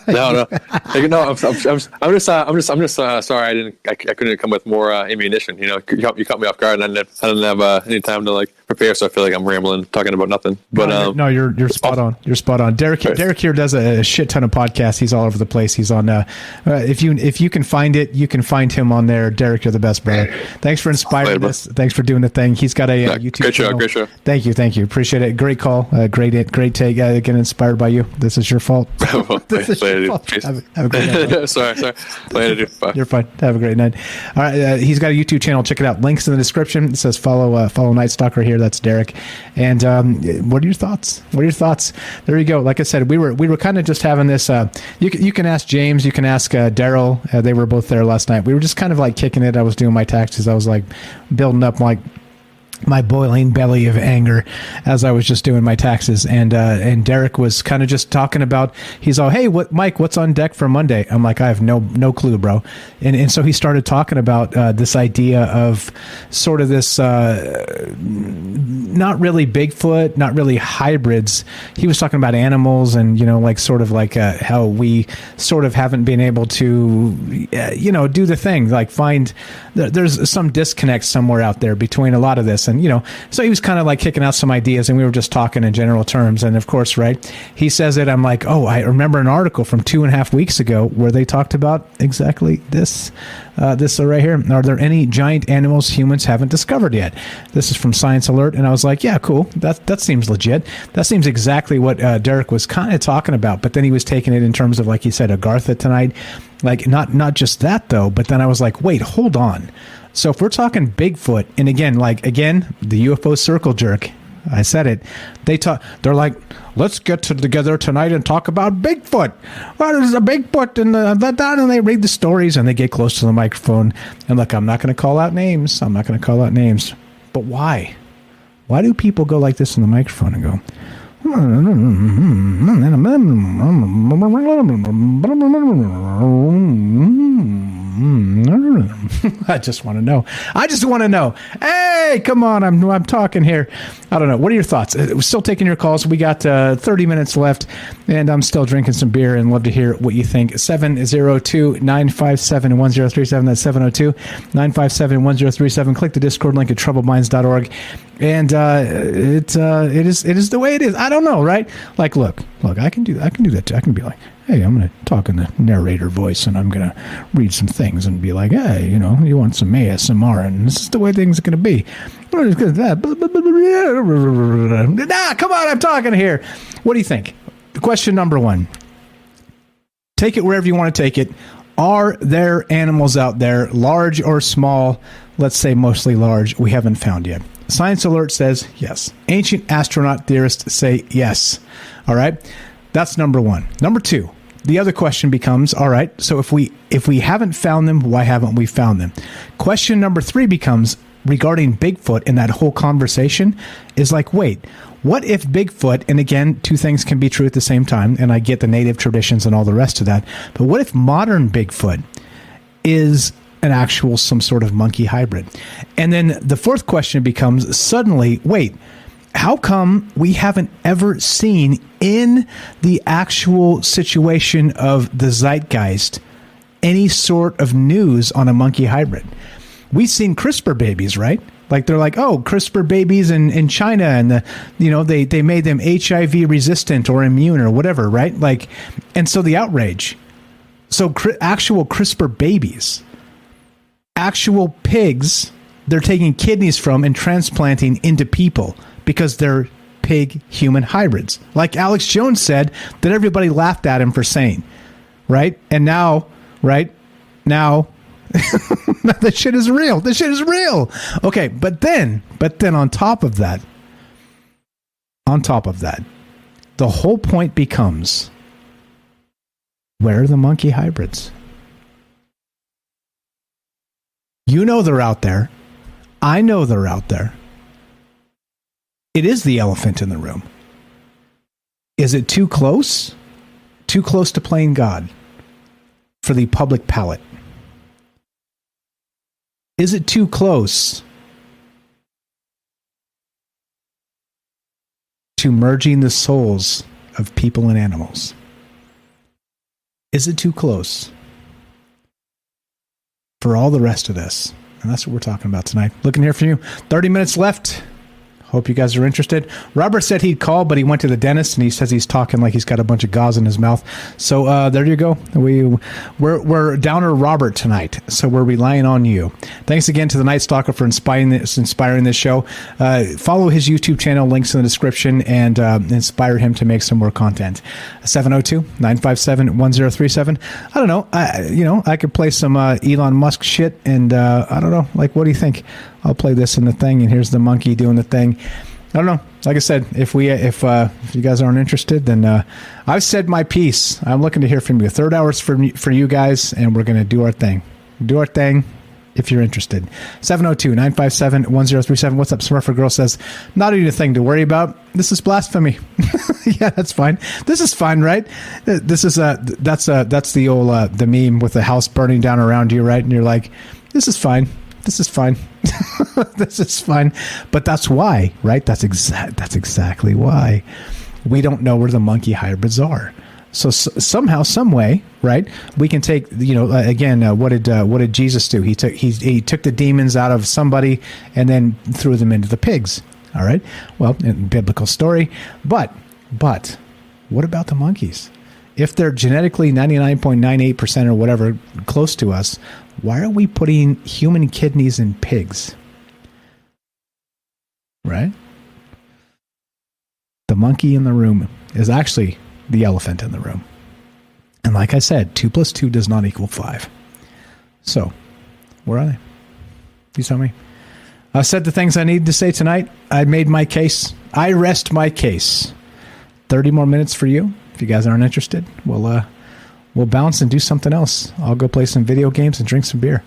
No. I'm just sorry. I couldn't come with more ammunition. You caught me off guard, and I didn't have any time to like prepare. So I feel like I'm rambling, talking about nothing. But no, you're spot on. You're spot on. Derek here does a shit ton of podcasts. He's all over the place. He's on. If you can find it, you can find him on there. Derek, you're the best, brother. Thanks for inspiring this. Thanks for doing the thing. He's got a YouTube channel. Great show. Thank you. Appreciate it. Great call. Great take. Getting inspired by you. This is your fault. This is your fault. Have a great night. Sorry. Later, dude. Bye. You're fine. Have a great night. All right. He's got a YouTube channel. Check it out. Links in the description. It says follow Night Stalker here. That's Derek. And what are your thoughts? There you go. Like I said, we were kind of just having this. You can ask James. You can ask Daryl. They were both there last night. We were just kind of like kicking it. I was doing my taxes. I was like building up like my boiling belly of anger as I was just doing my taxes, and Derek was kind of just talking about, he's all, hey, Mike, what's on deck for Monday? I'm like, I have no clue, bro. And so he started talking about this idea of sort of this not really Bigfoot, not really hybrids. He was talking about animals and, like sort of like how we sort of haven't been able to do the thing, like find there's some disconnect somewhere out there between a lot of this. And, so he was kind of like kicking out some ideas, and we were just talking in general terms. And of course, right, he says it. I'm like, oh, I remember an article from 2.5 weeks ago where they talked about exactly this right here. Are there any giant animals humans haven't discovered yet? This is from Science Alert. And I was like, yeah, cool. That seems legit. That seems exactly what Derek was kind of talking about. But then he was taking it in terms of, like he said, Agartha tonight. Like, not just that, though. But then I was like, wait, hold on. So if we're talking Bigfoot, and again, the UFO circle jerk, I said it. They're like, let's get together tonight and talk about Bigfoot. What is a Bigfoot? And they read the stories and they get close to the microphone. And look, I'm not going to call out names. But why? Why do people go like this in the microphone and go, I just want to know. Hey, come on. I'm talking here. I don't know. What are your thoughts? We're still taking your calls. We got 30 minutes left, and I'm still drinking some beer and love to hear what you think. 702-957-1037. That's 702-957-1037. Click the Discord link at troubledminds.org. And it is the way it is. I don't know, right? Like, look, I can do that too. I can be like, hey, I'm going to talk in the narrator voice, and I'm going to read some things and be like, hey, you want some ASMR, and this is the way things are going to be. Nah, come on, I'm talking here. What do you think? Question number one. Take it wherever you want to take it. Are there animals out there, large or small? Let's say mostly large. We haven't found yet. Science Alert says yes. Ancient astronaut theorists say yes. All right. That's number one. Number two, the other question becomes, all right, so if we haven't found them, why haven't we found them? Question number three becomes, regarding Bigfoot, and that whole conversation is like, wait, what if Bigfoot, and again, two things can be true at the same time, and I get the native traditions and all the rest of that, but what if modern Bigfoot is an actual, some sort of monkey hybrid? And then the fourth question becomes, suddenly, wait, how come we haven't ever seen in the actual situation of the zeitgeist any sort of news on a monkey hybrid? We've seen CRISPR babies, right? Like they're like, oh, CRISPR babies in China, and they made them HIV resistant or immune or whatever, right? Like, and so the outrage. So actual CRISPR babies, actual pigs, they're taking kidneys from and transplanting into people because they're pig human hybrids. Like Alex Jones said that everybody laughed at him for saying, right? And now, that shit is real. This shit is real. Okay, but then on top of that, the whole point becomes, where are the monkey hybrids? They're out there. I know they're out there. It is the elephant in the room. Is it too close? Too close to playing God for the public palate? Is it too close to merging the souls of people and animals? Is it too close for all the rest of this? And that's what we're talking about tonight. Looking here for you. 30 minutes left. Hope you guys are interested. Robert said he'd call, but he went to the dentist, and he says he's talking like he's got a bunch of gauze in his mouth. So there you go. We're downer Robert tonight, so we're relying on you. Thanks again to the Night Stalker for inspiring this show. Follow his YouTube channel, links in the description, and inspire him to make some more content. 702-957-1037. I don't know. I could play some Elon Musk shit, and I don't know. Like, what do you think? I'll play this in the thing, and here's the monkey doing the thing. I don't know. Like I said, if you guys aren't interested, then I've said my piece. I'm looking to hear from you. Third hour's for you guys, and we're going to do our thing. Do our thing if you're interested. 702-957-1037. What's up? Smurfer Girl says, not even a thing to worry about. This is blasphemy. Yeah, that's fine. This is fine, right? This is that's the old the meme with the house burning down around you, right? And you're like, this is fine. This is fine. This is fine. But that's why, right? That's exactly why. We don't know where the monkey hybrids are. So somehow, some way, right? We can take, again, what did Jesus do? He took the demons out of somebody and then threw them into the pigs. All right. Well, in biblical story, but what about the monkeys? If they're genetically 99.98% or whatever close to us, why are we putting human kidneys in pigs? Right? The monkey in the room is actually the elephant in the room. And like I said, 2 + 2 does not equal 5. So, where are they? You tell me. I said the things I needed to say tonight. I made my case. I rest my case. 30 more minutes for you. If you guys aren't interested, we'll bounce and do something else. I'll go play some video games and drink some beer.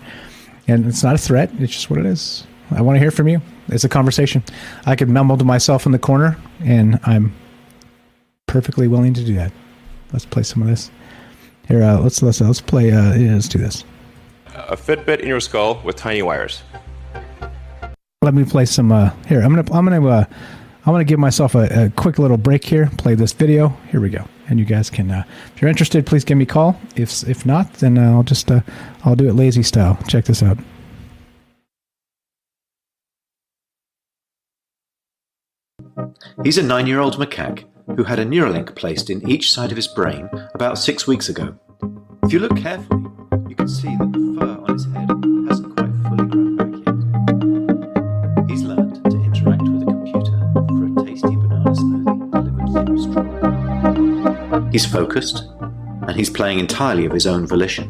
And it's not a threat. It's just what it is. I want to hear from you. It's a conversation. I could mumble to myself in the corner, and I'm perfectly willing to do that. Let's play some of this. Here, let's play. Let's do this. A Fitbit in your skull with tiny wires. Let me play some. Here, I'm gonna give myself a quick little break here. Play this video. Here we go. And you guys can, if you're interested, please give me a call. If not, then I'll just I'll do it lazy style. Check this out. He's a 9-year-old macaque who had a Neuralink placed in each side of his brain about 6 weeks ago. If you look carefully, you can see that the fur on his head hasn't quite fully grown back yet. He's learned to interact with a computer for a tasty banana smoothie delivered through a straw. He's focused, and he's playing entirely of his own volition.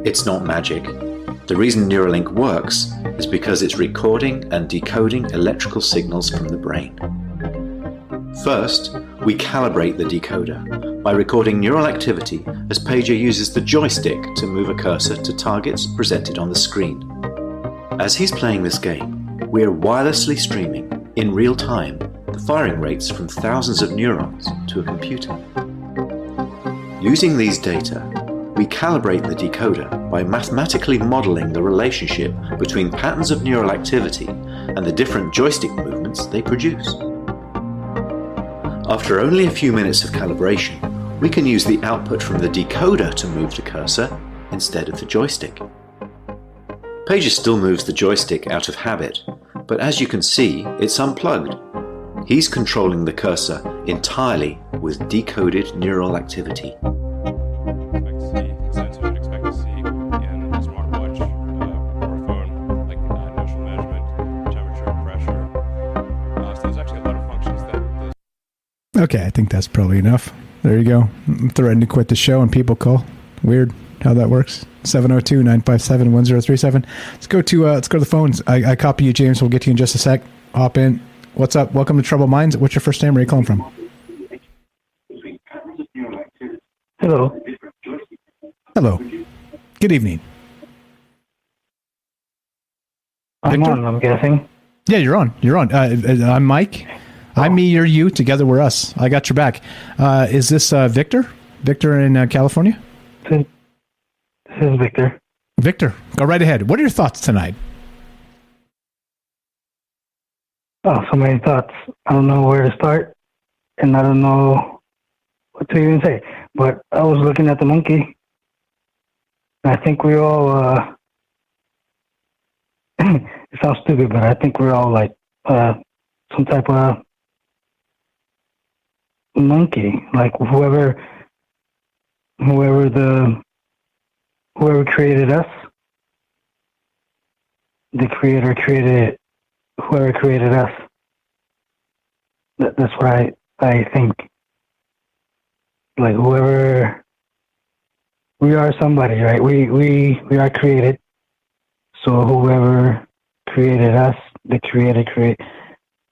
It's not magic. The reason Neuralink works is because it's recording and decoding electrical signals from the brain. First, we calibrate the decoder by recording neural activity as Pager uses the joystick to move a cursor to targets presented on the screen. As he's playing this game, we're wirelessly streaming, in real time, the firing rates from thousands of neurons to a computer. Using these data, we calibrate the decoder by mathematically modeling the relationship between patterns of neural activity and the different joystick movements they produce. After only a few minutes of calibration, we can use the output from the decoder to move the cursor instead of the joystick. Pager still moves the joystick out of habit, but as you can see, it's unplugged. He's controlling the cursor entirely with decoded neural activity. Okay, I think that's probably enough. There you go. I'm threatening to quit the show and people call. Weird how that works. 702-957-1037. Let's go to the phones. I copy you, James. We'll get to you in just a sec. Hop in. What's up? Welcome to Troubled Minds. What's your first name? Where are you calling from? Hello. Hello. Good evening. Victor? I'm guessing. Yeah, you're on. You're on. I'm Mike. I'm me, you're you. Together we're us. I got your back. Is this Victor? Victor in California? This is Victor. Victor, go right ahead. What are your thoughts tonight? Oh, so many thoughts. I don't know where to start, and I don't know what to even say. But I was looking at the monkey. I think we all, it sounds stupid, but I think we're all like some type of monkey. Like whoever created us, the creator created whoever created us. That's what I think. Like whoever, we are somebody, right? We are created. So whoever created us, the creator create.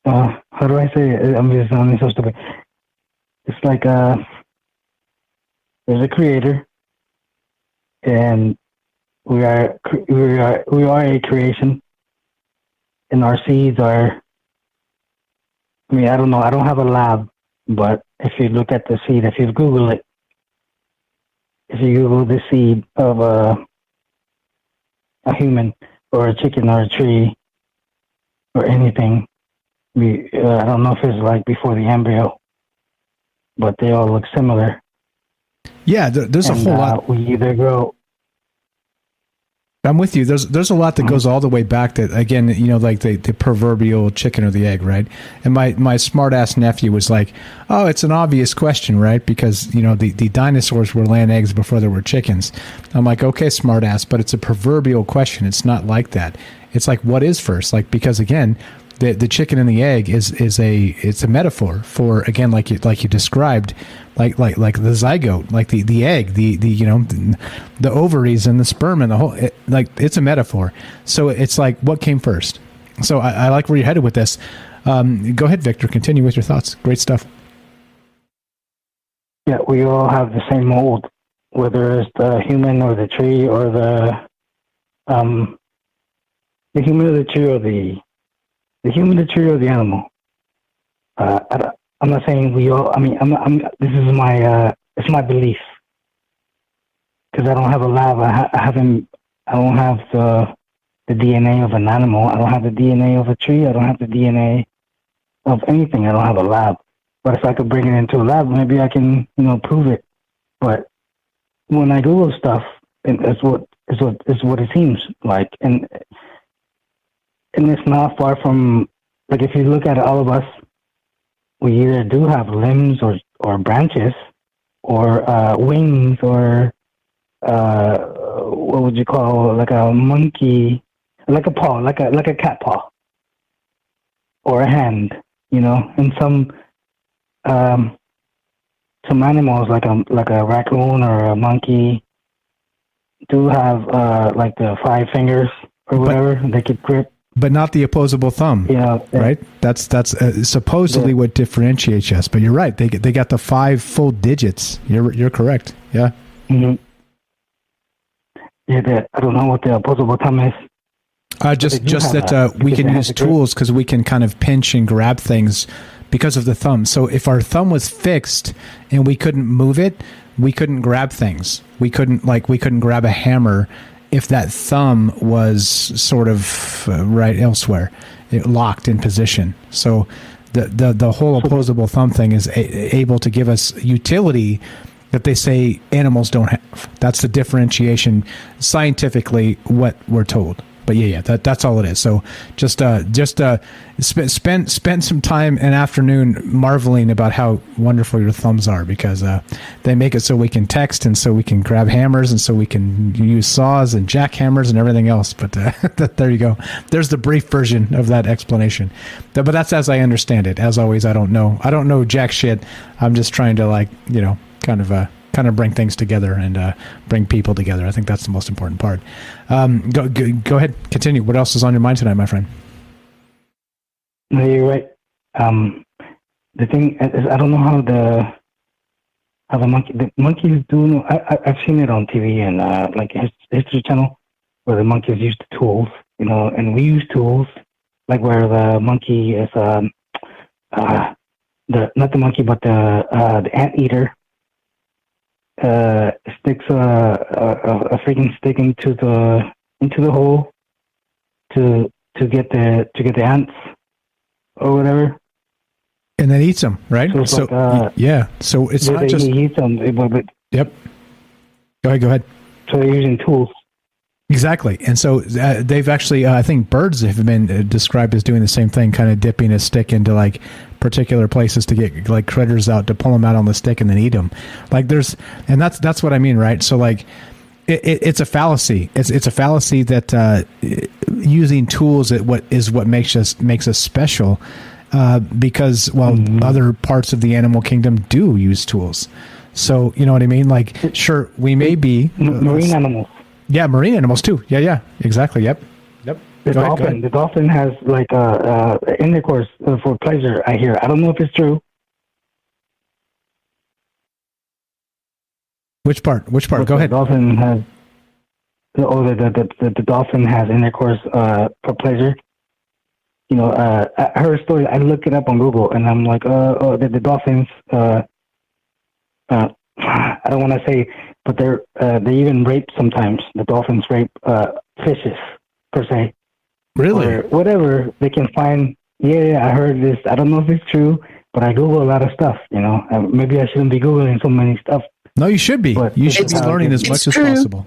How do I say it? I'm just sounding so stupid. It's like there's a creator, and we are a creation, and our seeds are. I mean, I don't know. I don't have a lab, but if you look at the seed, if you Google it, if you Google the seed of a human or a chicken or a tree or anything, I don't know if it's like before the embryo, but they all look similar. Yeah, there's a whole lot. We either grow. I'm with you. There's a lot that goes all the way back to, again, like the proverbial chicken or the egg, right? And my smart ass nephew was like, oh, it's an obvious question, right? Because, the dinosaurs were laying eggs before there were chickens. I'm like, okay, smart ass, but it's a proverbial question. It's not like that. It's like, what is first? Like, because again, the chicken and the egg is a metaphor for, again, like you described, like the zygote, like the egg, the ovaries and the sperm and the whole, it's a metaphor. So it's like, what came first? So I like where you're headed with this. Go ahead, Victor. Continue with your thoughts. Great stuff. Yeah, we all have the same mold, whether it's the human or the tree or the human or the tree or the human, the tree, or the animal. I'm not saying we all. I mean, this is it's my belief, because I don't have a lab. I don't have the DNA of an animal. I don't have the DNA of a tree. I don't have the DNA of anything. I don't have a lab. But if I could bring it into a lab, maybe I can, prove it. But when I Google stuff, it's what it seems like, and it's not far from, like, if you look at all of us, we either do have limbs or branches or wings or what would you call, like a monkey, like a paw, like a cat paw or a hand, and some animals like a raccoon or a monkey do have like the 5 fingers or whatever they could grip. But not the opposable thumb, right? That's supposedly what differentiates us. But you're right; they got the 5 full digits. You're correct. Yeah. Mm-hmm. Yeah, I don't know what the opposable thumb is. Just that we can use tools because we can kind of pinch and grab things because of the thumb. So if our thumb was fixed and we couldn't move it, we couldn't grab things. We couldn't grab a hammer if that thumb was sort of right elsewhere, locked in position. So the whole opposable thumb thing is able to give us utility that they say animals don't have. That's the differentiation scientifically, what we're told. But yeah, that's all it is. So just spend some time an afternoon marveling about how wonderful your thumbs are, because they make it so we can text and so we can grab hammers and so we can use saws and jackhammers and everything else. But there you go. There's the brief version of that explanation. But that's as I understand it. As always, I don't know jack shit. I'm just trying to kind of bring things together and bring people together. I think that's the most important part. Go ahead, continue. What else is on your mind tonight, my friend? No, you're right. The thing is, I don't know how the monkeys do. I've seen it on TV and like History Channel, where the monkeys use the tools and we use tools like where the monkey is not the monkey but the anteater sticks a freaking stick into the hole to get the ants or whatever, and then eats them, right? So yeah, so it's not just eats them. But yep. Go ahead. So they're using tools. Exactly. And so they've actually, I think birds have been described as doing the same thing, kind of dipping a stick into like particular places to get like critters out, to pull them out on the stick and then eat them. Like and that's what I mean, right? So like it's a fallacy. It's a fallacy that using tools is what makes us special, because other parts of the animal kingdom do use tools. So you know what I mean? Like, sure, we may be marine animals. Yeah, marine animals too. Yeah, exactly. Yep. The dolphin has like intercourse for pleasure. I hear. I don't know if it's true. Which part? Go ahead. The dolphin has. The dolphin has intercourse for pleasure. I heard a story. I looked it up on Google, and I'm like, the dolphins. I don't want to say, but they even rape sometimes. The dolphins rape fishes per se. Really? Or whatever they can find. Yeah, I heard this. I don't know if it's true, but I Google a lot of stuff. Maybe I shouldn't be Googling so many stuff. No, you should be. But you should be learning as much as possible.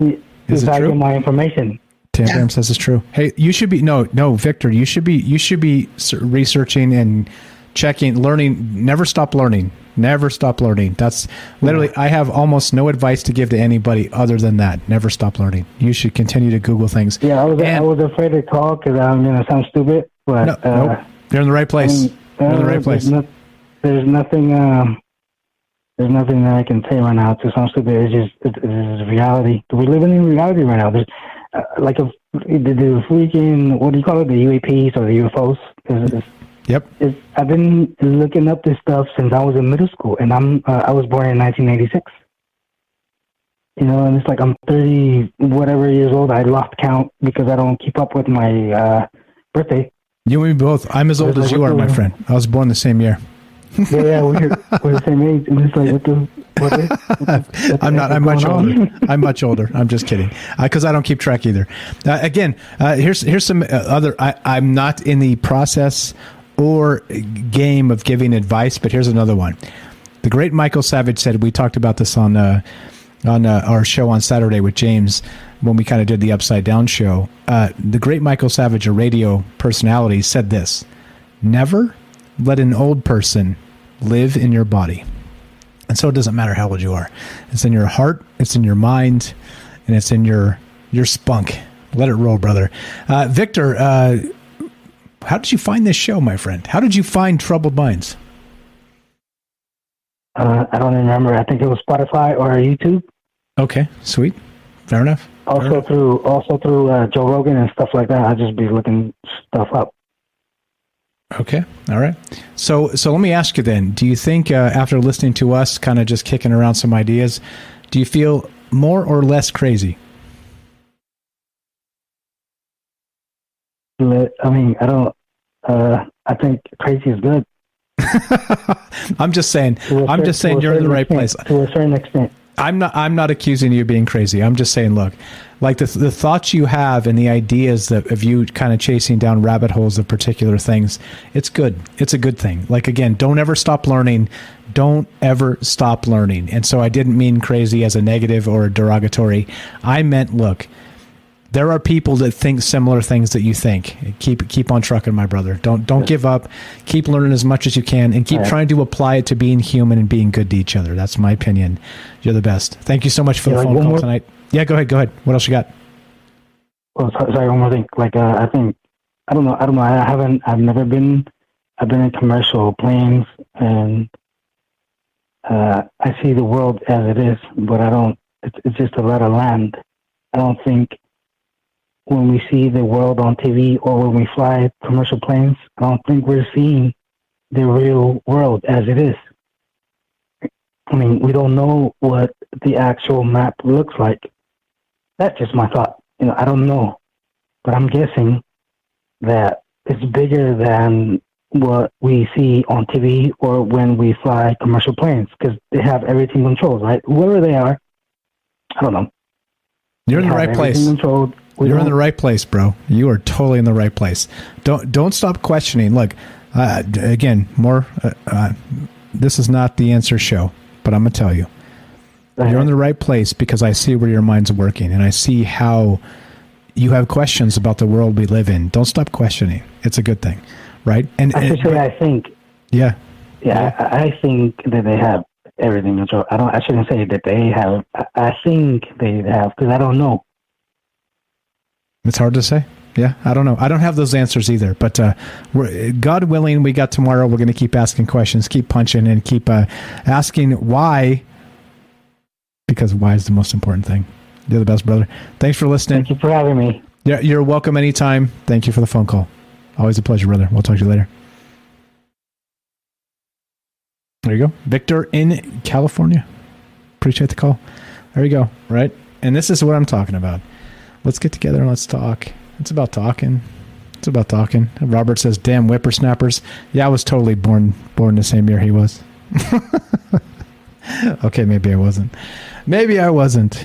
Is it true? My information. Tam says it's true. Hey, you should be no, Victor. You should be researching and checking, learning. Never stop learning. Never stop learning. That's literally, I have almost no advice to give to anybody other than that. Never stop learning. You should continue to Google things. Yeah, I was afraid to talk because I'm going to sound stupid. But nope. You're in the right place. You're in the right place. There's nothing that I can say right now to sound stupid. It's reality. We're living in reality right now. There's the freaking, what do you call it? The UAPs or the UFOs. Yep. I've been looking up this stuff since I was in middle school, and I was born in 1986. And it's like I'm 30 whatever years old. I lost count because I don't keep up with my birthday. You and me both. I'm as old as you are, my friend. I was born the same year. Yeah, we're the same age. And it's like, I'm much older. I'm much older. I'm just kidding. Because I don't keep track either. Here's some other. I'm not in the process or game of giving advice, but here's another one. The great Michael Savage said, we talked about this on our show on Saturday with James when we kind of did the Upside Down show. The great Michael Savage, a radio personality, said this: never let an old person live in your body. And so it doesn't matter how old you are. It's in your heart, it's in your mind, and it's in your spunk. Let it roll, brother. Victor, how did you find this show, my friend? How did you find Troubled Minds? I don't remember. I think it was Spotify or YouTube. Okay, sweet. Fair enough. Also through Joe Rogan and stuff like that. I'll just be looking stuff up. Okay, all right. So let me ask you then, do you think after listening to us kind of just kicking around some ideas, do you feel more or less crazy? I mean, I don't. I think crazy is good. I'm just saying you're in the right place. To a certain extent. I'm not accusing you of being crazy. I'm just saying, look, like the thoughts you have and the ideas of you kind of chasing down rabbit holes of particular things, it's good. It's a good thing. Like, again, don't ever stop learning. Don't ever stop learning. And so I didn't mean crazy as a negative or a derogatory. I meant, look, there are people that think similar things that you think. Keep on trucking, my brother. Don't give up. Keep learning as much as you can, and keep trying to apply it to being human and being good to each other. That's my opinion. You're the best. Thank you so much for the phone call tonight. Yeah, go ahead. What else you got? Oh, sorry, one more thing. Like, I think, I don't know. I've never been. I've been in commercial planes, and I see the world as it is, but I don't. It's just a lot of land. I don't think. When we see the world on TV or when we fly commercial planes, I don't think we're seeing the real world as it is. I mean, we don't know what the actual map looks like. That's just my thought. I don't know. but I'm guessing that it's bigger than what we see on TV or when we fly commercial planes, because they have everything controlled, right? Whoever they are, I don't know. You're in the right place. You're in the right place, bro. You are totally in the right place. Don't stop questioning. Look, again, more. This is not the answer show, but I'm gonna tell you, you're in the right place because I see where your mind's working, and I see how you have questions about the world we live in. Don't stop questioning. It's a good thing, right? And I think. Yeah. Yeah, I think that they have everything controlled. I shouldn't say that they have. I think they have, because I don't know. It's hard to say. Yeah, I don't know. I don't have those answers either. But God willing, we got tomorrow. We're going to keep asking questions, keep punching, and keep asking why. Because why is the most important thing. You're the best, brother. Thanks for listening. Thank you for having me. Yeah, you're welcome anytime. Thank you for the phone call. Always a pleasure, brother. We'll talk to you later. There you go. Victor in California. Appreciate the call. There you go. Right? And this is what I'm talking about. Let's get together and let's talk. It's about talking. It's about talking. Robert says, damn whippersnappers. Yeah, I was totally born the same year he was. Okay, maybe I wasn't. Maybe I wasn't.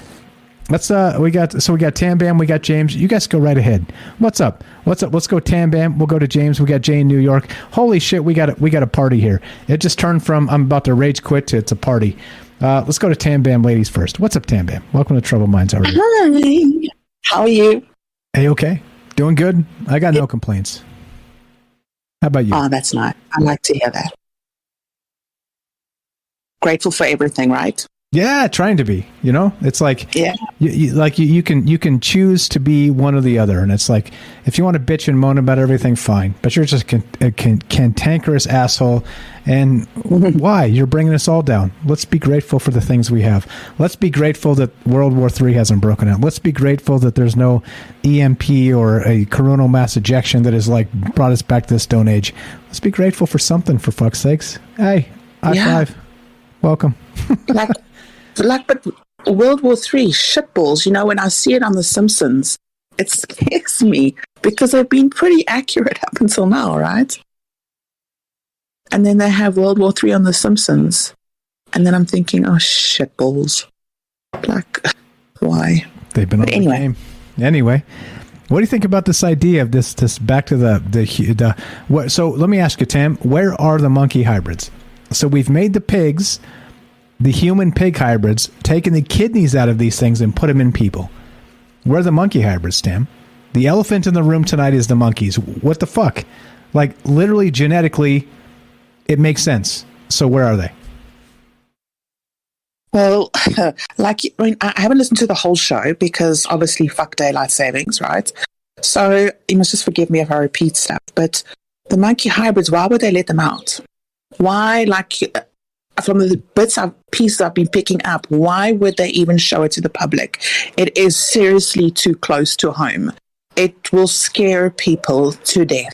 Let's we got Tam Bam, we got James. You guys go right ahead. What's up? Let's go Tam Bam. We'll go to James. We got Jay in New York. Holy shit, we got a party here. It just turned from I'm about to rage quit to it's a party. Let's go to Tam Bam ladies first. What's up, Tam Bam? Welcome to Troubled Minds. How are you? Hi. How are you? Hey, okay. Doing good. I got no complaints. How about you? Oh, that's nice. I like to hear that. Grateful for everything, right? Yeah, trying to be. You know, it's like you can choose to be one or the other, and it's like if you want to bitch and moan about everything, fine. But you're just a cantankerous asshole, and why? You're bringing us all down. Let's be grateful for the things we have. Let's be grateful that World War III hasn't broken out. Let's be grateful that there's no EMP or a coronal mass ejection that has like brought us back to this stone age. Let's be grateful for something, for fuck's sakes. Hey, high five. Welcome. But World War III, shitballs, you know, when I see it on The Simpsons, it scares me because they've been pretty accurate up until now, right? And then they have World War III on The Simpsons. And then I'm thinking, oh, shitballs. Like, why? They've been on the game. Anyway, what do you think about this idea of this back to the what? So let me ask you, Tam, where are the monkey hybrids? So we've made the pigs, the human pig hybrids, taken the kidneys out of these things and put them in people. Where are the monkey hybrids, Tam? The elephant in the room tonight is the monkeys. What the fuck? Like, literally, genetically, it makes sense. So where are they? Well, I haven't listened to the whole show because obviously fuck daylight savings, right? So you must just forgive me if I repeat stuff. But the monkey hybrids, why would they let them out? Why, like, from the pieces I've been picking up, why would they even show it to the public? It is seriously too close to home. It will scare people to death.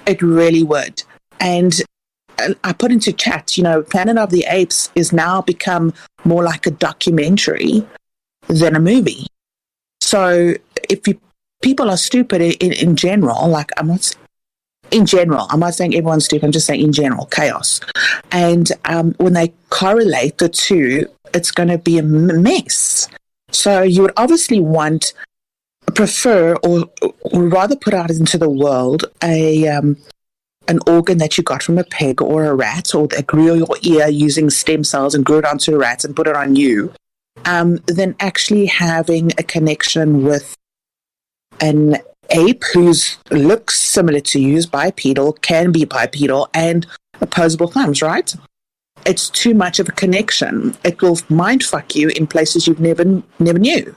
It really would. And I put into chat, you know, Planet of the Apes is now become more like a documentary than a movie. So if people are stupid in general, like I'm not saying everyone's stupid, I'm just saying in general, chaos. And when they correlate the two, it's going to be a mess. So you would obviously prefer or rather put out into the world an organ that you got from a pig or a rat, or that grew your ear using stem cells and grew it onto a rat and put it on you, than actually having a connection with an ape whose looks similar to you, is bipedal, can be bipedal, and opposable thumbs, right? It's too much of a connection. It will mindfuck you in places you've never knew.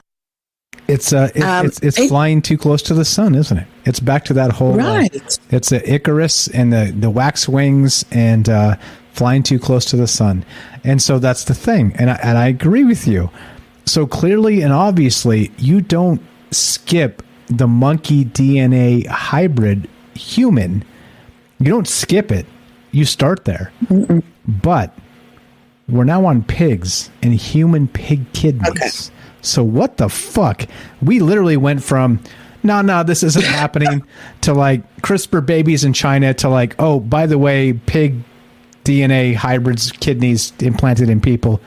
It's flying too close to the sun, isn't it? It's back to that whole right. It's the Icarus and the wax wings and flying too close to the sun, and so that's the thing. And I agree with you. So clearly and obviously, you don't skip the monkey DNA hybrid human. You don't skip it. You start there. Mm-mm. But we're now on pigs and human pig kidneys. Okay. So what the fuck? We literally went from no, this isn't happening to like CRISPR babies in China to like, oh, by the way, pig DNA hybrids, kidneys implanted in people.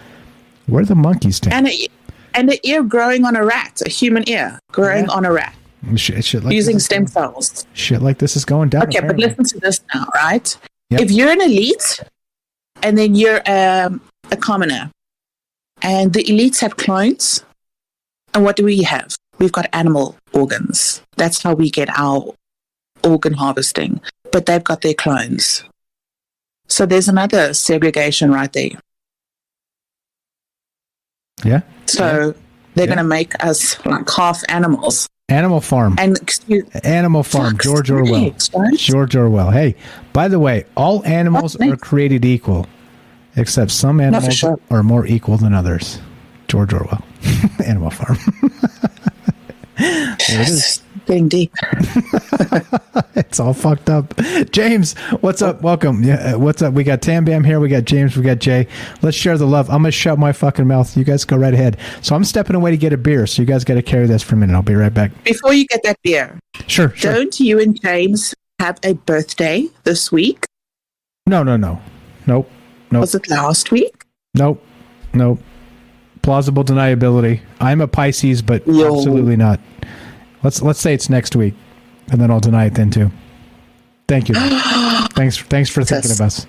Where are the monkeys, Tam? And the ear growing on a rat, a human ear growing on a rat. Shit like using stem cells. Shit like this is going down. Okay, apparently. but listen to this now, right? Yep. If you're an elite and then you're a commoner, and the elites have clones, and what do we have? We've got animal organs. That's how we get our organ harvesting. But they've got their clones. So there's another segregation right there. Yeah. So they're going to make us like half animals. Animal Farm. And Animal Farm. George Orwell. Right? George Orwell. Hey, by the way, all animals are created equal, except some animals are more equal than others. George Orwell. Animal Farm. There it is. Getting deep. It's all fucked up. James, what's up? Welcome. Yeah, what's up? We got Tam Bam here. We got James. We got Jay. Let's share the love. I'm going to shut my fucking mouth. You guys go right ahead. So I'm stepping away to get a beer. So you guys got to carry this for a minute. I'll be right back. Before you get that beer. Sure. Don't you and James have a birthday this week? No. Nope. Was it last week? Nope. Plausible deniability. I'm a Pisces, but absolutely not. Let's say it's next week, and then I'll deny it then too. Thank you. Thanks for thinking of us.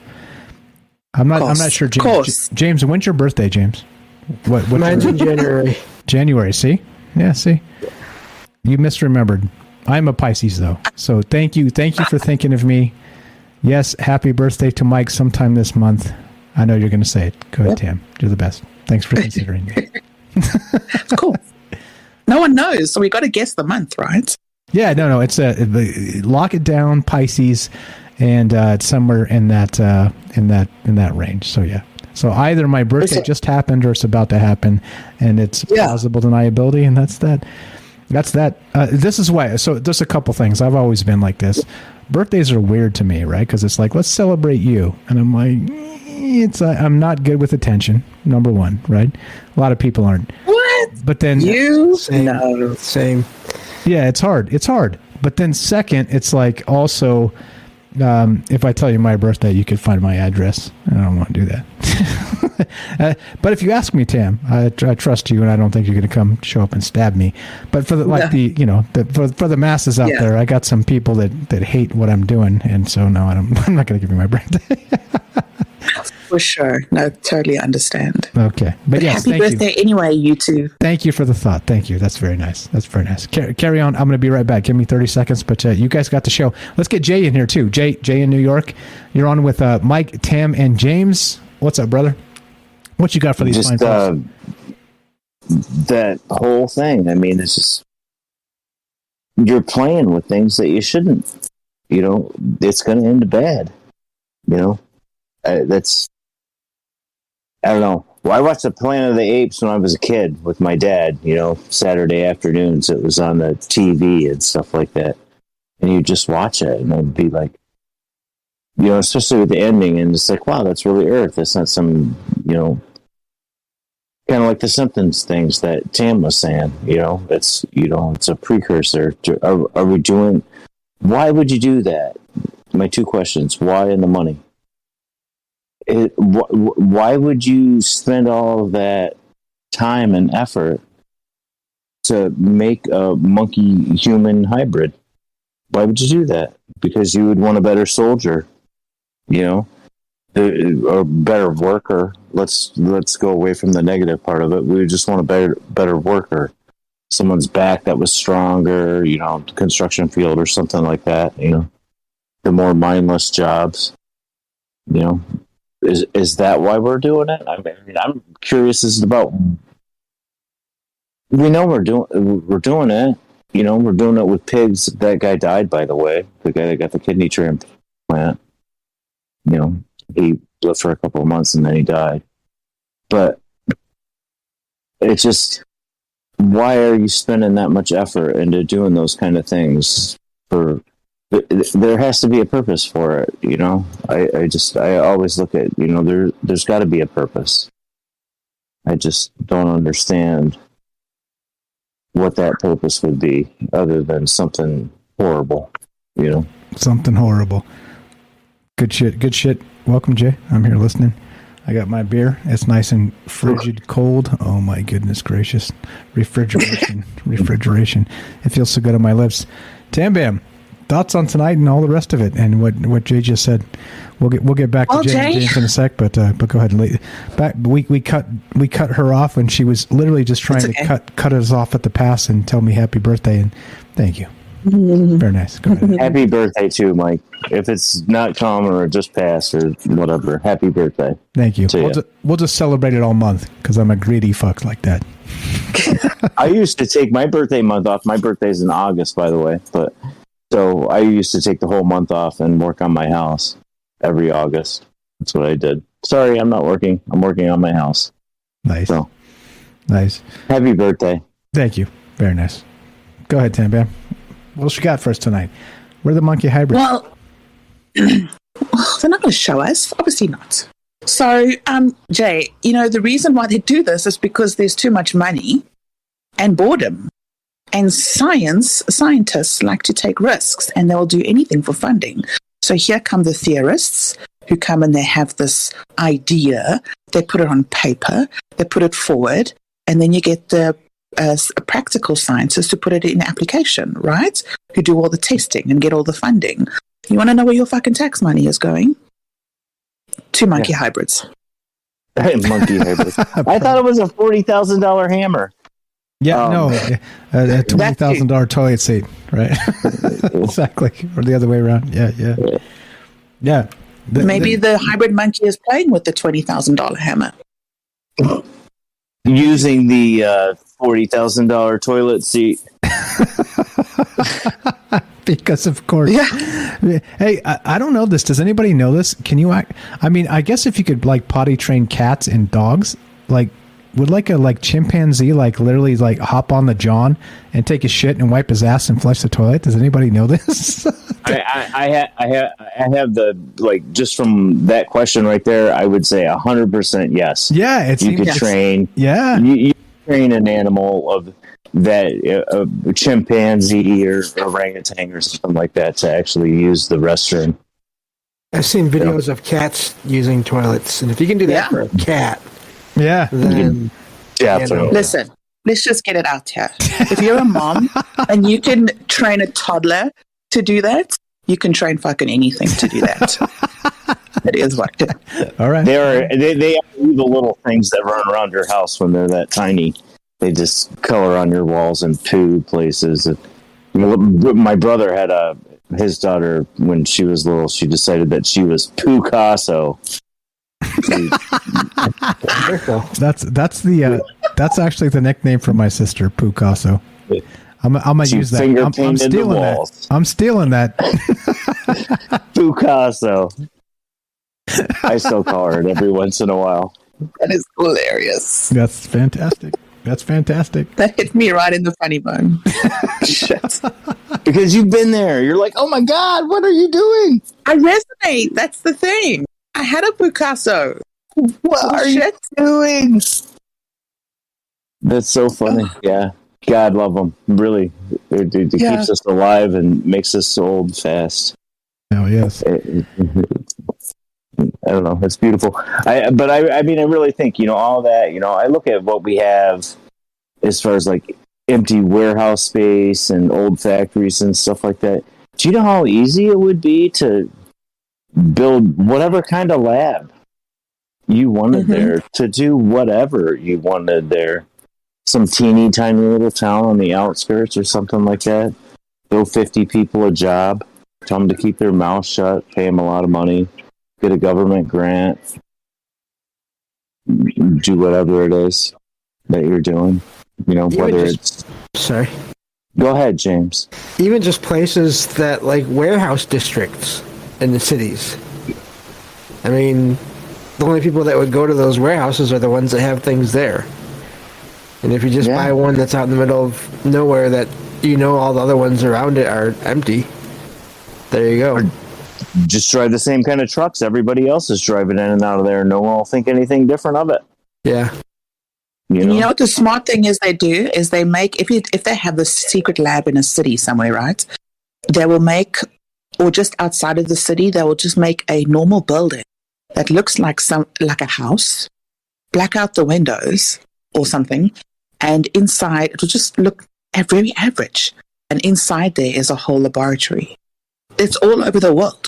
I'm not sure, James. James, when's your birthday, James? What? Mine's in January. January. See? Yeah. See? You misremembered. I'm a Pisces though, so thank you for thinking of me. Yes, happy birthday to Mike sometime this month. I know you're going to say it. Go ahead, Tam. You're the best. Thanks for considering me. Cool. No one knows, so we got to guess the month, right? Yeah, no. It's lock it down, Pisces, and it's somewhere in that range. So yeah. So either my birthday just happened or it's about to happen, and it's plausible deniability, and that's that. That's that. This is why. So there's a couple things. I've always been like this. Birthdays are weird to me, right? Because it's like, let's celebrate you, and I'm like, I'm not good with attention. Number one, right? A lot of people aren't. What? But then same. Yeah, it's hard. But then second, it's like also, if I tell you my birthday, you could find my address. I don't want to do that. But if you ask me, Tam, I trust you, and I don't think you're going to show up and stab me. But for for the masses out there, I got some people that hate what I'm doing, and so no, I'm not going to give you my birthday. For sure. No, totally understand. Okay. But yes, happy birthday anyway, you two. Thank you for the thought. Thank you. That's very nice. Carry on. I'm going to be right back. Give me 30 seconds, but you guys got the show. Let's get Jay in here too. Jay in New York. You're on with Mike, Tam, and James. What's up, brother? What you got for these fine folks? That whole thing. I mean, it's just, you're playing with things that you shouldn't. It's going to end bad. I don't know. Well, I watched the Planet of the Apes when I was a kid with my dad, Saturday afternoons. It was on the TV and stuff like that. And you just watch it and it'd be like, especially with the ending, and it's like, wow, that's really Earth. That's not some, kind of like the Simpsons things that Tam was saying, it's, it's a precursor to, are we doing, why would you do that? My two questions, why and the money? Why would you spend all that time and effort to make a monkey-human hybrid? Why would you do that? Because you would want a better soldier, or better worker. Let's go away from the negative part of it. We would just want a better worker, someone's back that was stronger, construction field or something like that. The more mindless jobs, Is that why we're doing it? I mean, I'm curious about. We know we're doing it. We're doing it with pigs. That guy died, by the way. The guy that got the kidney transplant. He lived for a couple of months and then he died. But it's just, why are you spending that much effort into doing those kind of things? There has to be a purpose for it, I always look at, there's got to be a purpose. I just don't understand what that purpose would be, other than something horrible, you know. Something horrible. Good shit. Good shit. Welcome, Jay. I'm here listening. I got my beer. It's nice and frigid cold. Oh my goodness gracious. Refrigeration. It feels so good on my lips. Tam Bam, thoughts on tonight and all the rest of it, and what Jay just said. We'll get back to James in a sec, but go ahead. We cut her off when she was literally just trying to cut us off at the pass and tell me happy birthday, and thank you. Very nice. Go ahead. Happy birthday too, Mike. If it's not come or just passed or whatever, happy birthday. Thank you. We'll just celebrate it all month because I'm a greedy fuck like that. I used to take my birthday month off. My birthday's in August, by the way. But so I used to take the whole month off and work on my house every August. That's what I did. Sorry, I'm not working. I'm working on my house. Nice. So, nice. Happy birthday. Thank you. Very nice. Go ahead, Tam Bam. What else you got for us tonight? We're the monkey hybrids. Well, they're not going to show us. Obviously not. So, Jay, the reason why they do this is because there's too much money and boredom. And scientists like to take risks, and they'll do anything for funding. So here come the theorists who come and they have this idea. They put it on paper. They put it forward. And then you get the practical scientists to put it in application, right? Who do all the testing and get all the funding. You want to know where your fucking tax money is going? To monkey hybrids. Monkey hybrids. I thought it was a $40,000 hammer. Yeah, no, a $20,000 toilet seat, right? Exactly, or the other way around. Yeah. Maybe the hybrid monkey is playing with the $20,000 hammer. Using the $40,000 toilet seat. Because of course. Yeah. Hey, I don't know this. Does anybody know this? Can you I guess if you could potty train cats and dogs, would a chimpanzee literally hop on the John and take a shit and wipe his ass and flush the toilet? Does anybody know this? I have the just from that question right there, I would say 100% yes. Yeah, you could train. Yeah, you train an animal of that, a chimpanzee or orangutan or something like that to actually use the restroom. I've seen videos of cats using toilets, and if you can do that for a cat. Yeah. Then, Listen, let's just get it out here. If you're a mom and you can train a toddler to do that, you can train fucking anything to do that. It is what. All right. They are the little things that run around your house when they're that tiny. They just color on your walls and poo places. My brother had his daughter when she was little. She decided that she was Picasso. That's actually the nickname for my sister, Picasso. I'm gonna use that. I'm stealing that. I'm stealing that. Picasso. I still call her it every once in a while. That is hilarious. That's fantastic. That hit me right in the funny bone. Shit. Because you've been there. You're like, oh my God, what are you doing? I resonate. That's the thing. I had a Picasso. What are you doing? That's so funny. Yeah. God love them. Really. It keeps us alive and makes us old fast. Oh, yes. I don't know. It's beautiful. I really think, all that, I look at what we have as far as empty warehouse space and old factories and stuff like that. Do you know how easy it would be to build whatever kind of lab you wanted there, to do whatever you wanted there? Some teeny tiny little town on the outskirts or something like that. Go 50 people a job. Tell them to keep their mouth shut. Pay them a lot of money. Get a government grant. Do whatever it is that you're doing. Whether it's... Sorry. Go ahead, James. Even just places that warehouse districts in the cities. I mean, the only people that would go to those warehouses are the ones that have things there. And if you just buy one that's out in the middle of nowhere that all the other ones around it are empty, there you go. Just drive the same kind of trucks everybody else is driving in and out of there. No one will think anything different of it. Yeah. You know what the smart thing is they do is they make if they have this secret lab in a city somewhere, right? They will make, or just outside of the city, they will just make a normal building that looks like a house, black out the windows or something, and inside it will just look very average. And inside there is a whole laboratory. It's all over the world.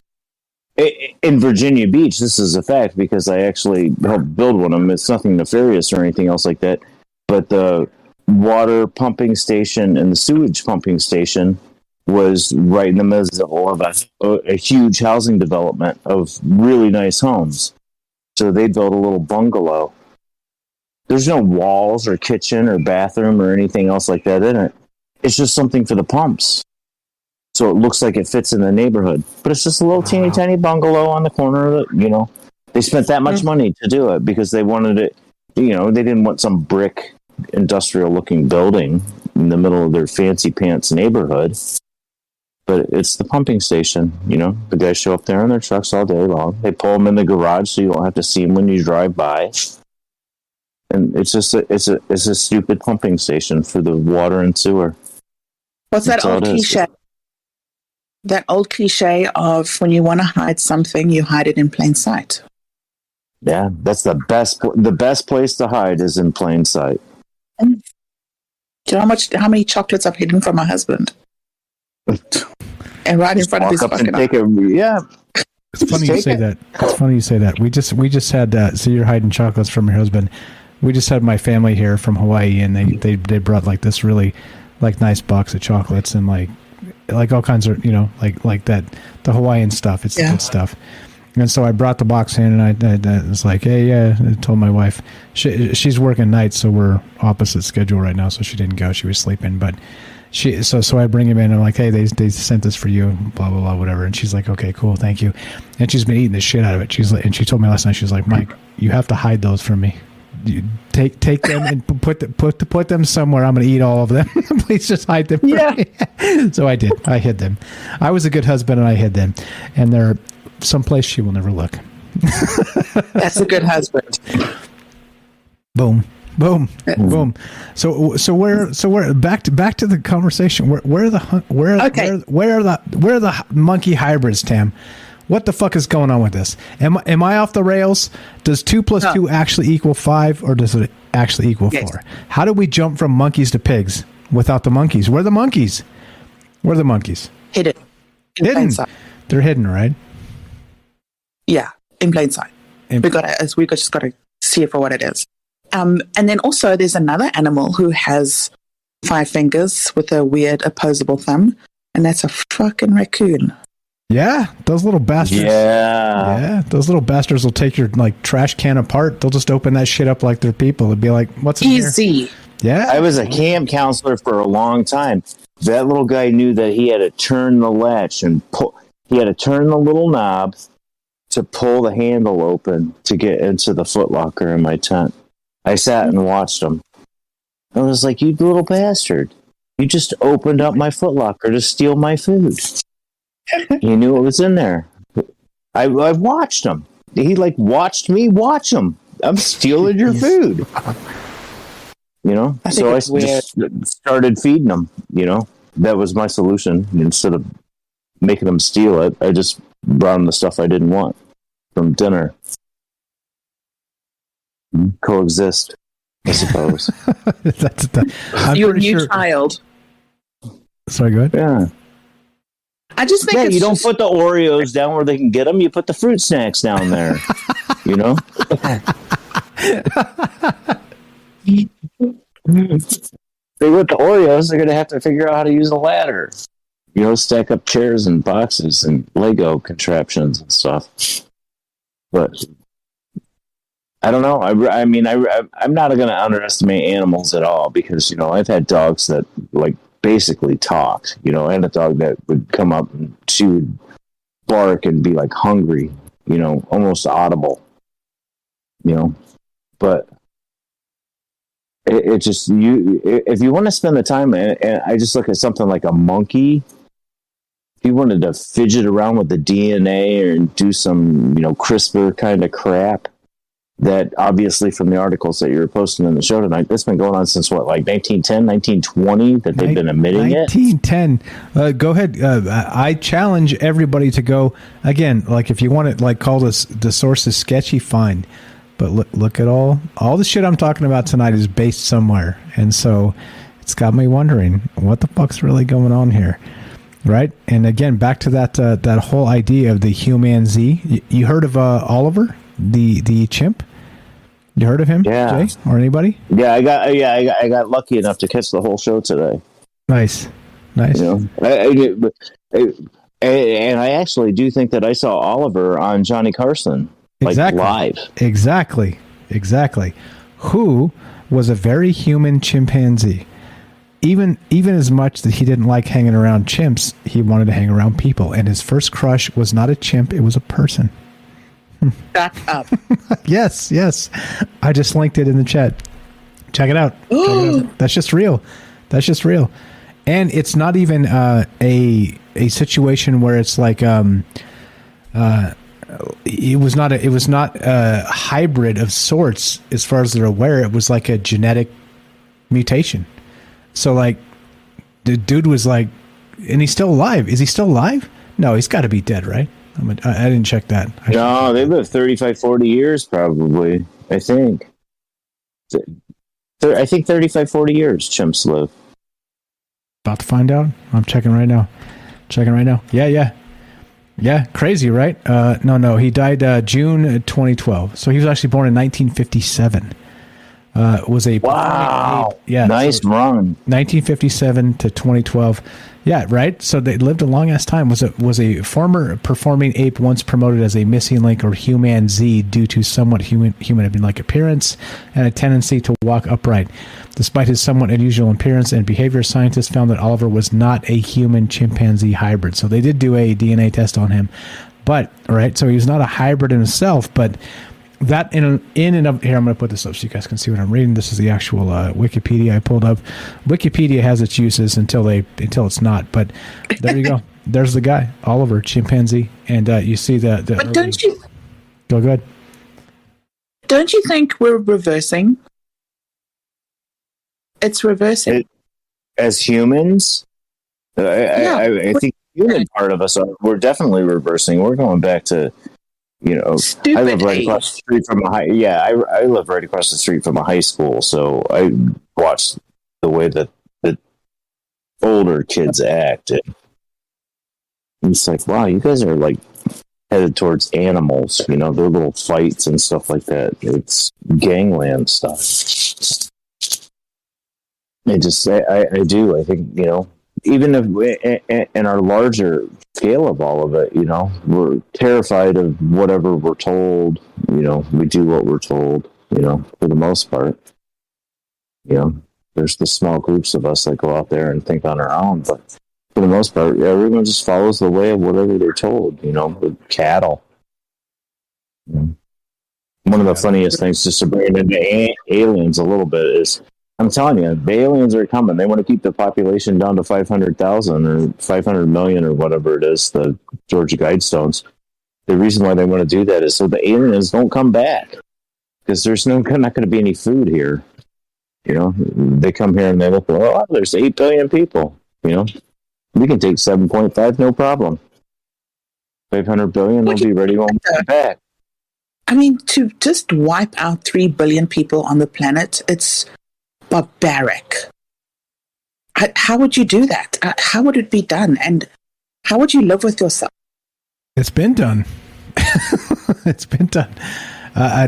In Virginia Beach, this is a fact because I actually helped build one of them. It's nothing nefarious or anything else like that. But the water pumping station and the sewage pumping station was right in the middle of a huge housing development of really nice homes. So they built a little bungalow. There's no walls or kitchen or bathroom or anything else like that in it. It's just something for the pumps. So it looks like it fits in the neighborhood. But it's just a little teeny tiny bungalow on the corner of it, you know. They spent that much money to do it because they wanted it, you know, they didn't want some brick industrial looking building in the middle of their fancy pants neighborhood. But it's the pumping station, you know. The guys show up there in their trucks all day long. They pull them in the garage so you don't have to see them when you drive by. And it's just it's a stupid pumping station for the water and sewer. What's that old cliche? That old cliche of when you want to hide something, you hide it in plain sight. Yeah, that's the best. The best place to hide is in plain sight. Do you know how many chocolates I've hidden from my husband? And right in front of his fucking eyes. Yeah. It's funny you say that. It's funny you say that. We just had so you're hiding chocolates from your husband. We just had my family here from Hawaii, and they brought like this really like nice box of chocolates and like all kinds of, you know, like that, the Hawaiian stuff. It's the good stuff. And so I brought the box in, and I was like, hey, I told my wife, she's working nights, so we're opposite schedule right now, so she didn't go. She was sleeping, but so I bring him in, and I'm like, hey, they sent this for you, blah, blah, blah, whatever. And she's like, okay, cool, thank you. And she's been eating the shit out of it. And she told me last night, she was like, Mike, you have to hide those from me. You take them and put them somewhere. I'm going to eat all of them. Please just hide them. Yeah. So I did. I hid them. I was a good husband, and I hid them. And they're someplace she will never look. That's a good husband. Boom, boom, boom. So where back to the conversation. Where are the monkey hybrids, Tam? What the fuck is going on with this? Am I off the rails? Does 2 + 2 actually equal 5, or does it actually equal 4? How do we jump from monkeys to pigs without the monkeys? Where are the monkeys? Where are the monkeys? Hidden. Hidden. They're hidden, right? Yeah, in plain sight. We just got to see it for what it is. And then also there's another animal who has 5 fingers with a weird opposable thumb, and that's a fucking raccoon. Yeah, those little bastards. Yeah, those little bastards will take your like trash can apart. They'll just open that shit up like they're people. It'd be like, what's in easy? Here? Yeah, I was a camp counselor for a long time. That little guy knew that he had to turn the latch and pull. He had to turn the little knob to pull the handle open to get into the footlocker in my tent. I sat and watched him. I was like, you little bastard. You just opened up my footlocker to steal my food. He knew it was in there. I watched him. He like watched me watch him. I'm stealing your food. You know? So I just started feeding him, you know? That was my solution. Instead of making him steal it, I just brought him the stuff I didn't want from dinner. Coexist, I suppose. You're a new child. Sorry, go ahead. Yeah. I just think you don't put the Oreos down where they can get them. You put the fruit snacks down there. You know? They with the Oreos, they're going to have to figure out how to use a ladder. You know, stack up chairs and boxes and Lego contraptions and stuff. But I don't know. I mean, I'm not going to underestimate animals at all because, you know, I've had dogs that, like, basically talked. You know, I had a dog that would come up and she would bark and be, like, hungry, you know, almost audible. You know, but it just, if you want to spend the time, and I just look at something like a monkey. If you wanted to fidget around with the DNA or do some, you know, CRISPR kind of crap, that obviously from the articles that you were posting in the show tonight, that's been going on since what, like 1910, 1920, that they've been admitting 1910. Go ahead. I challenge everybody to go again. Like if you want to like call this the sources sketchy, fine. But look at all the shit I'm talking about tonight is based somewhere, and so it's got me wondering what the fuck's really going on here, right? And again, back to that whole idea of the Humanzee. You heard of Oliver, the chimp? You heard of him? Yeah. Jay, or anybody? Yeah, I got lucky enough to catch the whole show today. Nice. You know, and I actually do think that I saw Oliver on Johnny Carson, live. Exactly. Who was a very human chimpanzee. Even as much that he didn't like hanging around chimps, he wanted to hang around people. And his first crush was not a chimp; it was a person. Back up. Yes. I just linked it in the chat. Check it out. That's just real. And it's not even a situation where it's like it was not a hybrid of sorts as far as they're aware. It was like a genetic mutation. So like the dude was like, and he's still alive. Is he still alive? No, he's got to be dead, right? I didn't check that. No, they live 35, 40 years probably, I think. I think 35, 40 years chimps live. About to find out. I'm checking right now. Yeah, crazy, right? No, he died June 2012. So he was actually born in 1957. Was a wow, yeah, nice run. 1957 to 2012. Yeah, right. So they lived a long ass time. Was a former performing ape once promoted as a missing link or Humanzee due to somewhat human-like appearance and a tendency to walk upright. Despite his somewhat unusual appearance and behavior, scientists found that Oliver was not a human chimpanzee hybrid. So they did do a DNA test on him, but right. So he was not a hybrid in himself, but that in and of here, I'm going to put this up so you guys can see what I'm reading. This is the actual Wikipedia I pulled up. Wikipedia has its uses until it's not. But there you go. There's the guy, Oliver, chimpanzee, and you see the. But don't you? Go ahead. Don't you think we're reversing? It's reversing. As humans, I think the human part of us we're definitely reversing. We're going back to. You know, I live right across the street from I live right across the street from a high school, so I watch the way that the older kids act. And it's like, wow, you guys are like headed towards animals. You know, their little fights and stuff like that. It's gangland stuff. I do. I think, you know, even if in our larger scale of all of it, you know, we're terrified of whatever we're told. You know, we do what we're told, you know, for the most part. You know, there's the small groups of us that go out there and think on our own, but for the most part, everyone just follows the way of whatever they're told, you know, with cattle. You know. One of the funniest things, just to bring it into aliens a little bit, is I'm telling you, the aliens are coming. They want to keep the population down to 500,000 or 500 million or whatever it is, the Georgia Guidestones. The reason why they want to do that is so the aliens don't come back, because there's not going to be any food here. You know, they come here and they look, oh, there's 8 billion people. You know, we can take 7.5, no problem. 500 billion will be ready when we come back. I mean, to just wipe out 3 billion people on the planet, it's barbaric. How would you do that? How would it be done? And how would you live with yourself? It's been done. It's been done. I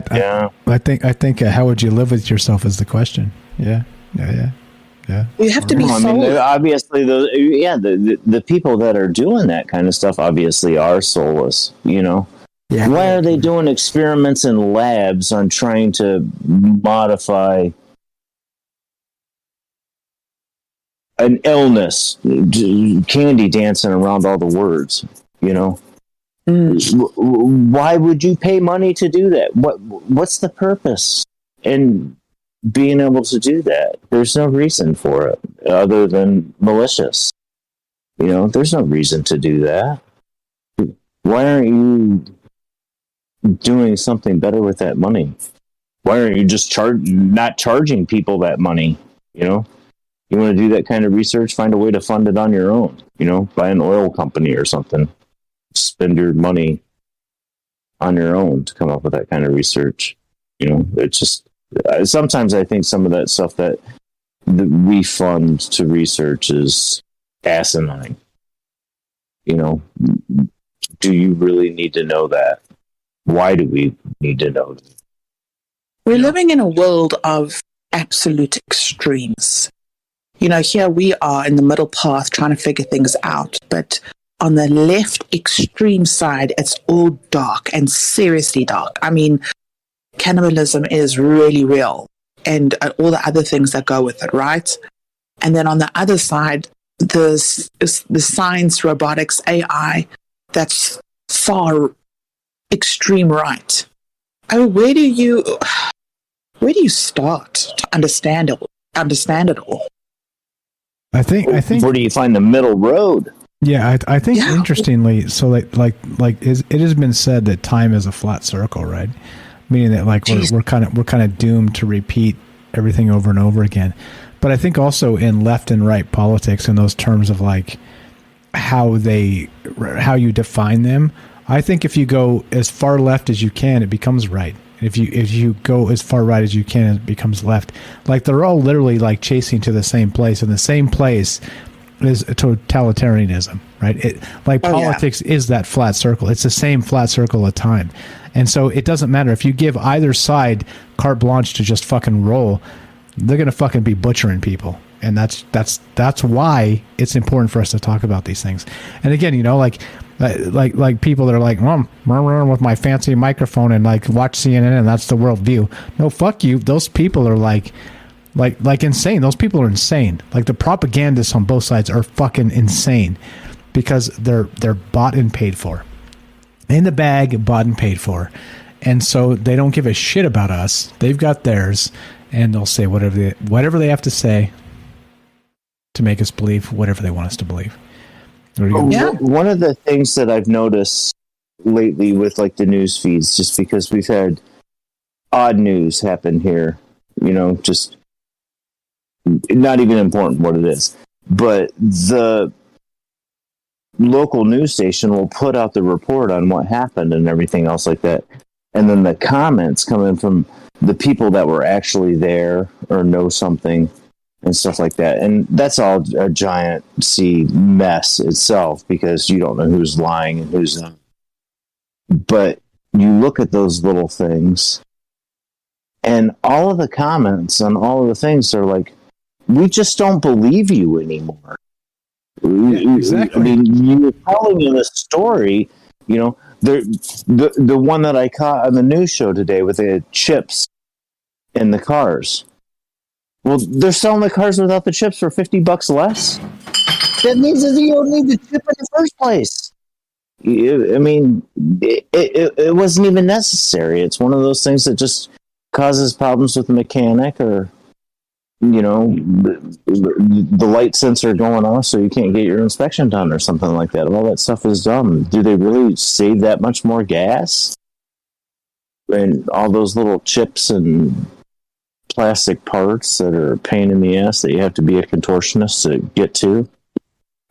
think how would you live with yourself is the question. Yeah. You have to be I mean, obviously, the people that are doing that kind of stuff obviously are soulless, you know. Yeah. Why are they doing experiments in labs on trying to modify an illness, candy dancing around all the words, you know? Why would you pay money to do that? What's the purpose in being able to do that? There's no reason for it other than malicious. You know, there's no reason to do that. Why aren't you doing something better with that money? Why aren't you just not charging people that money? You know, you want to do that kind of research, find a way to fund it on your own. You know, buy an oil company or something. Spend your money on your own to come up with that kind of research. You know, it's just sometimes I think some of that stuff that we fund to research is asinine. You know, do you really need to know that? Why do we need to know that? We're living in a world of absolute extremes. You know, here we are in the middle path trying to figure things out, but on the left extreme side, it's all dark and seriously dark. I mean, cannibalism is really real, and all the other things that go with it, right? And then on the other side, the science, robotics, AI, that's far extreme right. I mean, where do you start to understand it all? I think where do you find the middle road? Yeah, I think interestingly, so it has been said that time is a flat circle, right? Meaning that like we're kind of doomed to repeat everything over and over again. But I think also in left and right politics, in those terms of like how you define them, I think if you go as far left as you can, it becomes right. If you go as far right as you can, it becomes left. Like they're all literally like chasing to the same place, and the same place is totalitarianism, right? Politics is that flat circle. It's the same flat circle of time. And so it doesn't matter if you give either side carte blanche to just fucking roll, they're going to fucking be butchering people. And that's why it's important for us to talk about these things. And again, you know, like people that are like, well, I'm with my fancy microphone and like watch CNN and that's the worldview. No, fuck you. Those people are like insane. Those people are insane. Like the propagandists on both sides are fucking insane because they're bought and paid for. In the bag, bought and paid for. And so they don't give a shit about us. They've got theirs, and they'll say whatever they have to say to make us believe whatever they want us to believe. One of the things that I've noticed lately with like the news feeds, just because we've had odd news happen here, you know, just not even important what it is, but the local news station will put out the report on what happened and everything else like that. And then the comments coming from the people that were actually there or know something and stuff like that. And that's all a giant mess itself because you don't know who's lying and who's not. But you look at those little things and all of the comments on all of the things are like, we just don't believe you anymore. Yeah, exactly. I mean, you're telling me the story, you know, the one that I caught on the news show today with the chips in the cars. Well, they're selling the cars without the chips for $50 less. That means that you don't need the chip in the first place. I mean, it wasn't even necessary. It's one of those things that just causes problems with the mechanic or, you know, the light sensor going off so you can't get your inspection done or something like that. All that stuff is dumb. Do they really save that much more gas? And all those little chips and plastic parts that are a pain in the ass that you have to be a contortionist to get to?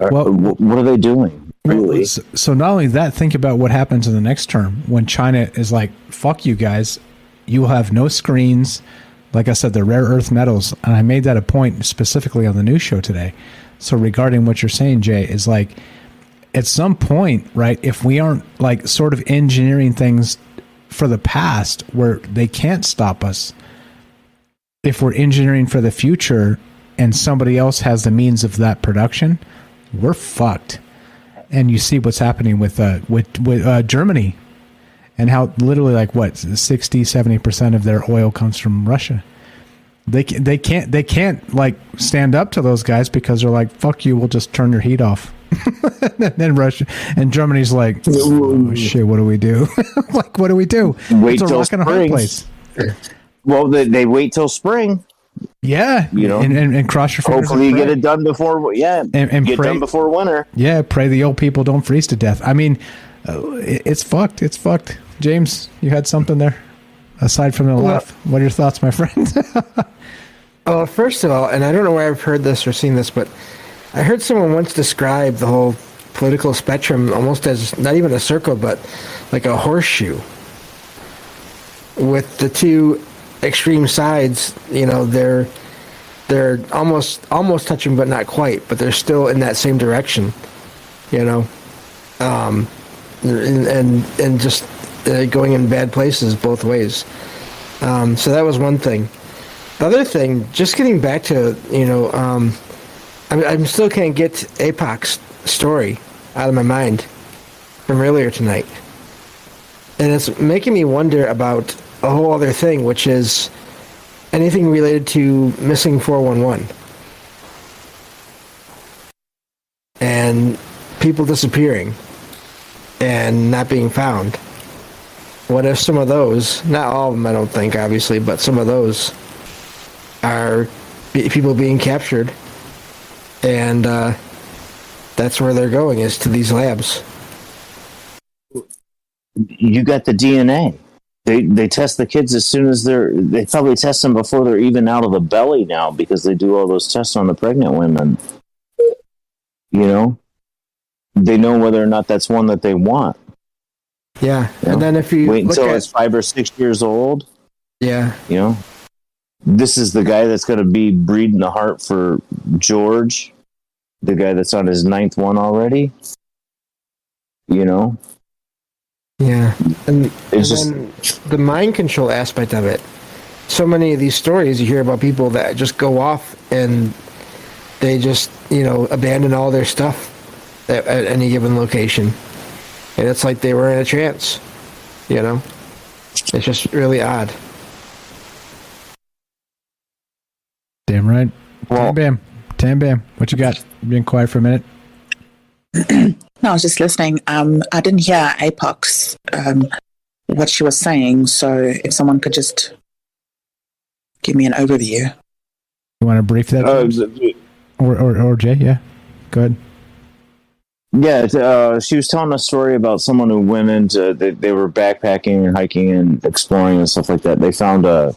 Well, what are they doing? Really? So not only that, think about what happens in the next term when China is like, fuck you guys. You will have no screens. Like I said, the rare earth metals, and I made that a point specifically on the news show today. So regarding what you're saying, Jay, is like at some point, right, if we aren't like sort of engineering things for the past where they can't stop us, if we're engineering for the future and somebody else has the means of that production, we're fucked. And you see what's happening with Germany. And how literally like what 60-70% of their oil comes from Russia. They can't like stand up to those guys because they're like, fuck you, we'll just turn your heat off. Then Russia and Germany's like, oh shit, what do we do? Like, what do we do? Wait it's a till rock and a hard spring. place. Well, they wait till spring. Yeah, you know, and cross your fingers. Hopefully, you get it done before. Yeah, and get pray, done before winter. Yeah, pray the old people don't freeze to death. I mean, it's fucked. It's fucked. James, you had something there. aside from the laugh, what are your thoughts, my friend? Well, first of all, and I don't know where I've heard this or seen this, but I heard someone once describe the whole political spectrum almost as not even a circle, but like a horseshoe. With the two extreme sides, they're almost touching, but not quite. But they're still in that same direction, and just going in bad places both ways. So that was one thing. The other thing, just getting back to, I still can't get APOC's story out of my mind from earlier tonight. And it's making me wonder about a whole other thing, which is anything related to missing 411. And people disappearing and not being found. What if some of those, not all of them I don't think, obviously, but some of those are people being captured, and that's where they're going, is to these labs. You got the DNA. They test the kids as soon as they probably test them before they're even out of the belly now, because they do all those tests on the pregnant women. They know whether or not that's one that they want. Yeah, and then if you wait until it's 5 or 6 years old. Yeah. This is the guy that's going to be breeding the heart for George, the guy that's on his 9th one already. Yeah, and it's then the mind control aspect of it. So many of these stories you hear about people that just go off and they just abandon all their stuff at any given location, and it's like they were in a trance. It's just really odd. Damn right. Well, Tam Bam. What you got? Being quiet for a minute. No, I was just listening. I didn't hear APOC's what she was saying, so if someone could just give me an overview. You want to brief that? Or Jay? Yeah. Go ahead. Yeah, she was telling a story about someone who went into, they were backpacking and hiking and exploring and stuff like that. They found a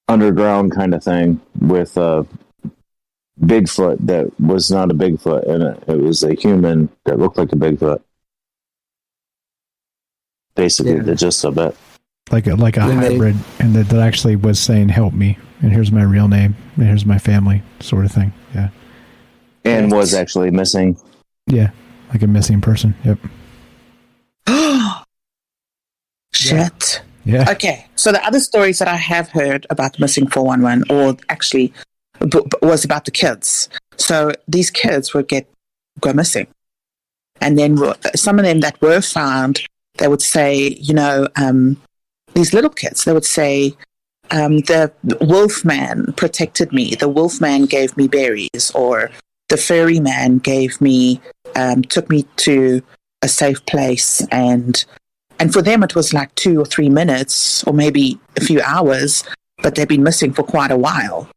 underground kind of thing with a Bigfoot that was not a Bigfoot, and it was a human that looked like a Bigfoot. Basically, the gist of it. Like a hybrid, and that actually was saying, "Help me," and here's my real name, and here's my family, sort of thing. Yeah. And was actually missing. Yeah, like a missing person. Yep. Shit. Yeah. Okay, so the other stories that I have heard about missing 411, or actually was about the kids. So these kids would go missing. And then some of them that were found, they would say, these little kids, they would say, the wolf man protected me. The wolf man gave me berries, or the fairy man took me to a safe place. And for them, it was like 2 or 3 minutes, or maybe a few hours, but they've been missing for quite a while.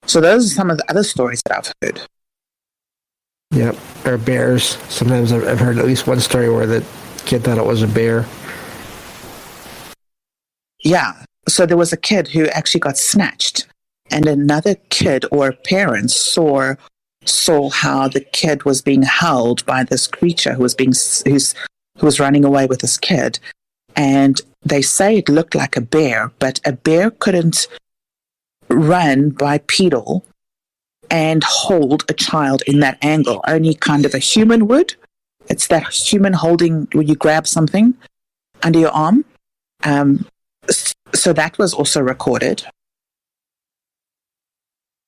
So those are some of the other stories that I've heard. Yep, or bears. Sometimes I've heard at least one story where the kid thought it was a bear. Yeah, so there was a kid who actually got snatched, and another kid or parent saw how the kid was being held by this creature who was running away with this kid. And they say it looked like a bear, but a bear couldn't run bipedal and hold a child in that angle. Only kind of a human would. It's that human holding where you grab something under your arm. So that was also recorded.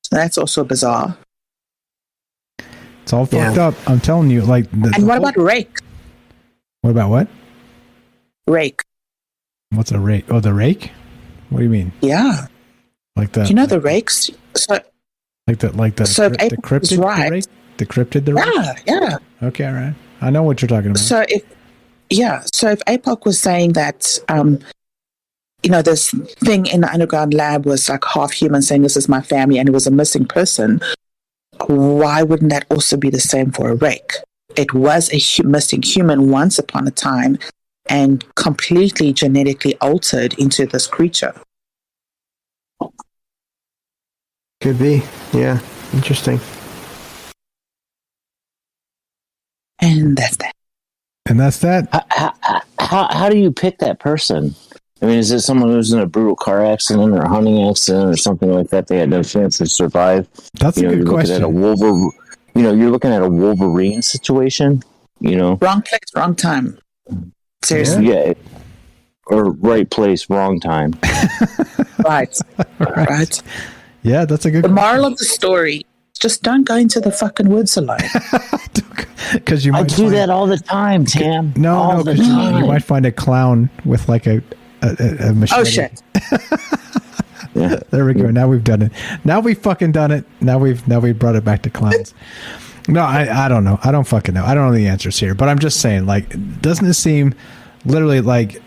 So that's also bizarre. It's all fucked up. I'm telling you. And what about rake? What about what? Rake. What's a rake? Oh, the rake? What do you mean? Yeah. Like that? You know the rakes? So the cryptid right. rake? The cryptid the rake? Yeah. Okay, all right. I know what you're talking about. So if APOC was saying that, this thing in the underground lab was like half human saying this is my family, and it was a missing person, why wouldn't that also be the same for a rake? It was a missing human once upon a time, and completely genetically altered into this creature. Could be. Yeah. Interesting. And that's that. And that's that. How do you pick that person? I mean, is it someone who's in a brutal car accident or a hunting accident or something like that? They had no chance to survive. That's a good question. You're looking at a Wolverine situation. Wrong place, wrong time. Seriously. Yeah. Or right place, wrong time. Right. Right. Yeah, that's a good. The moral of the story: just don't go into the fucking woods alone. Because you I might do that all the time, Tam. No, because you might find a clown with like a machete. Oh shit! Yeah. There we go. Now we've done it. Now we've fucking done it. Now we've brought it back to clowns. No, I don't know. I don't fucking know. I don't know the answers here. But I'm just saying, like, doesn't it seem literally like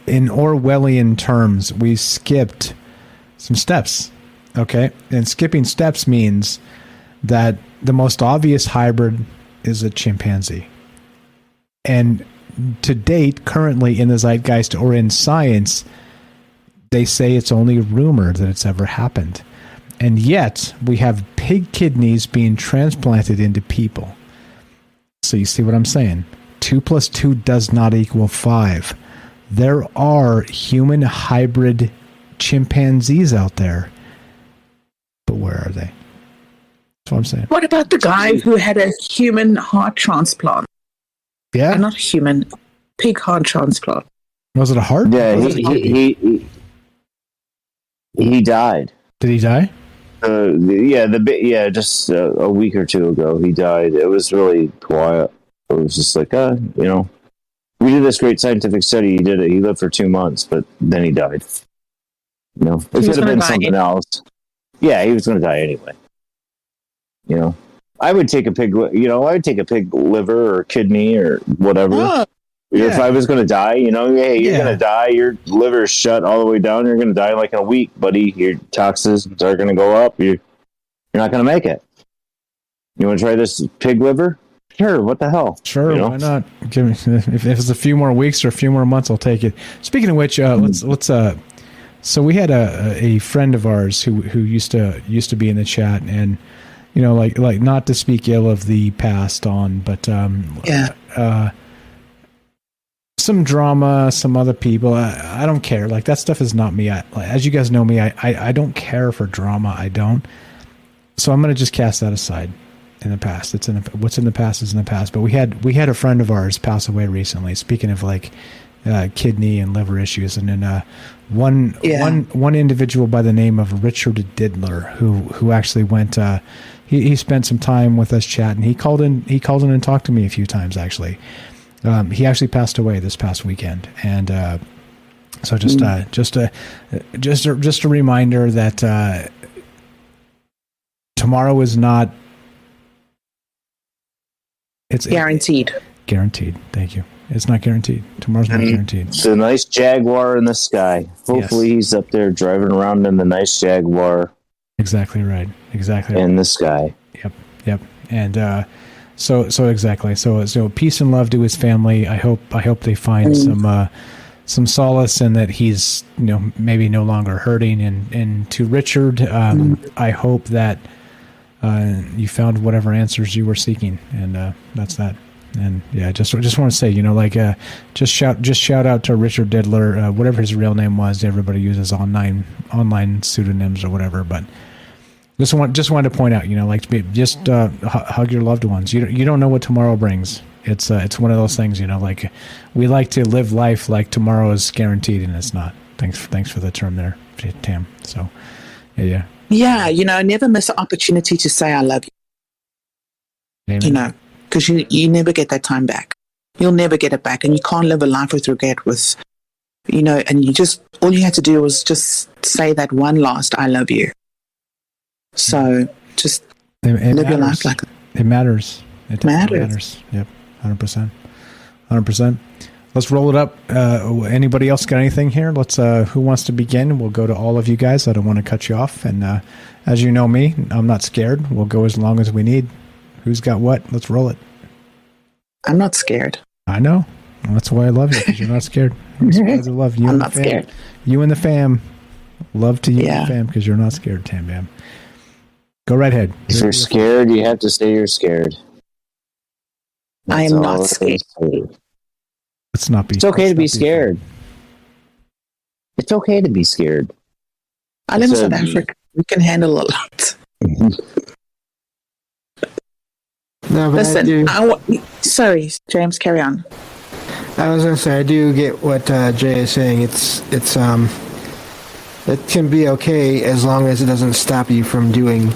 in Orwellian terms we skipped some steps? Okay, and skipping steps means that the most obvious hybrid is a chimpanzee. And to date, currently in the zeitgeist or in science, they say it's only rumor that it's ever happened. And yet, we have pig kidneys being transplanted into people. So you see what I'm saying? 2 + 2 does not equal 5. There are human hybrid chimpanzees out there. But where are they? That's what I'm saying. What about the guy who had a human heart transplant? Yeah. Not human, pig heart transplant. Was it a heart? Yeah, he died. Did he die? Just a week or two ago, he died. It was really quiet. It was just like, we did this great scientific study. He did it. He lived for 2 months, but then he died. It could have been something else. Yeah, he was going to die anyway. I would take a pig. I would take a pig liver or kidney or whatever. Oh, yeah. If I was going to die, hey, you're going to die. Your liver's shut all the way down. You're going to die like in a week, buddy. Your toxins are going to go up. You're not going to make it. You want to try this pig liver? Sure. What the hell? Sure. Why not? Give me if it's a few more weeks or a few more months, I'll take it. Speaking of which, let's. So we had a friend of ours who used to be in the chat, and like not to speak ill of the past on, but some drama, some other people. I don't care. Like, that stuff is not me. As you guys know me, I don't care for drama. I don't. So I'm gonna just cast that aside. In the past, what's in the past is in the past. But we had a friend of ours pass away recently. Speaking of like kidney and liver issues, and then one individual by the name of Richard Diddler, who actually went. He spent some time with us chatting. He called in and talked to me a few times actually. He actually passed away this past weekend, and so just a reminder that tomorrow is not. It's guaranteed. Guaranteed. Thank you. It's not guaranteed. Tomorrow's not guaranteed. It's a nice Jaguar in the sky. Hopefully he's up there driving around in the nice Jaguar. Exactly right. Exactly. In the sky. Yep. And so exactly. So peace and love to his family. I hope they find some solace in that he's maybe no longer hurting. And to Richard, I hope that you found whatever answers you were seeking, and that's that. And yeah, just want to say, just shout out to Richard Diddler, whatever his real name was. Everybody uses online pseudonyms or whatever, but just wanted to point out, hug your loved ones. You don't know what tomorrow brings. It's one of those things, we like to live life like tomorrow is guaranteed, and it's not. Thanks for the term there, Tam. So yeah. Yeah, never miss an opportunity to say I love you. Amen. Because you never get that time back. You'll never get it back, and you can't live a life with regret. And all you had to do was just say that one last "I love you." So just live your life like it matters. It matters. Yep, 100%. Let's roll it up. Anybody else got anything here? Let's. Who wants to begin? We'll go to all of you guys. I don't want to cut you off. And as you know me, I'm not scared. We'll go as long as we need. Who's got what? Let's roll it. I'm not scared. I know. That's why I love you, because you're not scared. I'm surprised I love you. I'm and not the fam. scared. You and the fam. Love to you Yeah. and the fam, because you're not scared, Tam Bam. Go right ahead. If you're scared, you have to say you're scared. I That's am all not it scared. is. Let's not be. It's okay to be let's not scared. It's okay to be scared. I live in It's South a- Africa. We can handle a lot. No, but I Listen, do. Sorry, James, carry on. I was gonna say I do get what Jay is saying. It's it can be okay as long as it doesn't stop you from doing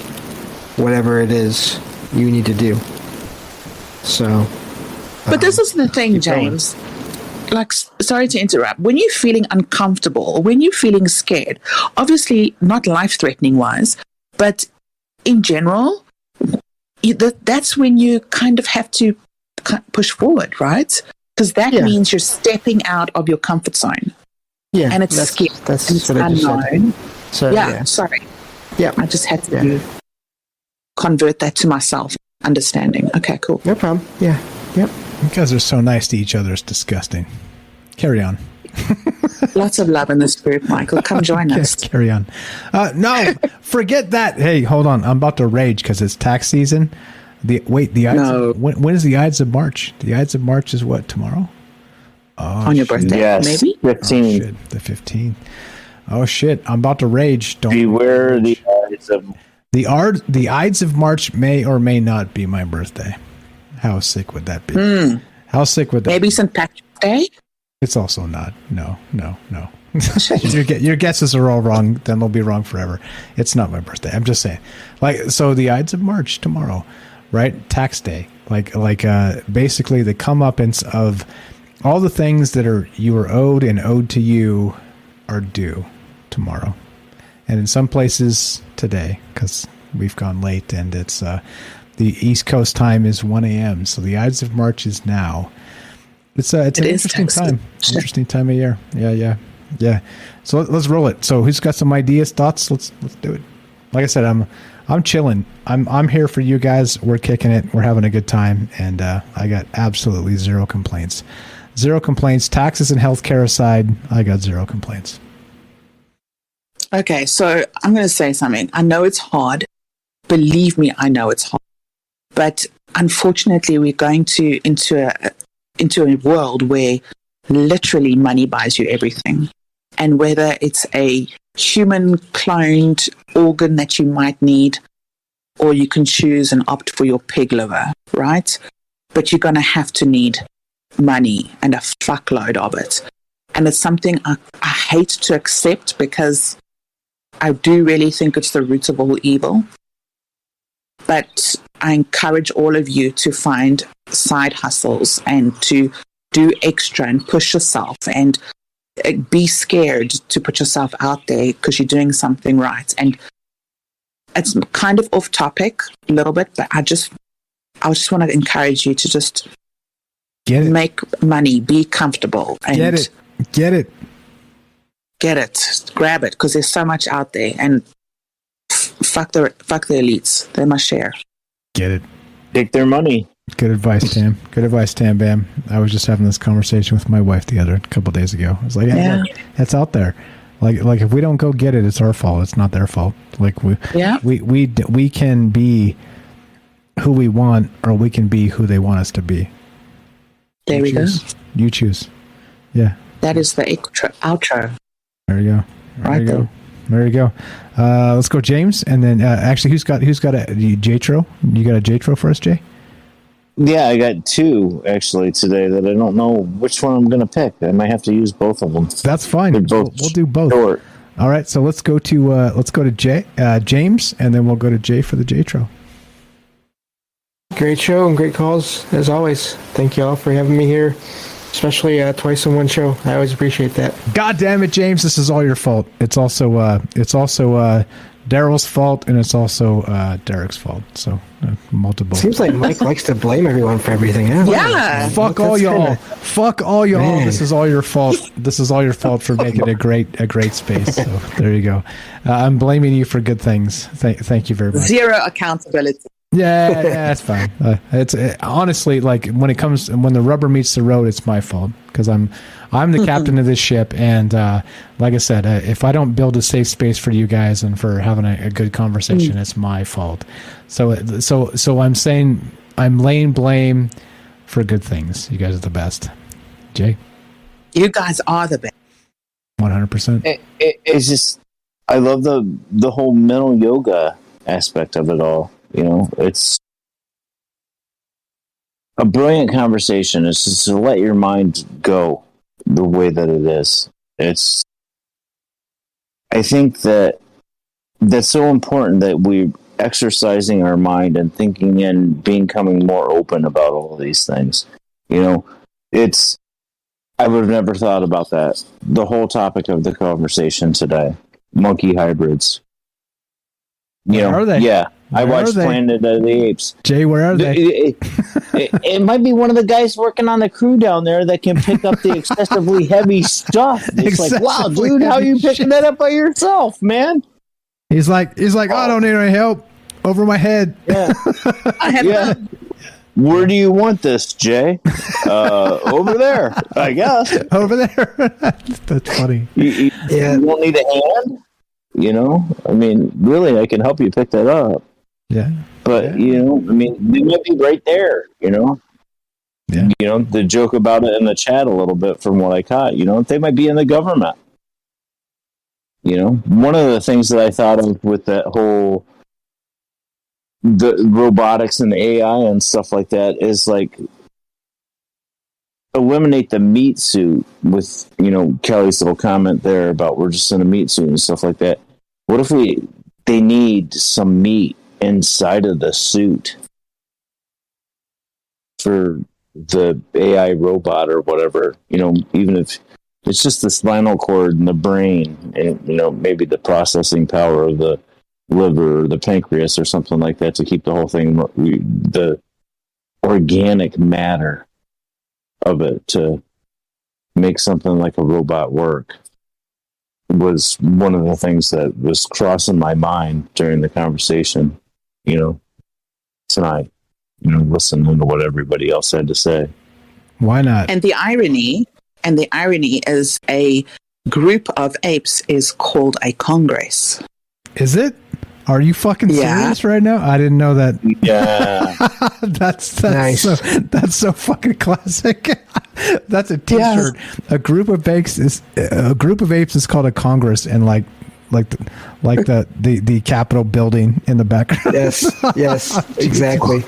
whatever it is you need to do. So, But this is the thing, keep going. James. Like, sorry to interrupt. When you're feeling uncomfortable, when you're feeling scared, obviously not life-threatening wise, but in general, that's when you kind of have to push forward, right? Because that means you're stepping out of your comfort zone. Yeah, and it's scary. That's and it's what I just unknown. said. So, yeah, sorry. Yeah, I just had to convert that to myself. Understanding. Okay, cool. No problem. Yeah. Yep. You guys are so nice to each other. It's disgusting. Carry on. Lots of love in this group, Michael. Come join us. Carry on. No, forget that. Hey, hold on. I'm about to rage because it's tax season. The Ides when is the Ides of March? The Ides of March is what, tomorrow? Oh, on your birthday, yes, maybe? 15. Oh, shit, the 15th. Oh shit! I'm about to rage. Don't beware the Ides of the Ides of March may or may not be my birthday. How sick would that be? How sick would that? Maybe St. Patrick's Day. It's also not. No. Your guesses are all wrong. Then they'll be wrong forever. It's not my birthday. I'm just saying. So the Ides of March tomorrow, right? Tax day. Basically the comeuppance of all the things that you are owed and owed to you are due tomorrow, and in some places today, because we've gone late and it's the East Coast time is 1 a.m. So the Ides of March is now. It's an interesting time. Interesting time of year. Yeah. So let's roll it. So who's got some ideas, thoughts? Let's do it. Like I said, I'm chilling. I'm here for you guys. We're kicking it. We're having a good time, and I got absolutely zero complaints. Zero complaints. Taxes and healthcare aside, I got zero complaints. Okay, so I'm going to say something. I know it's hard. Believe me, I know it's hard. But unfortunately, we're going into a world where literally money buys you everything. And whether it's a human cloned organ that you might need, or you can choose and opt for your pig liver, right? But you're going to have to need money and a fuckload of it. And it's something I hate to accept because I do really think it's the root of all evil. But I encourage all of you to find side hustles and to do extra and push yourself and be scared to put yourself out there because you're doing something right. And it's kind of off topic a little bit, but I just want to encourage you to just make money, be comfortable, and get it, grab it, because there's so much out there. And fuck the elites. They must share. Get it. Take their money. Good advice, Tam. Good advice, Tam Bam. I was just having this conversation with my wife a couple days ago. I was like, yeah, it's out there. Like if we don't go get it, it's our fault. It's not their fault. Like we can be who we want, or we can be who they want us to be. There we go. You choose. Yeah. That is the outro. There you go. There you go. Let's go, James, and then actually, who's got a J-tro? You got a J-tro for us, Jay? Yeah, I got two actually today that I don't know which one I'm going to pick. I might have to use both of them. That's fine. We'll do both. Short. All right, so let's go to James, and then we'll go to Jay for the J-tro. Great show and great calls as always. Thank you all for having me here, especially twice in one show. I always appreciate that. God damn it, James! This is all your fault. It's also Daryl's fault, and it's also Derek's fault. So multiple. Seems like Mike likes to blame everyone for everything. Yeah. Fuck all y'all. Fuck all y'all. Man. This is all your fault. This is all your fault for making a great space. So there you go. I'm blaming you for good things. Thank you very much. Zero accountability. Yeah, it's fine. It's honestly, like, when the rubber meets the road, it's my fault because I'm the captain of this ship, and like I said, if I don't build a safe space for you guys and for having a good conversation, it's my fault. So I'm saying I'm laying blame for good things. You guys are the best. Jay, you guys are the best. 100%. It's just, I love the whole mental yoga aspect of it all. You know, it's a brilliant conversation. It's just to let your mind go the way that it is. I think that's so important that we're exercising our mind and thinking and becoming more open about all of these things. You know, I would have never thought about that. The whole topic of the conversation today, monkey hybrids. Where are they? Yeah. I Where watched are they? Planet of the Apes. Jay, where are they? It might be one of the guys working on the crew down there that can pick up the excessively heavy stuff. It's like, wow, dude, how are you picking that up by yourself, man? He's like, oh, I don't need any help. Over my head. Yeah. Where do you want this, Jay? Over there, I guess. Over there. That's funny. You won't need a hand. You know, I mean, really, I can help you pick that up. Yeah. But, you know, I mean, they might be right there, you know? Yeah. You know, the joke about it in the chat a little bit from what I caught, you know, they might be in the government. You know, one of the things that I thought of with that whole, the robotics and AI and stuff like that is like, eliminate the meat suit with, you know, Kelly's little comment there about we're just in a meat suit and stuff like that. What if they need some meat inside of the suit for the AI robot or whatever, you know, even if it's just the spinal cord and the brain and, you know, maybe the processing power of the liver or the pancreas or something like that to keep the whole thing, the organic matter of it to make something like a robot work was one of the things that was crossing my mind during the conversation, you know, tonight, you know, listening to what everybody else had to say. Why not? And the irony is a group of apes is called a congress. Is it? Are you fucking serious right now? I didn't know that. Yeah. that's nice. That's so fucking classic. That's a T-shirt. Yes. A group of apes is called a congress, and like the Capitol building in the background. Yes, exactly.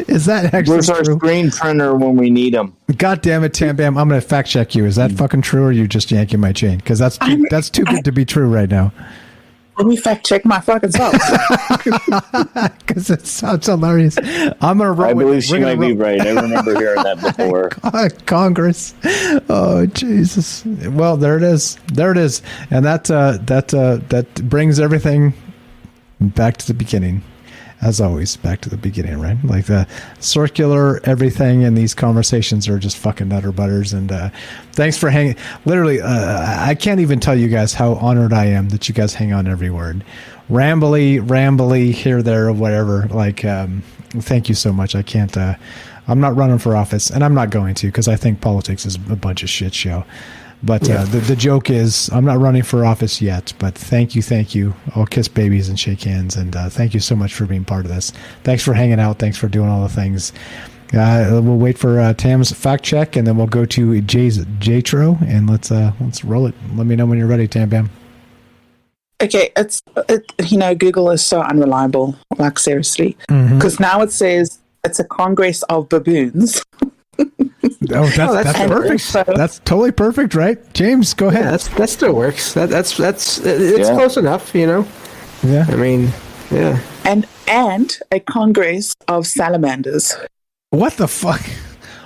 Is that actually Where's our screen printer when we need them? God damn it, Tam Bam! I'm going to fact check you. Is that fucking true, or are you just yanking my chain? Because that's too good to be true right now. Let me fact check my fucking self. Because it sounds hilarious. I'm going to roll. I believe she might be right. I remember hearing that before. Congress. Oh, Jesus. Well, there it is. And that brings everything back to the beginning. As always, back to the beginning, right? Like the circular everything, and these conversations are just fucking nutter butters. And thanks for hanging. Literally, I can't even tell you guys how honored I am that you guys hang on every word. Rambly, here, there, or whatever. Like, thank you so much. I can't. I'm not running for office, and I'm not going to, because I think politics is a bunch of shit show. But the joke is, I'm not running for office yet, but thank you. I'll kiss babies and shake hands, and thank you so much for being part of this. Thanks for hanging out. Thanks for doing all the things. We'll wait for Tam's fact check, and then we'll go to J-Tro, and let's roll it. Let me know when you're ready, Tam Bam. Okay, Google is so unreliable, like seriously, because now it says it's a congress of baboons. Oh, that's perfect. That's totally perfect, right? James, go ahead. Yeah, that still works. That's close enough, you know. Yeah. I mean, yeah. And a congress of salamanders. What the fuck?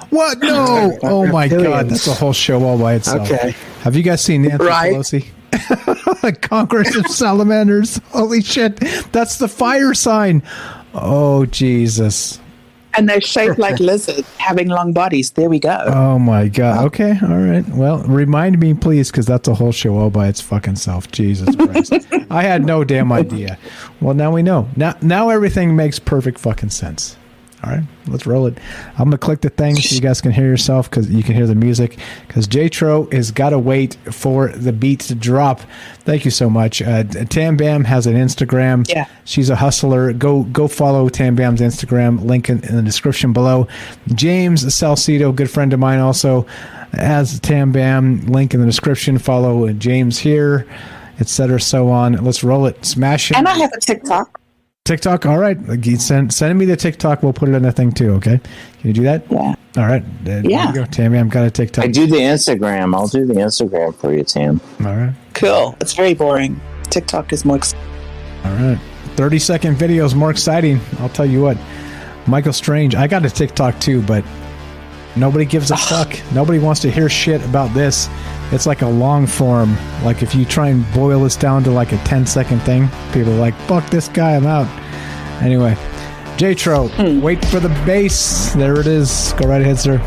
What? No! Oh my god, that's a whole show all by itself. Okay. Have you guys seen Nancy Pelosi? Congress of salamanders. Holy shit! That's the fire sign. Oh Jesus. And they're shaped like lizards, having long bodies. There we go. Oh my god. Okay. All right. Well, remind me, please, because that's a whole show all by its fucking self. Jesus Christ. I had no damn idea. Well, now we know. Now everything makes perfect fucking sense. All right, let's roll it. I'm gonna click the thing so you guys can hear yourself, because you can hear the music. Because J-Tro has got to wait for the beat to drop. Thank you so much. Tam Bam has an Instagram. Yeah, she's a hustler. Go follow Tam Bam's Instagram. Link in the description below. James Salcido, good friend of mine, also has Tam Bam. Link in the description. Follow James here, etc. So on. Let's roll it. Smash it. And I have a TikTok. TikTok, all right. Send me the TikTok. We'll put it in the thing too. Okay, can you do that? Yeah. All right. There you go, Tammy. I've got a TikTok. I do the Instagram. I'll do the Instagram for you, Tam. All right. Cool. It's very boring. TikTok is more exciting. All right. 30-second videos more exciting. I'll tell you what. Michael Strange. I got a TikTok too, but nobody gives a fuck. Nobody wants to hear shit about this. It's like a long form. Like if you try and boil this down to like a 10-second thing, people are like, fuck this guy, I'm out. Anyway, J-Tro, wait for the bass. There it is. Go right ahead, sir.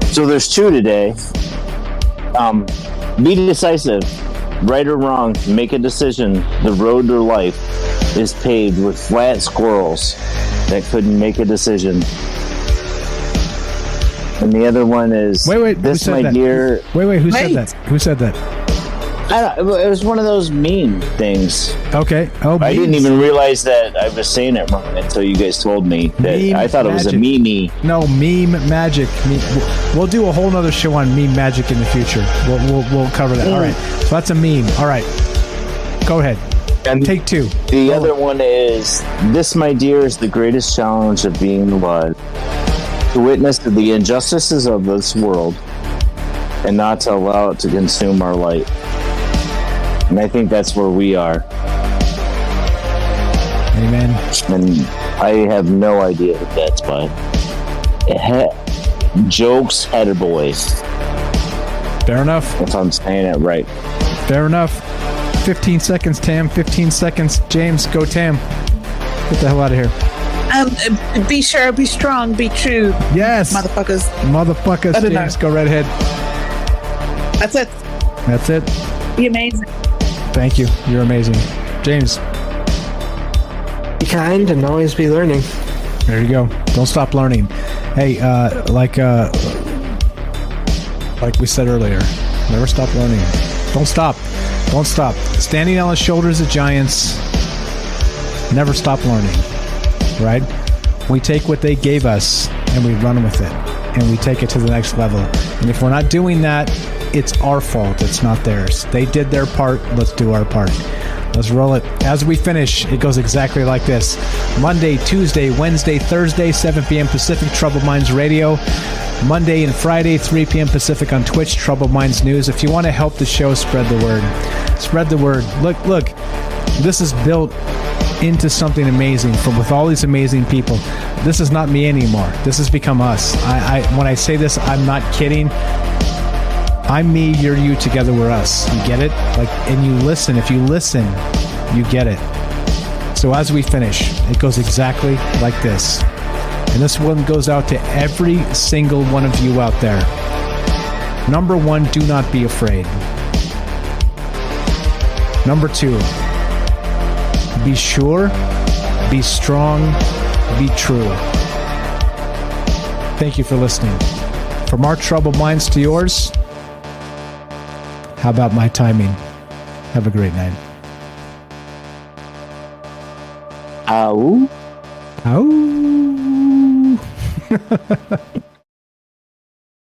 So there's two today. Be decisive. Right or wrong, make a decision. The road to life is paved with flat squirrels that couldn't make a decision. And the other one is this, my dear. Wait, who said that? Who said that? It was one of those meme things. Okay. Oh, I didn't even realize that I was saying it wrong until you guys told me that. Meme I thought magic. it was a meme. No, meme magic. We'll do a whole nother show on meme magic in the future. We'll cover that. All right. So that's a meme. All right. Go ahead. And take two. The other one is this, my dear, is the greatest challenge of being alive. To witness the injustices of this world and not to allow it to consume our light. And I think that's where we are. Amen. And I have no idea what that's by. Jokes Header Boys. Fair enough. If I'm saying it right. Fair enough. 15 seconds, Tam. 15 seconds. James, go Tam. Get the hell out of here. Be sure, be strong, be true. Yes. Motherfuckers. James, go right ahead. That's it. That's it. Be amazing. Thank you. You're amazing. James. Be kind and always be learning. There you go. Don't stop learning. Hey, like we said earlier, never stop learning. Don't stop. Don't stop. Standing on the shoulders of giants. Never stop learning. Right? We take what they gave us and we run with it and we take it to the next level. And if we're not doing that, it's our fault. It's not theirs. They did their part. Let's do our part. Let's roll it. As we finish, it goes exactly like this. Monday, Tuesday, Wednesday, Thursday, 7 p.m. Pacific, Troubled Minds Radio. Monday and Friday, 3 p.m. Pacific on Twitch, Troubled Minds News. If you want to help the show, spread the word. Spread the word. Look, this is built into something amazing with all these amazing people. This is not me anymore. This has become us. When I say this, I'm not kidding. I'm me, you're you, together we're us. You get it? And you listen. If you listen, you get it. So as we finish, it goes exactly like this. And this one goes out to every single one of you out there. Number one, do not be afraid. Number two, be sure, be strong, be true. Thank you for listening. From our troubled minds to yours, how about my timing? Have a great night. Ow. Ow.